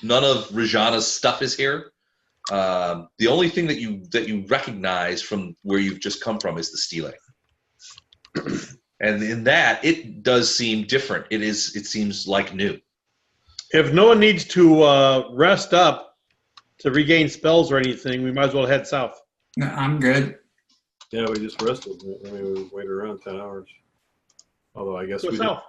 None of Rijanna's stuff is here. The only thing that you recognize from where you've just come from is the stele. And in that, it does seem different. It seems like new. If no one needs to rest up to regain spells or anything, we might as well head south. No, I'm good. Yeah, we just rested. I mean, we waited around 10 hours. Although I guess Go we south.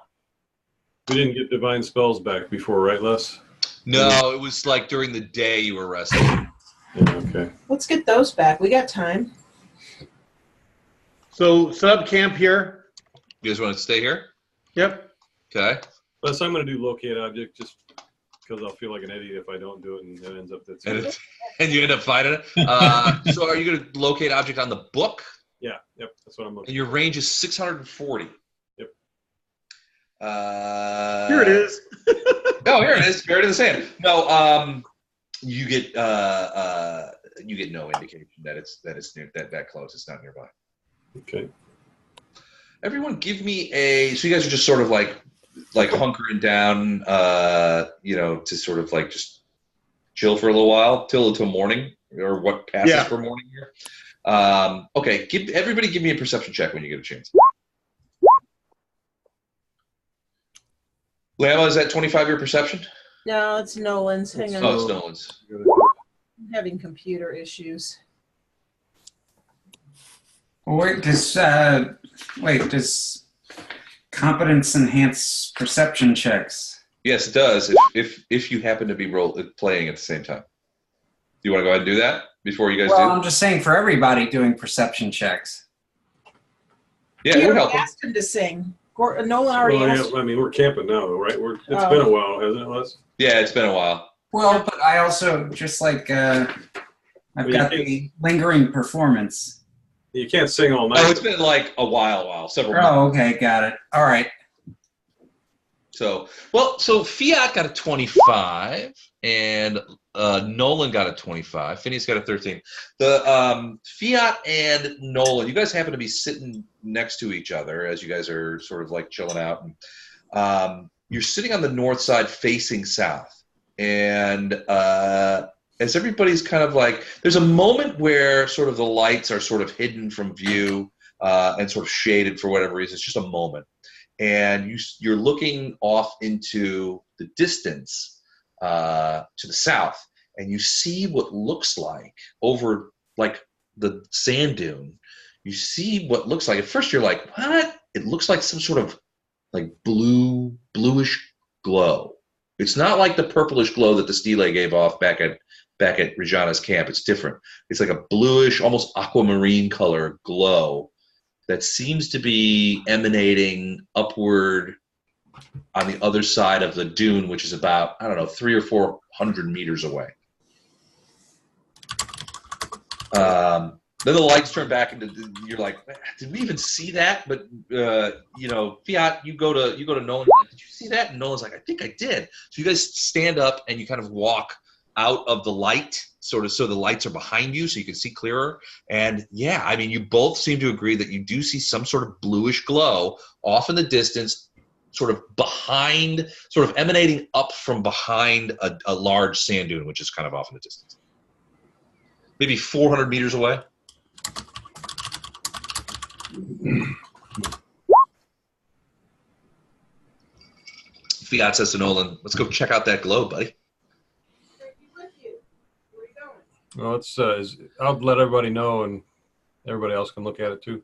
didn't get divine spells back before, right, Les? No, it was like during the day you were resting. Yeah, okay. Let's get those back. We got time. So set up camp here. You guys want to stay here? Yep. Okay. Les, I'm going to do locate object just because I'll feel like an idiot if I don't do it and it ends up that's it. And you end up finding it. So are you going to locate object on the book? Yeah, yep, that's what I'm looking And your range is 640. Yep. Here it is. Oh, here it is. Buried in the sand. No, you get no indication that it's near that close. It's not nearby. Okay. Everyone, give me a. So you guys are just sort of like hunkering down, to sort of like just chill for a little while till morning or what passes for morning here. Okay, everybody give me a perception check when you get a chance. Lama, is that 25-year perception? No, it's Nolan's. Hang on. Oh, it's Nolan's. I'm having computer issues. Wait, does competence enhance perception checks? Yes, it does. If you happen to be playing at the same time. Do you want to go ahead and do that before you guys do? Well, I'm just saying for everybody doing perception checks. Yeah, He we're already helping. asked him to sing. Nolan already Well, asked. yeah, I mean, we're camping now, though, right? It's Oh. been a while, hasn't it, Les? Yeah, it's been a while. Well, but I also just like I've Well, you got can't- the lingering performance. You can't sing all night. Oh, it's been like a while, several months. Oh, okay, got it. All right. So Fiat got a 25, and Nolan got a 25. Phineas got a 13. The Fiat and Nolan, you guys happen to be sitting next to each other as you guys are sort of like chilling out. And, you're sitting on the north side facing south. And as everybody's kind of like, there's a moment where sort of the lights are sort of hidden from view and sort of shaded for whatever reason. It's just a moment. And you're looking off into the distance to the south, and you see what looks like over like the sand dune. You see what looks like. At first, you're like, "What?" It looks like some sort of like bluish glow. It's not like the purplish glow that the stele gave off back at Rijanna's camp. It's different. It's like a bluish, almost aquamarine color glow that seems to be emanating upward on the other side of the dune, which is about, I don't know, 300 or 400 meters away. Then the lights turn back, and you're like, "Did we even see that?" But Fiat, you go to Nolan. Like, "Did you see that?" And Nolan's like, "I think I did." So you guys stand up and you kind of walk out of the light, sort of, so the lights are behind you so you can see clearer. And yeah, I mean, you both seem to agree that you do see some sort of bluish glow off in the distance, sort of behind, sort of emanating up from behind a large sand dune, which is kind of off in the distance. Maybe 400 meters away. Fiat says to Nolan, "Let's go check out that glow, buddy." Well, I'll let everybody know, and everybody else can look at it too.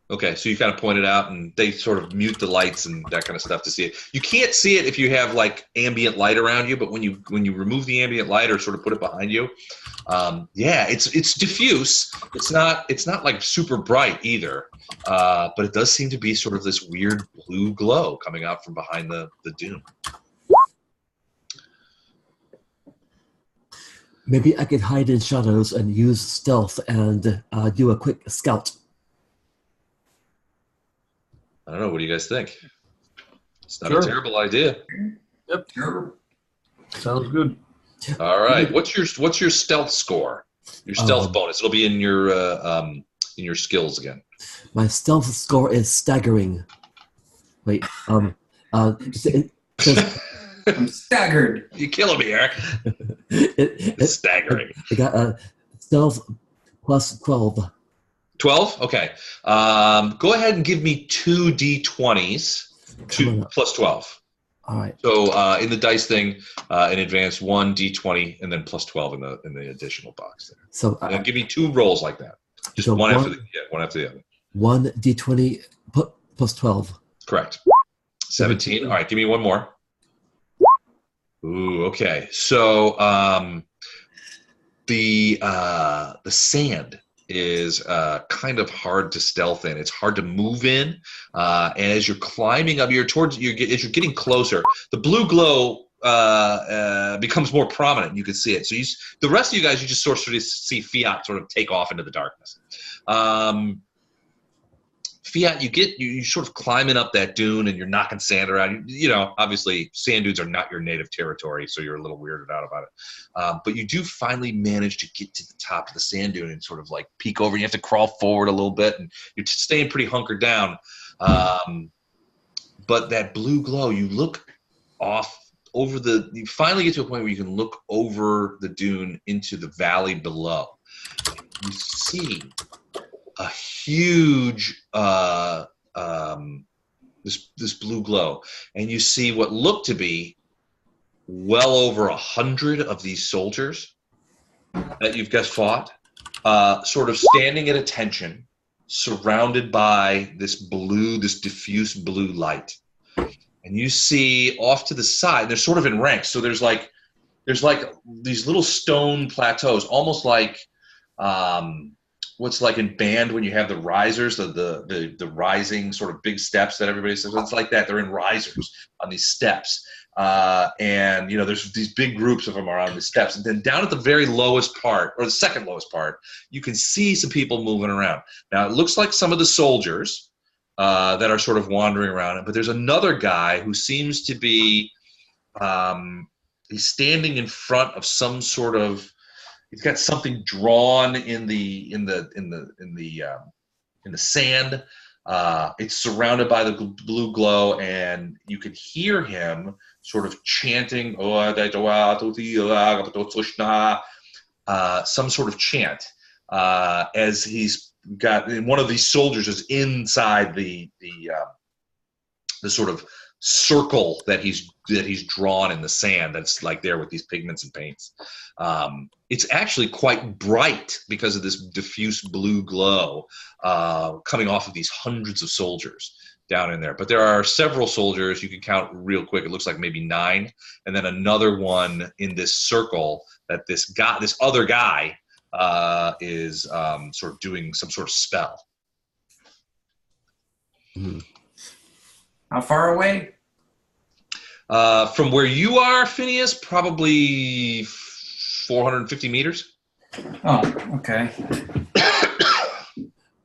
Okay, so you kind of point it out, and they sort of mute the lights and that kind of stuff to see it. You can't see it if you have like ambient light around you, but when you remove the ambient light or sort of put it behind you, it's diffuse. It's not like super bright either, but it does seem to be sort of this weird blue glow coming out from behind the dune. Maybe I could hide in shadows and use stealth and do a quick scout. I don't know. What do you guys think? It's not Sure. a terrible idea. Yep. Sounds good. All right. What's your stealth score? Your stealth bonus. It'll be in your skills again. My stealth score is staggering. Wait. I'm staggered. You're killing me, Eric. It's staggering. I got a stealth plus 12. 12? Okay. Go ahead and give me 2 D20s, plus 12. All right. So in the dice thing, in advance, 1 D20 and then plus 12 in the additional box there. So and give me 2 rolls like that. Just one after the other. 1 D20 plus 12. Correct. 17. All right, give me one more. Ooh, okay. So the sand is kind of hard to stealth in. It's hard to move in. And as you're climbing up, as you're getting closer, the blue glow becomes more prominent. You can see it. So the rest of you guys, you just sort of see Fiat sort of take off into the darkness. Fiat, you sort of climbing up that dune and you're knocking sand around. You know, obviously sand dunes are not your native territory, so you're a little weirded out about it. But you do finally manage to get to the top of the sand dune and sort of like peek over. And you have to crawl forward a little bit, and you're staying pretty hunkered down. But that blue glow, you look off over you finally get to a point where you can look over the dune into the valley below. You see a huge this blue glow, and you see what look to be well over 100 of these soldiers that you've just fought, sort of standing at attention, surrounded by this diffuse blue light. And you see off to the side, they're sort of in ranks. So there's like these little stone plateaus, almost like what's like in band when you have the risers, the rising sort of big steps that everybody says. It's like that. They're in risers on these steps. And there's these big groups of them around the steps. And then down at the very lowest part, or the second lowest part, you can see some people moving around. Now, it looks like some of the soldiers that are sort of wandering around. But there's another guy who seems to be, he's standing in front of some sort of, he's got something drawn in the sand. It's surrounded by the blue glow, and you can hear him sort of chanting some sort of chant as he's got, and one of these soldiers is inside the sort of circle that he's drawn in the sand that's like there with these pigments and paints. It's actually quite bright because of this diffuse blue glow coming off of these hundreds of soldiers down in there. But there are several soldiers, you can count real quick, it looks like maybe 9, and then another one in this circle that this other guy is sort of doing some sort of spell. Mm-hmm. How far away? From where you are, Phineas, probably 450 meters. Oh, okay.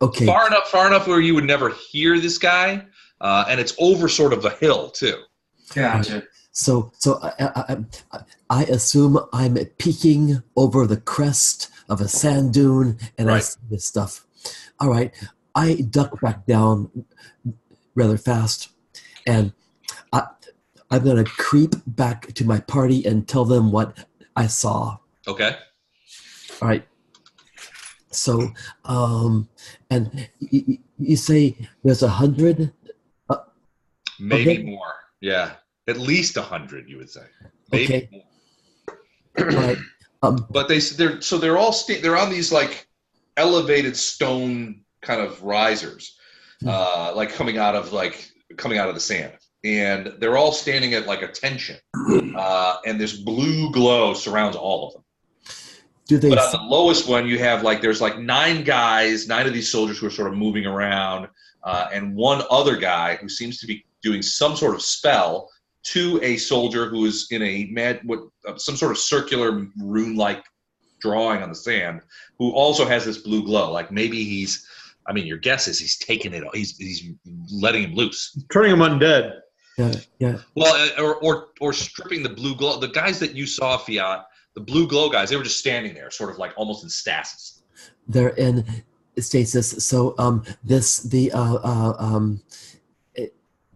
Okay. Far enough where you would never hear this guy, and it's over sort of a hill too. Gotcha. So I assume I'm peeking over the crest of a sand dune, and I see this stuff. All right, I duck back down rather fast, and I'm gonna creep back to my party and tell them what I saw. Okay. All right. So, and you say there's 100? Maybe okay. more. Yeah, at least 100, you would say. Maybe okay. more. All right. But they're all they're on these like elevated stone kind of risers, like coming out of the sand, and they're all standing at like attention, and this blue glow surrounds all of them. But on the lowest one, you have there's 9 guys, 9 of these soldiers who are sort of moving around, and one other guy who seems to be doing some sort of spell to a soldier who is in some sort of circular rune-like drawing on the sand, who also has this blue glow. Like maybe your guess is he's taking it, he's letting him loose. Turning him undead. Yeah. Well, or stripping the blue glow. The guys that you saw, Fiat, the blue glow guys, they were just standing there, sort of like almost in stasis. They're in stasis. So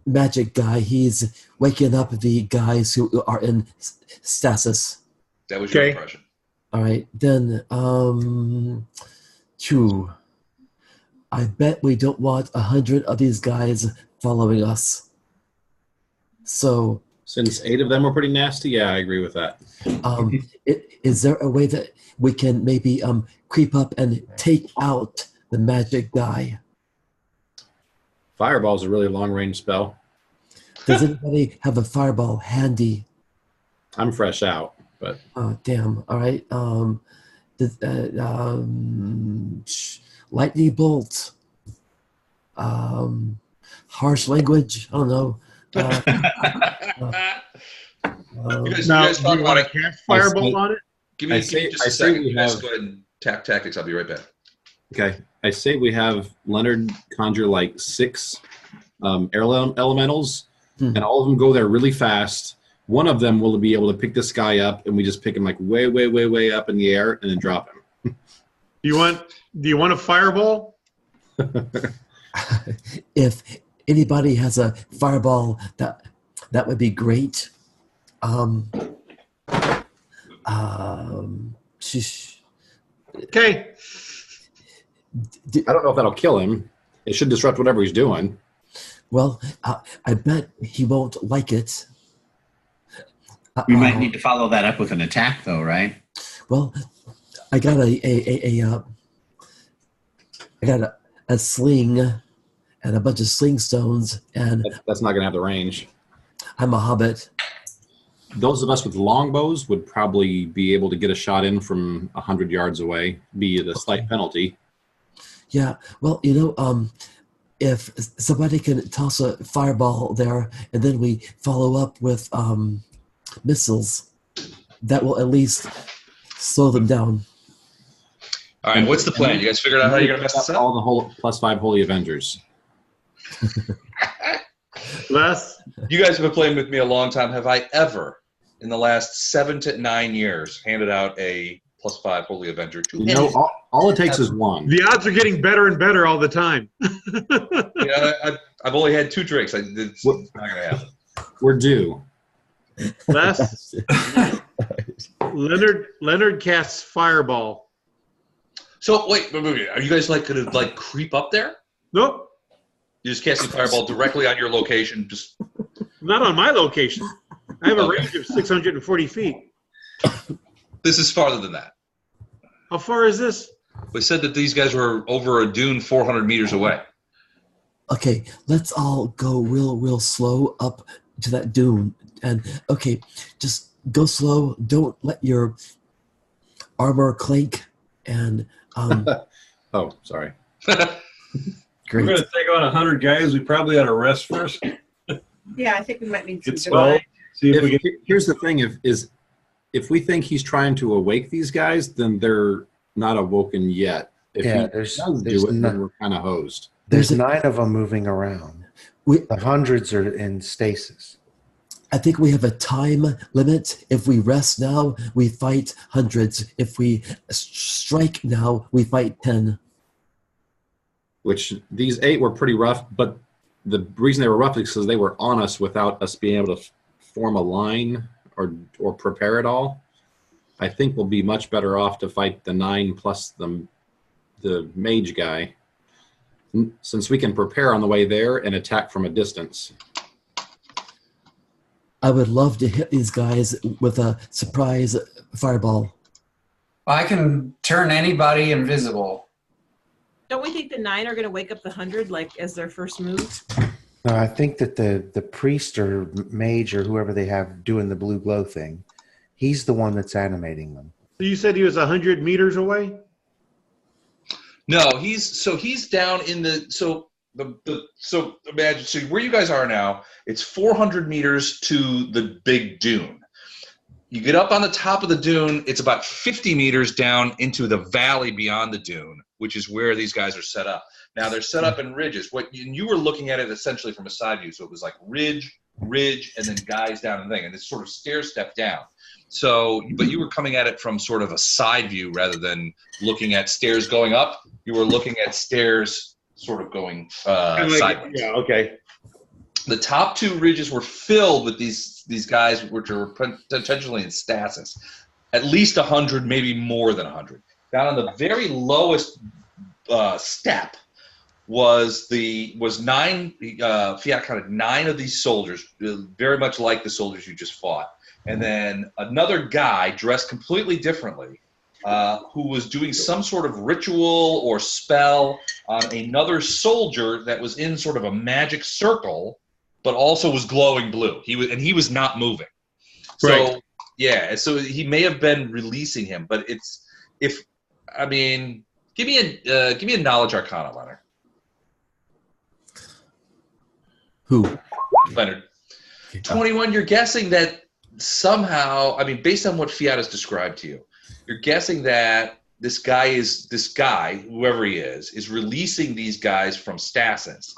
magic guy, he's waking up the guys who are in stasis. That was your impression. All right, then. I bet we don't want 100 of these guys following us. So. Since 8 of them were pretty nasty, yeah, I agree with that. Is there a way that we can maybe creep up and take out the magic guy? Fireball's a really long-range spell. Does anybody have a fireball handy? I'm fresh out, but... Oh, damn. All right. Lightning bolt. Harsh language. I don't know. You guys talk about it. Fireball on it? Give me just a second. You guys go ahead and tap tactics. I'll be right back. Okay. I say we have Leonard conjure 6 air elementals, and all of them go there really fast. One of them will be able to pick this guy up, and we just pick him way, way, way, way up in the air and then drop him. Do you want a fireball? If anybody has a fireball, that would be great. Okay. I don't know if that'll kill him. It should disrupt whatever he's doing. Well, I bet he won't like it. We might need to follow that up with an attack, though, right? Well, I got a sling and a bunch of sling stones, and that's not going to have the range. I'm a hobbit. Those of us with longbows would probably be able to get a shot in from 100 yards away, be at a slight penalty. Yeah. Well, if somebody can toss a fireball there, and then we follow up with missiles, that will at least slow them down. All right, what's the plan? You guys figured out how you're going to mess this up? All the +5 Holy Avengers. Les? You guys have been playing with me a long time. Have I ever, in the last 7 to 9 years, handed out a +5 Holy Avenger to anyone? All it takes is one. The odds are getting better and better all the time. I've only had 2 drinks. It's not going to happen. We're due. Les? Leonard casts Fireball. So wait, are you guys going to creep up there? Nope. You're just casting Fireball directly on your location? Just not on my location. I have a range of 640 feet. This is farther than that. How far is this? We said that these guys were over a dune 400 meters away. Okay, let's all go real slow up to that dune. And, okay, just go slow. Don't let your armor clink. And, oh, sorry. Great. We're going to take on 100 guys. We probably ought to rest first. Yeah, I think we might need some Get swell. See if we get. Here's the thing: if we think he's trying to awake these guys, then they're not awoken yet. If he does do it, then we're kind of hosed. There's 9 of them moving around. The hundreds are in stasis. I think we have a time limit. If we rest now, we fight hundreds. If we strike now, we fight 10. Which these 8 were pretty rough, but the reason they were rough is because they were on us without us being able to form a line or prepare it all. I think we'll be much better off to fight the 9 plus the mage guy, since we can prepare on the way there and attack from a distance. I would love to hit these guys with a surprise fireball. I can turn anybody invisible. Don't we think the 9 are going to wake up the 100 as their first move? No, I think that the priest or mage or whoever they have doing the blue glow thing, he's the one that's animating them. So you said he was 100 meters away? No, he's down in the so imagine, so where you guys are now, it's 400 meters to the big dune. You get up on the top of the dune, it's about 50 meters down into the valley beyond the dune, which is where these guys are set up. Now they're set up in ridges. You were looking at it essentially from a side view, so it was like ridge, and then guys down and thing, and it's sort of stair step down. So, but you were coming at it from sort of a side view rather than looking at stairs going up. You were looking at stairs sort of going sideways. Yeah, okay. The top 2 ridges were filled with these guys, which are potentially in stasis. At least 100, maybe more than 100. Down on the very lowest step was 9. Fiat counted 9 of these soldiers, very much like the soldiers you just fought, and then another guy dressed completely differently, who was doing some sort of ritual or spell on another soldier that was in sort of a magic circle, but also was glowing blue. He was not moving. So right. Yeah, so he may have been releasing him, but give me a knowledge arcana, Leonard. Who? Leonard. 21. You're guessing that somehow, based on what Fiat has described to you, you're guessing that this guy, whoever he is releasing these guys from stasis,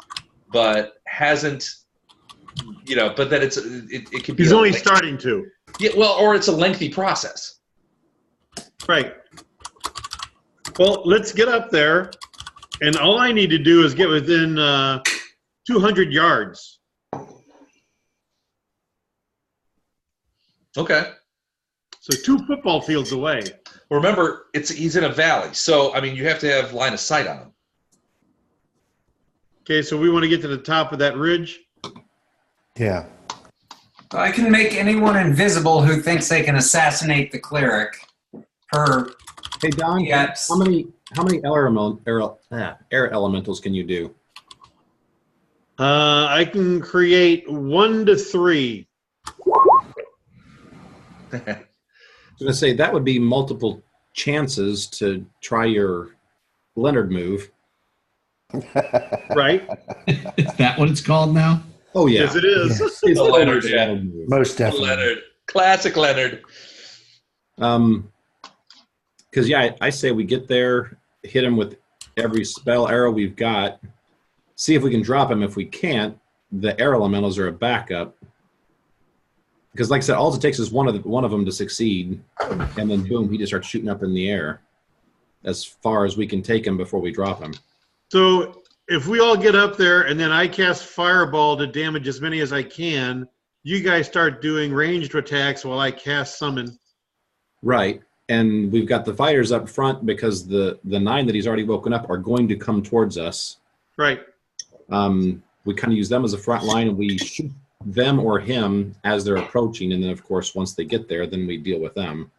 but hasn't, but that it could be. He's only starting to. Yeah, well, or it's a lengthy process. Right. Well, let's get up there, and all I need to do is get within 200 yards. Okay. So 2 football fields away. Remember, he's in a valley, so you have to have line of sight on him. Okay, so we want to get to the top of that ridge. Yeah. I can make anyone invisible who thinks they can assassinate the cleric. Hey Don, Yes. how many air elementals can you do? I can create 1 to 3. I was going to say that would be multiple chances to try your Leonard move. Right? Is that what it's called now? Oh yeah. Yes, it is. Yes. It's Leonard, always yeah. Leonard move. Most definitely. Leonard. Classic Leonard. Because yeah, I say we get there, hit him with every spell arrow we've got, see if we can drop him. If we can't, the air elementals are a backup. Because like I said, all it takes is one of them to succeed, and then boom, he just starts shooting up in the air as far as we can take him before we drop him. So if we all get up there and then I cast Fireball to damage as many as I can, you guys start doing ranged attacks while I cast Summon. Right. And we've got the fighters up front because the 9 that he's already woken up are going to come towards us. Right. We kind of use them as a front line, and we shoot them or him as they're approaching. And then, of course, once they get there, then we deal with them.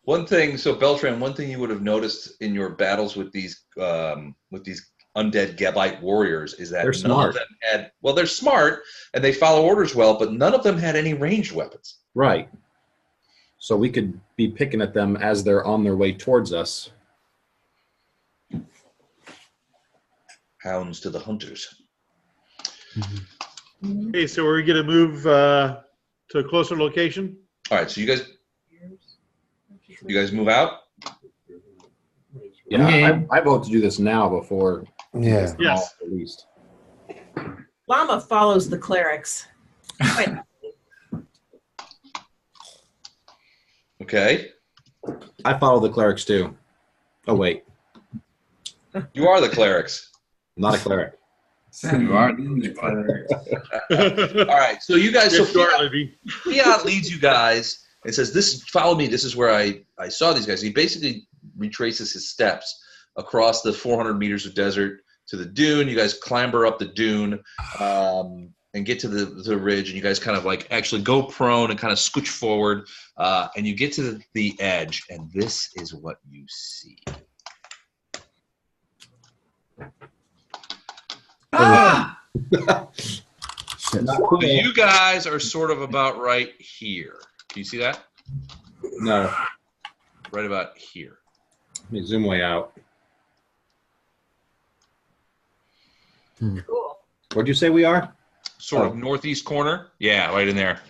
One thing, so Beltran, one thing you would have noticed in your battles with these undead Gebite warriors is that They're none smart. of them had, well, they're smart and they follow orders well, but none of them had any ranged weapons. Right. So we could be picking at them as they're on their way towards us. Hounds to the hunters. Okay, so we're going to move to a closer location? All right, so you guys move out? Yeah, Okay. I vote to do this now before Yeah. Yes. at least. Llama follows the clerics. Wait, Okay. I follow the clerics too. Oh wait, You are the clerics. I'm not a cleric. Send You are. the cleric. All right, so you guys, so Good start, Libby. Fiat leads you guys and says, "This, follow me. This is where I saw these guys." He basically retraces his steps across the 400 meters of desert to the dune. You guys clamber up the dune and get to the ridge, and you guys kind of like actually go prone and kind of scooch forward, and you get to the edge, and this is what you see. Ah! Shit. Not So cool. you guys are sort of about right here. Can you see that? No, Right about here. let me zoom way out. cool. Where'd you say we are? Sort of Oh. northeast corner. Yeah, right in there.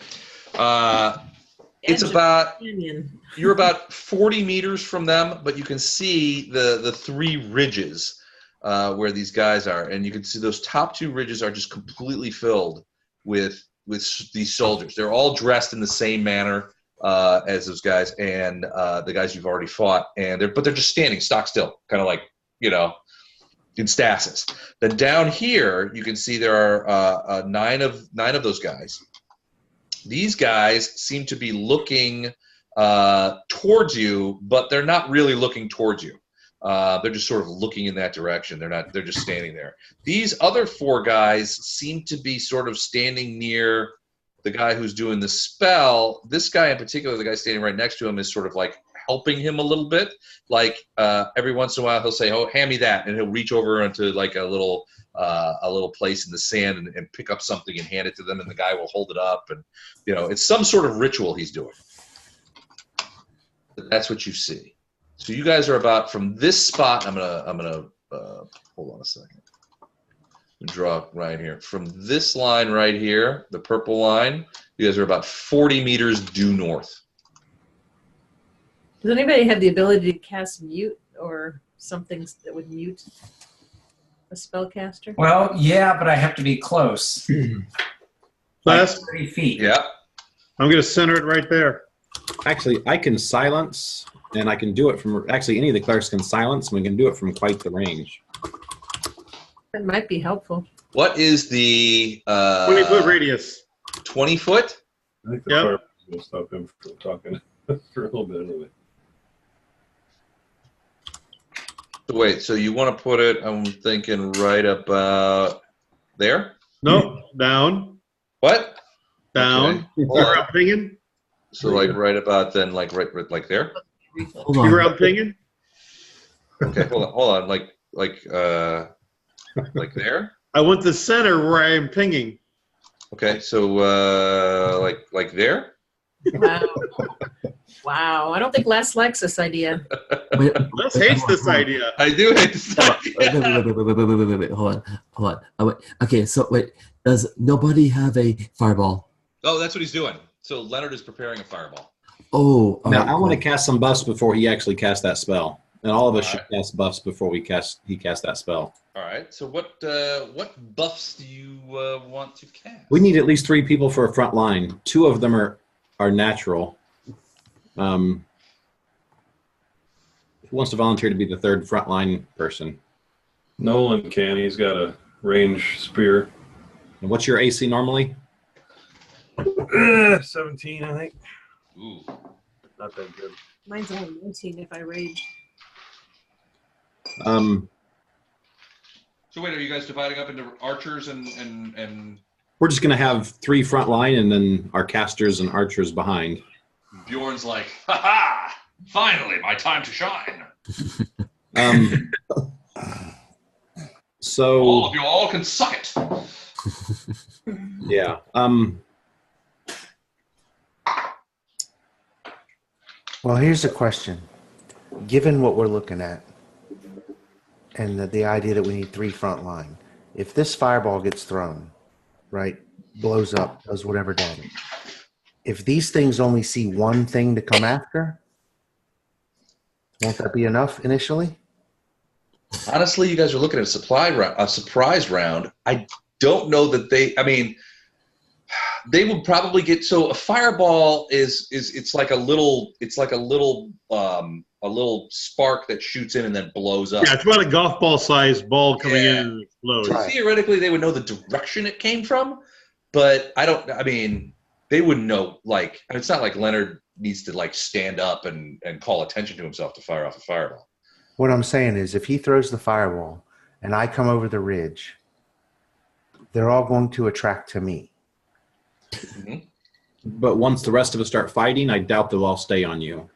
It's Edge of about, Canyon. you're about 40 meters from them, but you can see the 3 ridges where these guys are. And you can see those top 2 ridges are just completely filled with these soldiers. They're all dressed in the same manner as those guys and the guys you've already fought. But they're just standing stock still, kind of like, in stasis. Then down here, you can see there are 9 of those guys. These guys seem to be looking towards you, but they're not really looking towards you. They're just sort of looking in that direction. They're just standing there. These other 4 guys seem to be sort of standing near the guy who's doing the spell. This guy in particular, the guy standing right next to him, is sort of like helping him a little bit. Like every once in a while he'll say, "Oh, hand me that," and he'll reach over into like a little place in the sand and pick up something and hand it to them, and the guy will hold it up, and it's some sort of ritual he's doing. But that's what you see. So you guys are about from this spot. I'm gonna hold on a second. Draw right here from this line right here, the purple line. You guys are about 40 meters due north. Does anybody have the ability to cast mute or something that would mute a spellcaster? Well, yeah, but I have to be close. Like Les, 30 feet. Yeah. I'm going to center it right there. Actually, I can silence, and I can do it from. Actually, any of the clerics can silence, and we can do it from quite the range. That might be helpful. What is the 20-foot radius. 20 foot? I think the Yep. fire will stop him from talking for a little bit anyway. So wait, so you want to put it, I'm thinking right about there? No, down, What? down. Okay. See where I'm pinging? So like right about then, like right like there? Hold See where on. I'm pinging? Okay, hold on, like there? I want the center where I am pinging. Okay, so like there? Wow. Wow. I don't think Les likes this idea. Les hates this idea. I do hate this idea. Wait. Hold on. Oh, wait. Okay, so wait. Does nobody have a fireball? Oh, that's what he's doing. So Leonard is preparing a fireball. Oh, all Now right, I want to cool. cast some buffs before he actually casts that spell, and all of us All should right. cast buffs before he casts that spell. All right. So what buffs do you want to cast? We need at least 3 people for a front line. 2 of them are natural. Who wants to volunteer to be the 3rd front line person? Nolan can. He's got a range spear. And what's your AC normally? 17, I think. Ooh. Not that good. Mine's only 19 if I rage. So wait, are you guys dividing up into archers and We're just gonna have 3 front line, and then our casters and archers behind. Bjorn's like, ha ha! Finally, my time to shine. So All of you all can suck it. yeah. Well, here's the question. Given what we're looking at and the idea that we need 3 front line, if this fireball gets thrown, right, blows up, does whatever damage, if these things only see one thing to come after, won't that be enough initially? Honestly, you guys are looking at a surprise round. I don't know that they would probably get, so a fireball is it's like a little spark that shoots in and then blows up. Yeah, it's about a golf ball sized ball coming in and explodes. So theoretically, they would know the direction it came from, but they wouldn't know, like, and it's not like Leonard needs to like stand up and call attention to himself to fire off a fireball. What I'm saying is if he throws the fireball and I come over the ridge, they're all going to attract to me. Mm-hmm. But once the rest of us start fighting, I doubt they'll all stay on you.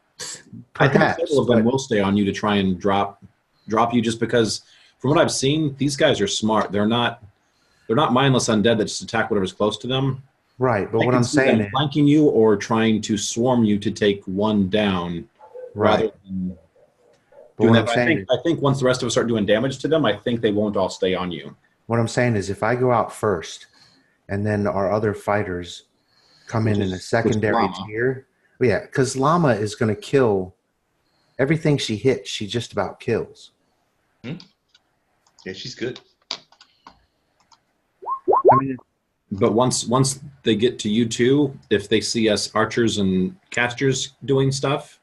I think Perhaps, several of them but- will stay on you to try and drop you, just because from what I've seen, these guys are smart. They're not mindless undead that just attack whatever's close to them. Right, but I what can I'm see saying them is, flanking you or trying to swarm you to take one down. right. Rather than But doing what I'm that. saying, I think once the rest of us start doing damage to them, I think they won't all stay on you. what I'm saying is if I go out first and then our other fighters come in a secondary Llama. tier, well, yeah, because Llama is going to kill everything she hits. She just about kills. Yeah, she's good. I mean, But once they get to you two, if they see us archers and casters doing stuff,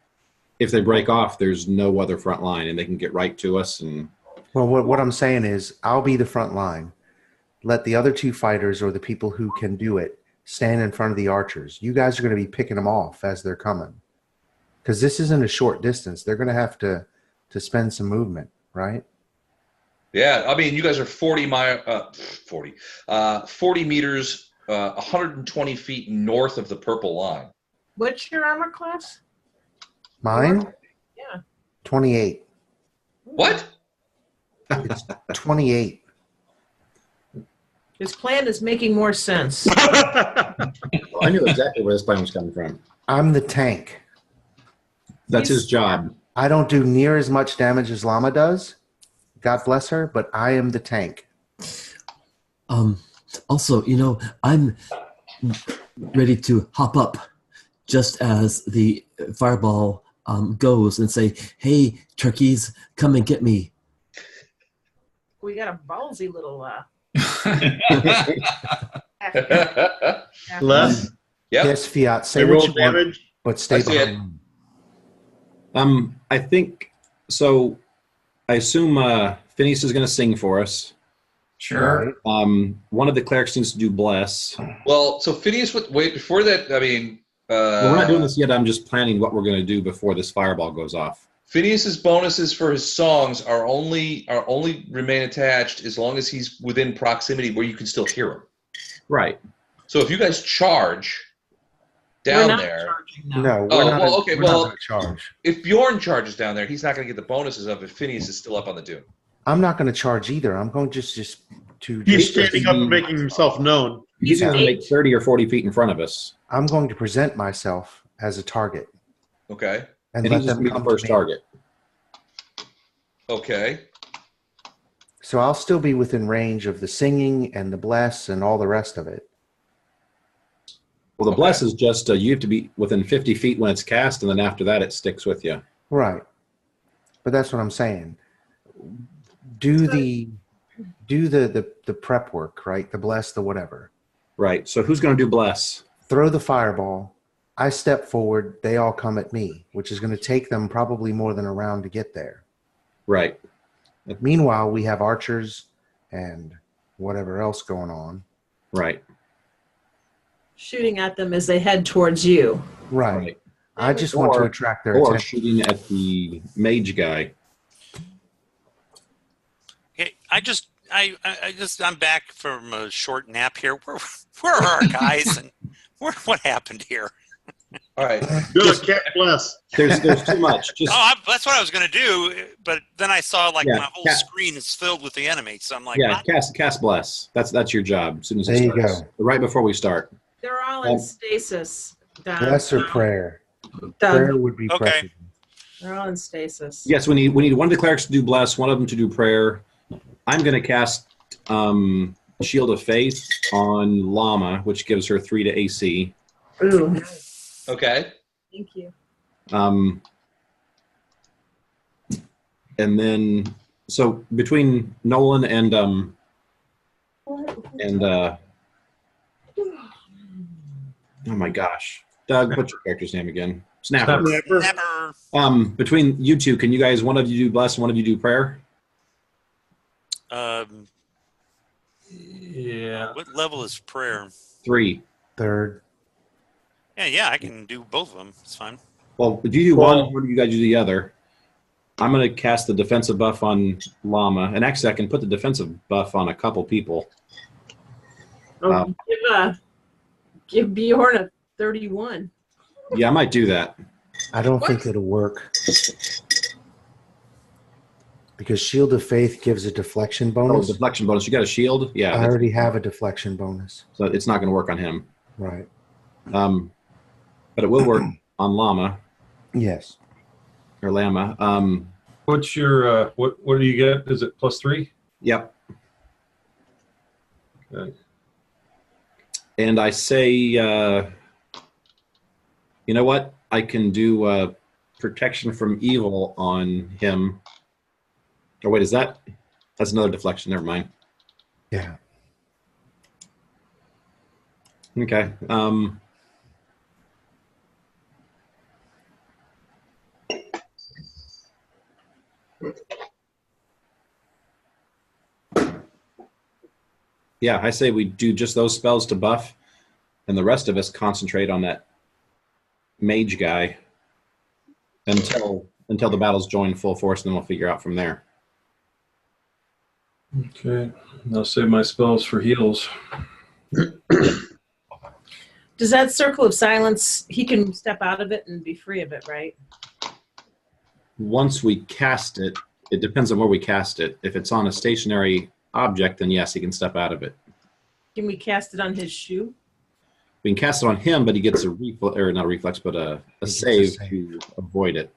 if they break off, there's no other front line, and they can get right to us. And well, what I'm saying is I'll be the front line. Let the other 2 fighters or the people who can do it stand in front of the archers. You guys are going to be picking them off as they're coming. Because this isn't a short distance. They're going to have to spend some movement, right? Yeah, I mean, you guys are 40 meters, 120 feet north of the purple line. What's your armor class? Mine? Yeah. 28. What? It's 28. His plan is making more sense. I knew exactly where this plan was coming from. I'm the tank. That's his job. I don't do near as much damage as Llama does. God bless her, but I am the tank. Also, I'm ready to hop up just as the fireball goes and say, "Hey, turkeys, come and get me." We got a ballsy little Les, Yep. Yes, Fiat. Say they what roll you want, damage. but stay I see it. behind. I think so. I assume Phineas is going to sing for us. Sure. One of the clerics needs to do bless. Well, so Phineas, wait, before that, I mean... Well, we're not doing this yet. I'm just planning what we're going to do before this fireball goes off. Phineas's bonuses for his songs are only remain attached as long as he's within proximity where you can still hear him. Right. So if you guys charge down there... No, we're Oh, not. well, okay, we're well- not going to charge. If Bjorn charges down there, he's not going to get the bonuses of if Phineas is still up on the dune. I'm not going to charge either. I'm going to just to. He's standing up and making himself known. He's going to make 30 or 40 feet in front of us. I'm going to present myself as a target. Okay. And he's let just them going to be come the first to me. target. Okay. So I'll still be within range of the singing and the bless and all the rest of it. Well, the bless is just you have to be within 50 feet when it's cast, and then after that it sticks with you. Right. But that's what I'm saying. Do the prep work, right? The bless, the whatever. Right. So who's going to do bless? Throw the fireball. I step forward. They all come at me, which is going to take them probably more than a round to get there. Right. Meanwhile, we have archers and whatever else going on. Right. Shooting at them as they head towards you. Right. I just want to attract their attention. Or shooting at the mage guy. Okay, I'm back from a short nap here. Where are our guys and what happened here? All right. Good, can't bless. There's too much. Just That's what I was going to do, but then I saw my whole screen is filled with the enemy, so I'm like, what? cast bless. That's your job. As soon as there you go. Right before we start. They're all in stasis. Bless or prayer. Doug. Prayer would be okay. preferable. They're all in stasis. Yes, we need one of the clerics to do bless, one of them to do prayer. I'm going to cast Shield of Faith on Llama, which gives her 3 to AC. Ooh, nice. Okay. Thank you. And then, so between Nolan and oh my gosh, Doug, what's your character's name again? Snapper. Snapper. Between you two, can you guys, one of you do bless, one of you do prayer? Yeah. What level is prayer? 3. Third. Yeah, I can do both of them. It's fine. Well, if you do one, what do you guys do the other? I'm going to cast the defensive buff on Llama, and actually I can put the defensive buff on a couple people. Give Bjorn a 31. Yeah, I might do that. I don't think it'll work. Because Shield of Faith gives a deflection bonus. Oh, deflection bonus. You got a shield? Yeah. I already have a deflection bonus. So it's not going to work on him. Right. But it will work on Llama. Yes. Or Llama. What's your what do you get? Is it +3? Yep. Okay. And I say, you know what? I can do protection from evil on him. Oh wait, that's another deflection? Never mind. Yeah. Okay. Yeah, I say we do just those spells to buff, and the rest of us concentrate on that mage guy until the battles join full force, and then we'll figure out from there. Okay. I'll save my spells for heals. Does that circle of silence, he can step out of it and be free of it, right? Once we cast it, it depends on where we cast it. If it's on a stationary object, then yes, he can step out of it. Can we cast it on his shoe? We can cast it on him, but he gets a reflex, or not a reflex, but a save to avoid it.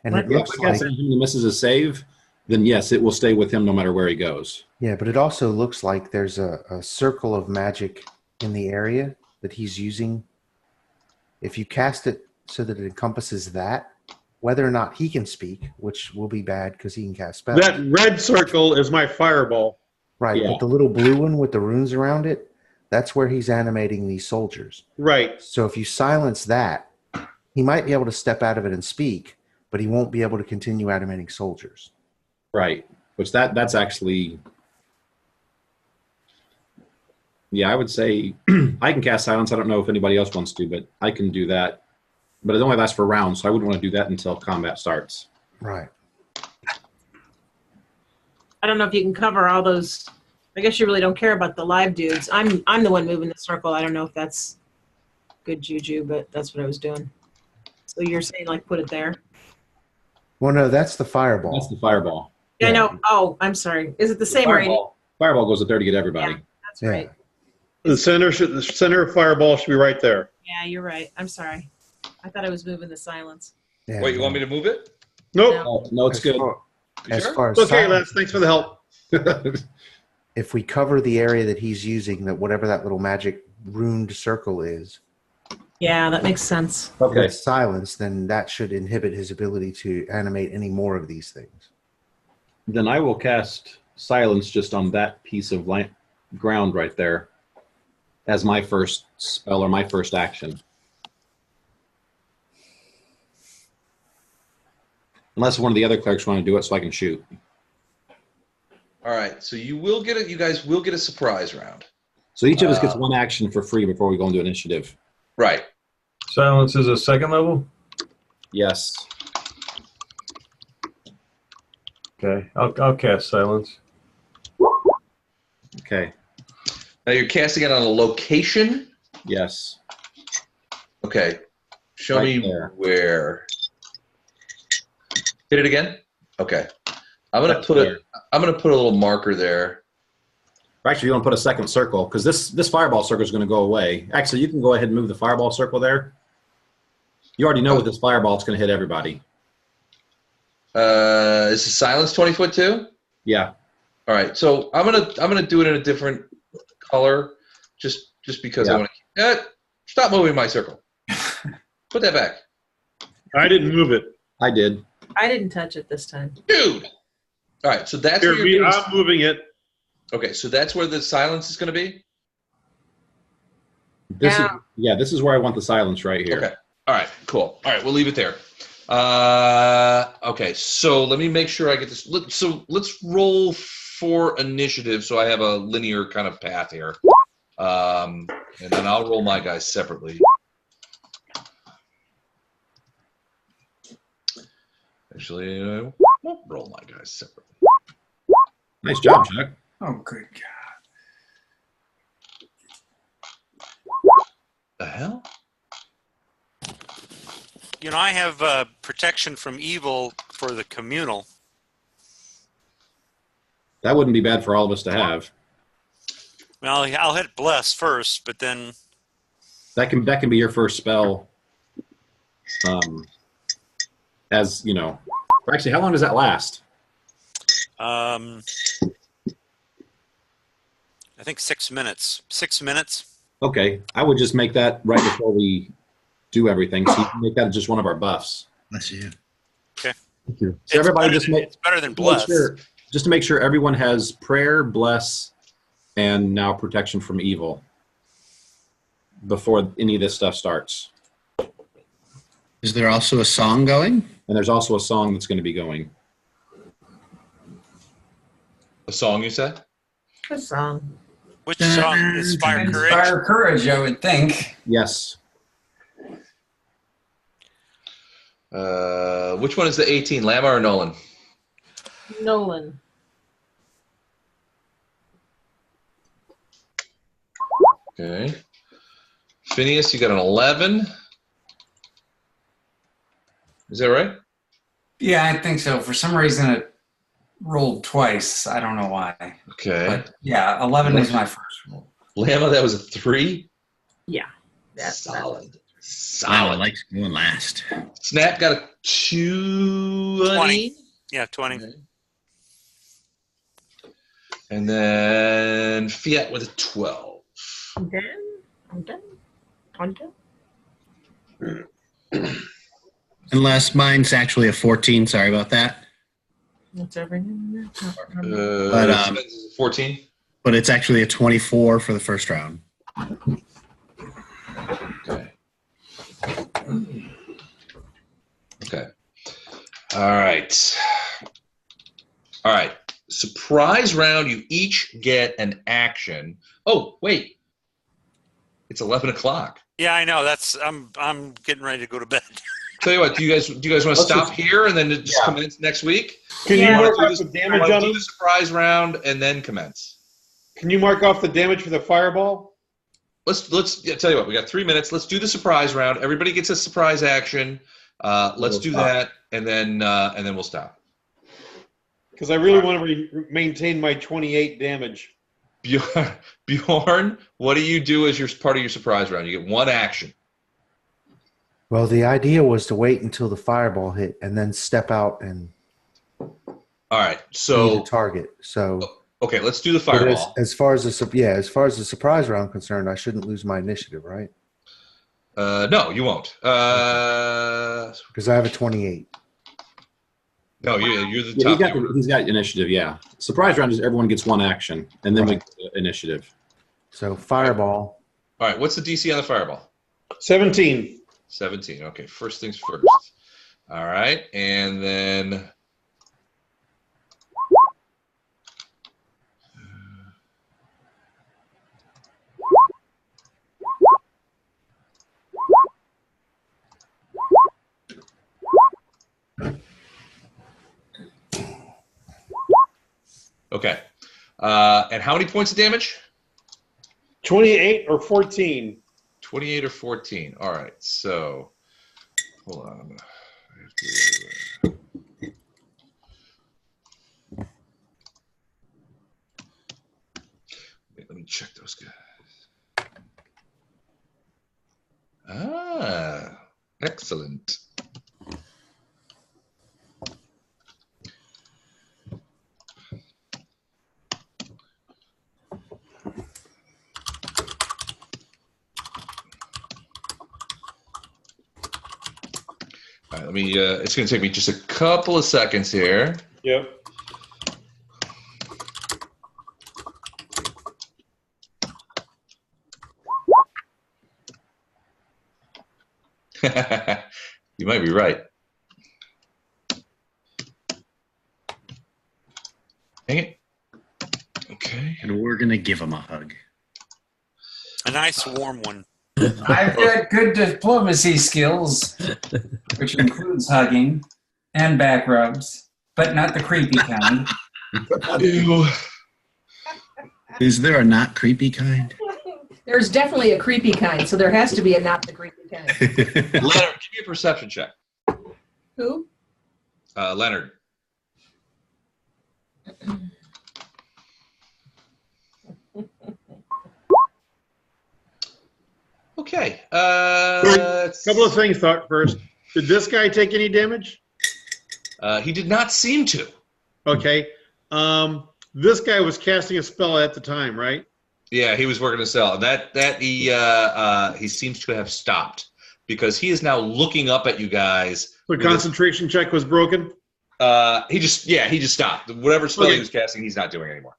And it looks like he misses a save, then yes, it will stay with him no matter where he goes. yeah, but it also looks like there's a circle of magic in the area that he's using. If you cast it so that it encompasses that, whether or not he can speak, which will be bad because he can cast spells. That red circle is my fireball. Right, Yeah. but the little blue one with the runes around it, that's where he's animating these soldiers. Right. So if you silence that, he might be able to step out of it and speak, but he won't be able to continue animating soldiers. Right. Which that's actually, yeah, I would say I can cast silence. I don't know if anybody else wants to, but I can do that. But it only lasts for rounds, so I wouldn't want to do that until combat starts. Right. I don't know if you can cover all those. I guess you really don't care about the live dudes. I'm the one moving the circle. I don't know if that's good juju, but that's what I was doing. So you're saying like put it there? Well, no, that's the fireball. That's the fireball. I know. Oh, I'm sorry. Is it the same rating? Fireball goes up there to get everybody. Yeah, that's right. The center of fireball should be right there. Yeah, you're right. I'm sorry. I thought I was moving the silence. Yeah, Wait, you want me to move it? Nope. No, it's good. As sure? far as It's okay, silence, Les. Thanks for the help. if we cover the area that he's using, that whatever that little magic runed circle is, Yeah, that makes sense. Okay. with silence, then that should inhibit his ability to animate any more of these things. Then I will cast silence just on that piece of ground right there as my first spell or my first action. Unless one of the other clerics want to do it so I can shoot. All right, so you will get it. You guys will get a surprise round. So each of us gets one action for free before we go into initiative. Right. Silence is a second level? Yes. Okay, I'll cast silence. Okay. Now you're casting it on a location. Yes. Okay. Show Right me there. where. Hit it again. Okay. I'm gonna Right put there. it. I'm gonna put a little marker there. Actually, you want to put a second circle because this fireball circle is going to go away. Actually, you can go ahead and move the fireball circle there. You already know with this fireball, it's going to hit everybody. Is the silence 20 foot too? Yeah. All right. So I'm gonna do it in a different color, just because I Yeah. want to. Stop moving my circle. Put that back, I didn't move it. I did. I didn't touch it this time. dude. All right. So that's Here, where you're doing. I'm moving it. Okay. So that's where the silence is going to be. This is where I want the silence right here. Okay. All right. Cool. All right. We'll leave it there. Okay. So let me make sure I get this. So let's roll for initiative, so I have a linear kind of path here. And then I'll roll my guys separately. Actually, I won't roll my guys separately. Nice job, Chuck. Oh, good God. The hell? You know, I have protection from evil for the communal. That wouldn't be bad for all of us to have. Well, I'll hit bless first, but then That can be your first spell. As you know, or actually, how long does that last? I think 6 minutes. 6 minutes. Okay, I would just make that right before we do everything. So you can make that just one of our buffs. Bless you. Okay. Thank you. So everybody just make It's better than bless. just to make sure everyone has prayer, bless, and now protection from evil before any of this stuff starts. Is there also a song going? And there's also a song that's going to be going. A song you said? A song. Which song? Inspire Courage? Inspire courage, I would think. Yes. Which one is the 18? Lama or Nolan? Nolan. Okay. Phineas, you got an 11. Is that right? Yeah, I think so. For some reason, it rolled twice. I don't know why. Okay. But yeah, 11 was my first roll. Lama, that was a 3. Yeah. That's Solid. Wow, I Solid. like going last. Snap got a 20. 20. Yeah, 20. Okay. And then Fiat with a 12. I'm done. Unless mine's actually a 14. Sorry about that. That's everything. But, 14. But it's actually a 24 for the first round. Okay. Okay. All right. All right. Surprise round. You each get an action. Oh, wait. It's 11 o'clock. Yeah, I know. I'm getting ready to go to bed. Tell you what, do you guys want to stop here and then just commence next week? Can Yeah. you mark Do off this- the damage do on them? the surprise round and then commence. Can you mark off the damage for the fireball? Let's tell you what, we got 3 minutes. Let's do the surprise round. Everybody gets a surprise action. Let's do that, and then we'll stop. Because I really want to maintain my 28 damage. Bjorn, what do you do as your part of your surprise round? You get one action. Well, the idea was to wait until the fireball hit and then step out and All right. So be the target. So okay, let's do the fireball. As far as the surprise round concerned, I shouldn't lose my initiative, right? No, you won't. Because I have a 28. No, you're the Yeah, top. he's got initiative. Yeah. Surprise round is everyone gets one action, and then we get initiative. So fireball. All right. What's the DC on the fireball? 17. 17. Okay. First things first. All right, and then. Okay. And how many points of damage? 28 or 14. 28 or 14. All right. So, hold on. Let me check those guys. Ah, excellent. All right, let me. It's going to take me just a couple of seconds here. Yep. You might be right. Dang it. Okay. And we're going to give him a hug. A nice warm one. I've got good diplomacy skills, which includes hugging and back rubs, but not the creepy kind. Ew. Is there a not creepy kind? There's definitely a creepy kind, so there has to be a not the creepy kind. Leonard, give me a perception check. Who? Leonard. Okay. Couple of things thought first. Did this guy take any damage? He did not seem to. Okay. This guy was casting a spell at the time, right? Yeah, he was working a cell. He seems to have stopped because he is now looking up at you guys. The concentration check was broken? He just stopped. Whatever spell he was casting, he's not doing anymore.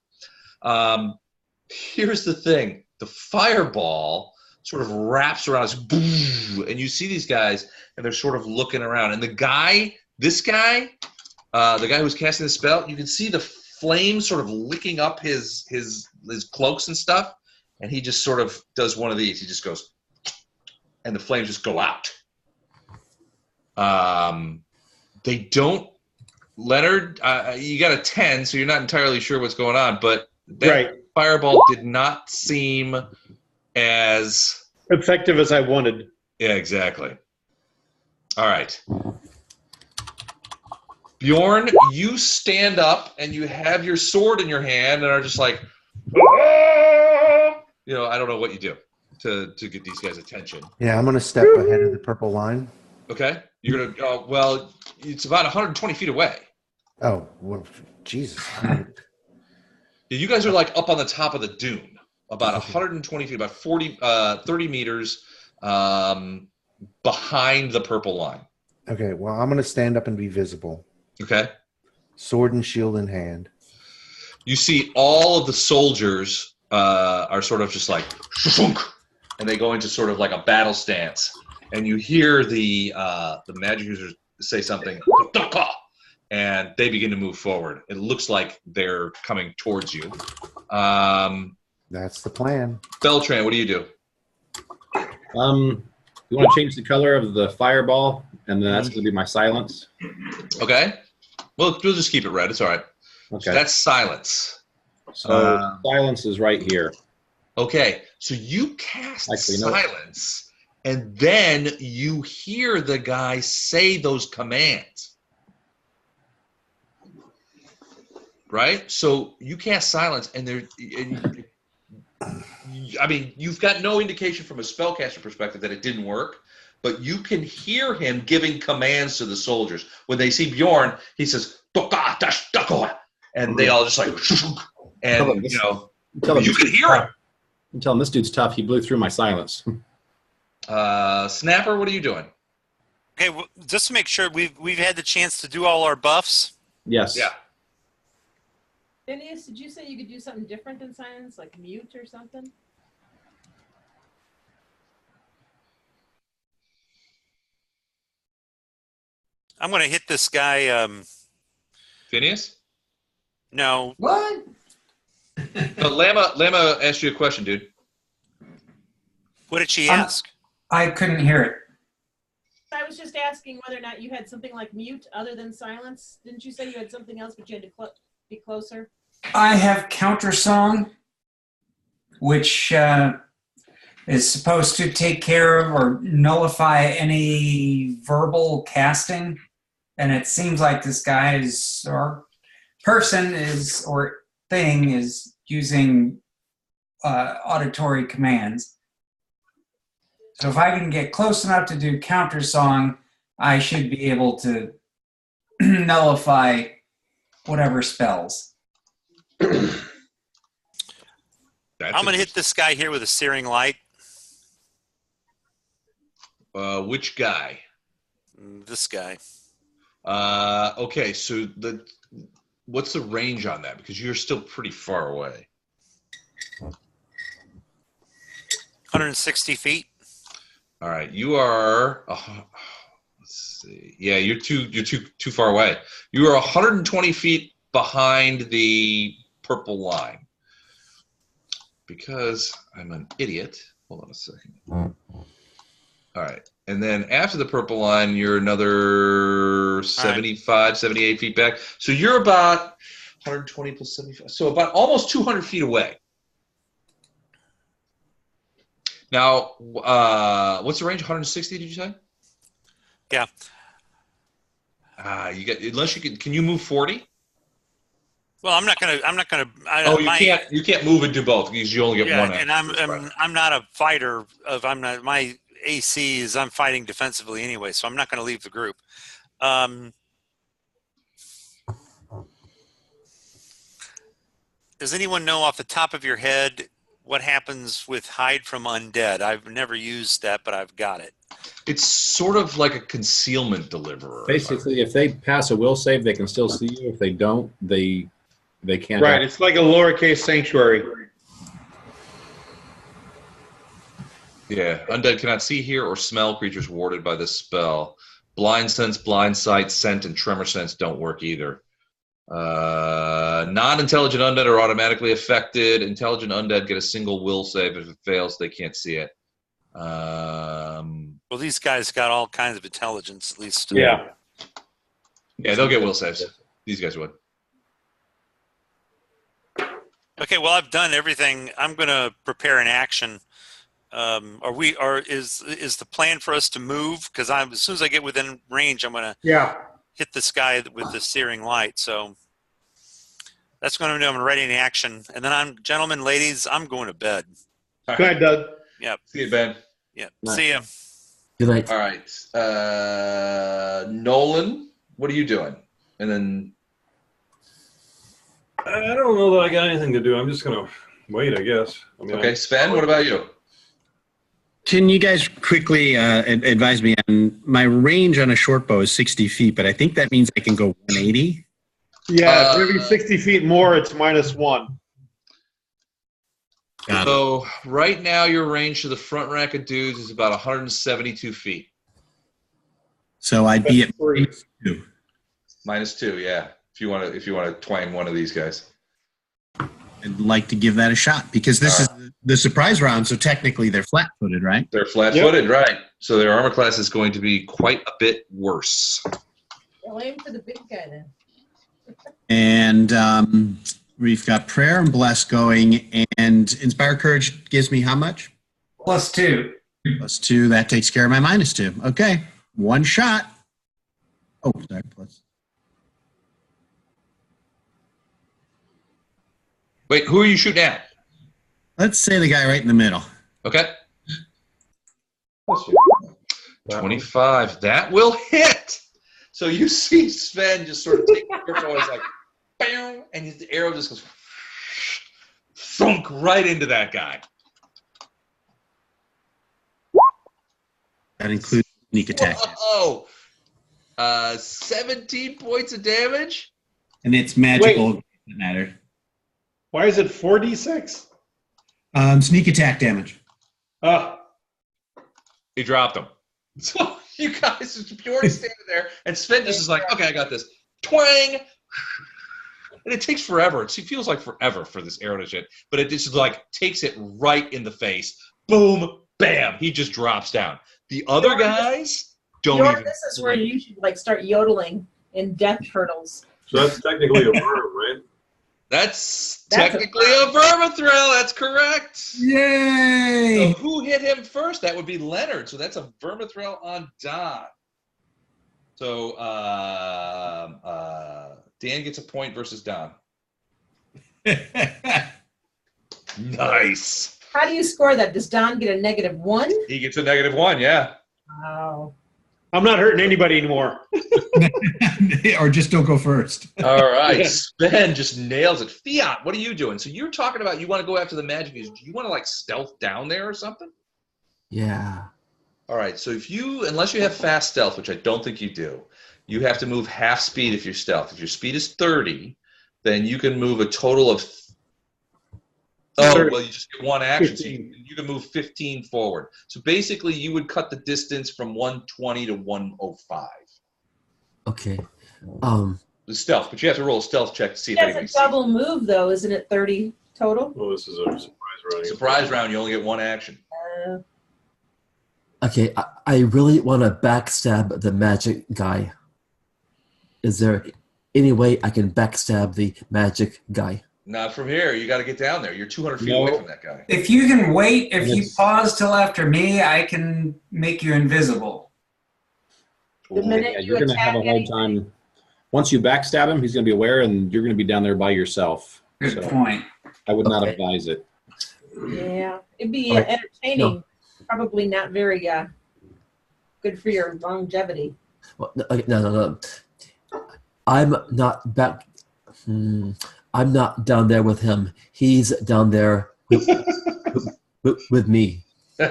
Here's the thing. The fireball sort of wraps around us, boom, and you see these guys, and they're sort of looking around. And the guy who's casting the spell, you can see the flames sort of licking up his cloaks and stuff, and he just sort of does one of these. He just goes, and the flames just go out. They don't, Leonard, you got a 10, so you're not entirely sure what's going on, but that fireball did not seem as effective as I wanted. Yeah, exactly. All right. Bjorn, you stand up and you have your sword in your hand and are just like, I don't know what you do to get these guys' attention. Yeah, I'm going to step ahead of the purple line. Okay. You're going to, well, it's about 120 feet away. Oh, well, Jesus. Yeah, you guys are like up on the top of the dune. About 120 feet, about 30 meters behind the purple line. Okay, well, I'm going to stand up and be visible. Okay. Sword and shield in hand. You see all of the soldiers are sort of just like, and they go into sort of like a battle stance. And you hear the magic users say something, and they begin to move forward. It looks like they're coming towards you. That's the plan. Beltran, what do you do? You want to change the color of the fireball, and then that's going to be my silence. Okay. Well, we'll just keep it red. It's all right. Okay. So that's silence. So silence is right here. Okay. So you cast silence, and then you hear the guy say those commands. right? So you cast silence, and I mean, you've got no indication from a spellcaster perspective that it didn't work, but you can hear him giving commands to the soldiers. When they see Bjorn, he says, "Doka, dash, dako," and they all just like, and you know, you can hear him. I'm telling this dude's tough. He blew through my silence. Snapper, what are you doing? Okay, well, just to make sure we've had the chance to do all our buffs. Yes. Yeah. Phineas, did you say you could do something different than silence, like mute or something? I'm going to hit this guy. Phineas? No. What? Lama asked you a question, dude. What did she ask? I couldn't hear it. I was just asking whether or not you had something like mute other than silence. Didn't you say you had something else, but you had to be closer? I have countersong, which is supposed to take care of or nullify any verbal casting. And it seems like this guy or person or thing is using auditory commands. So if I can get close enough to do countersong, I should be able to nullify whatever spells. I'm going to hit this guy here with a searing light. Which guy? This guy. Okay, so what's the range on that? Because you're still pretty far away. 160 feet. All right, you are. Let's see. Yeah, you're too far away. You are 120 feet behind the purple line. Because I'm an idiot. Hold on a second. All right. And then after the purple line, you're another 75, 78 feet back. So you're about 120 plus 75. So about almost 200 feet away. Now, what's the range? 160, did you say? Yeah. You get, unless you can you move 40? Well, I'm not gonna. You can't move and do both because you only get one. And I'm not a fighter. My AC is I'm fighting defensively anyway, so I'm not going to leave the group. Does anyone know off the top of your head what happens with hide from undead? I've never used that, but I've got it. It's sort of like a concealment deliverer. Basically, if they pass a will save, they can still see you. If they don't, they can't. Right, it's like a lowercase sanctuary. Yeah, undead cannot see, hear, or smell creatures warded by this spell. Blind sense, blind sight, scent, and tremor sense don't work either. Non-intelligent undead are automatically affected. Intelligent undead get a single will save. If it fails, they can't see it. Well, these guys got all kinds of intelligence, at least. Yeah. Yeah, they'll get will saves. These guys would. Okay, well, I've done everything. I'm going to prepare an action. Is the plan for us to move? Because as soon as I get within range, I'm going to hit this guy with the searing light. So that's what I'm going to do. I'm going to ready an action, and then gentlemen, ladies, I'm going to bed. Good night, Doug. Yep. See you, Ben. Yep. Night. See ya. Good night. All right. Nolan, what are you doing? And then I don't know that I got anything to do. I'm just going to wait, I guess. okay, Sven, what about you? Can you guys quickly advise me on my range on a short bow is 60 feet, but I think that means I can go 180. Yeah, for every 60 feet more, it's -1. So right now your range to the front rack of dudes is about 172 feet. So I'd be at -2. -2, yeah. If you want to twang one of these guys. I'd like to give that a shot because this is the surprise round. So technically they're flat-footed, right? They're flat-footed, right? So their armor class is going to be quite a bit worse. Well, aim for the big guy then. And we've got prayer and bless going, and inspire courage gives me how much? +2. +2. That takes care of my -2. Okay, one shot. Oh, sorry, plus. Wait, who are you shooting at? Let's say the guy right in the middle. Okay. 25. That will hit. So you see Sven just sort of take the purple and it's like, bam, and the arrow just goes thunk right into that guy. That includes sneak attack. Oh, 17 points of damage. And it's magical. Doesn't matter. Why is it 4d6? Sneak attack damage. He dropped him. So you guys, you're already standing there, and Sven just is like, okay, I got this. Twang! And it takes forever. It feels like forever for this arrow to hit, but it just like takes it right in the face. Boom, bam, he just drops down. The other guys don't even. This is where you should like start yodeling in death hurdles. So that's technically a verb, right? That's technically a vermithrill. That's correct. Yay! So who hit him first? That would be Leonard. So that's a vermithrill on Don. So Dan gets a point versus Don. Nice. How do you score that? Does Don get a -1? He gets a -1, yeah. Wow. I'm not hurting anybody anymore. Or just don't go first. All right. Sven just nails it. Fiat, what are you doing? So you're talking about you want to go after the magic users. Do you want to like stealth down there or something? Yeah. All right. So unless you have fast stealth, which I don't think you do, you have to move half speed if you're stealth. If your speed is 30, then you can move a total of. Oh, well, you just get one action. 15. So you can move 15 forward. So basically, you would cut the distance from 120 to 105. Okay. The stealth, but you have to roll a stealth check to see if That's anybody a double move, though, isn't it? 30 total. Well, this is a surprise round. Surprise round, you only get one action. Okay, I really want to backstab the magic guy. Is there any way I can backstab the magic guy? Not from here. You got to get down there. You're 200 feet away from that guy. If you can wait, if you pause till after me, I can make you invisible. The minute Yeah, you you're going to have a attack hard time. Once you backstab him, he's going to be aware, and you're going to be down there by yourself. Good point. I would not Okay. advise it. Yeah, it'd be All right. entertaining. No. Probably not very good for your longevity. Well, no. I'm not back. I'm not down there with him. He's down there with me. Great.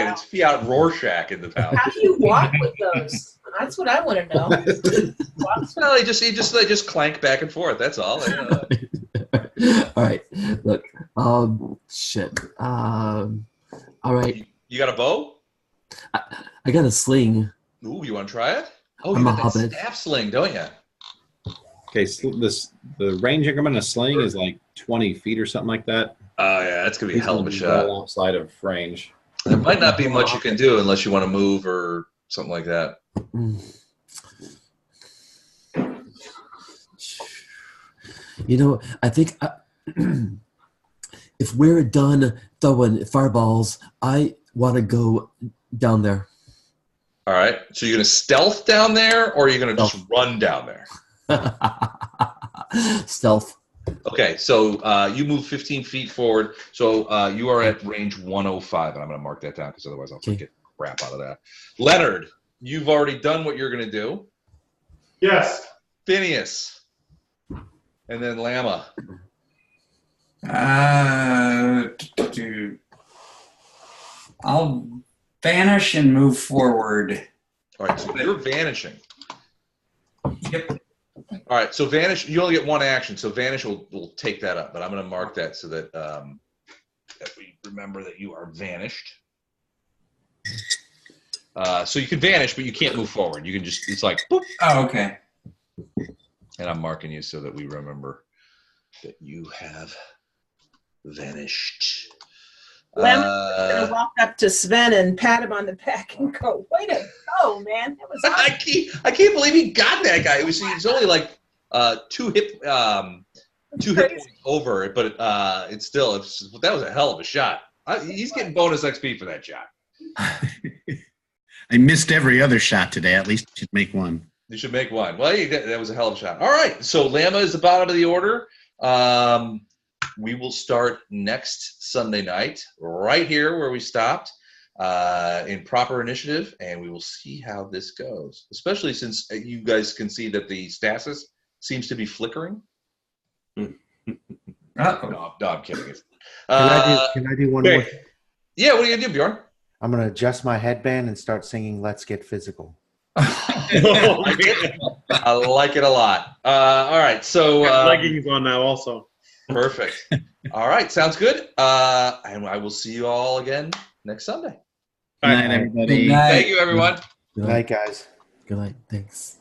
It's Fiat Rorschach in the town. How do you walk with those? That's what I want to know. Well, they just clank back and forth. That's all. All right. Look. Shit. All right. You got a bow? I got a sling. Ooh, you want to try it? Oh, I'm you a got that hobbit. staff sling, don't you? Okay, so the range increment of sling is like 20 feet or something like that. Oh, yeah, that's going to be a hell of a He's shot. well outside of range. There might not be much you can do unless you want to move or something like that. You know, I think if we're done throwing fireballs, I want to go down there. All right. So you're going to stealth down there, or are you going to just run down there? Stealth. Okay. So you move 15 feet forward. So you are at range 105, and I'm going to mark that down because otherwise I'll forget crap out of that. Leonard, you've already done what you're going to do. Yes. Phineas. And then Lama. I'll vanish and move forward. All right. So you're vanishing. Yep. All right, so vanish. You only get one action, so vanish will take that up. But I'm going to mark that so that that we remember that you are vanished. So you can vanish, but you can't move forward. You can just—it's like boop. Oh, okay. And I'm marking you so that we remember that you have vanished. Lem's gonna walk up to Sven and pat him on the back and go, "Way to go, man! That was awesome." I can't believe he got that guy. He's only like two hit points over, but it's still that was a hell of a shot. He's getting bonus XP for that shot. I missed every other shot today. At least you should make one. You should make one. Well, that was a hell of a shot. All right, so Lama is the bottom of the order. We will start next Sunday night, right here where we stopped, in proper initiative, and we will see how this goes. Especially since you guys can see that the stasis seems to be flickering. No, I'm kidding. Can I do one more? Yeah, what are you gonna do, Bjorn? I'm going to adjust my headband and start singing "Let's Get Physical." I like it a lot. All right, so leggings on now also. Perfect. All right, sounds good. And I will see you all again next Sunday. Good night, everybody. Good night. Thank you, everyone. Good night, guys. Good night. Thanks.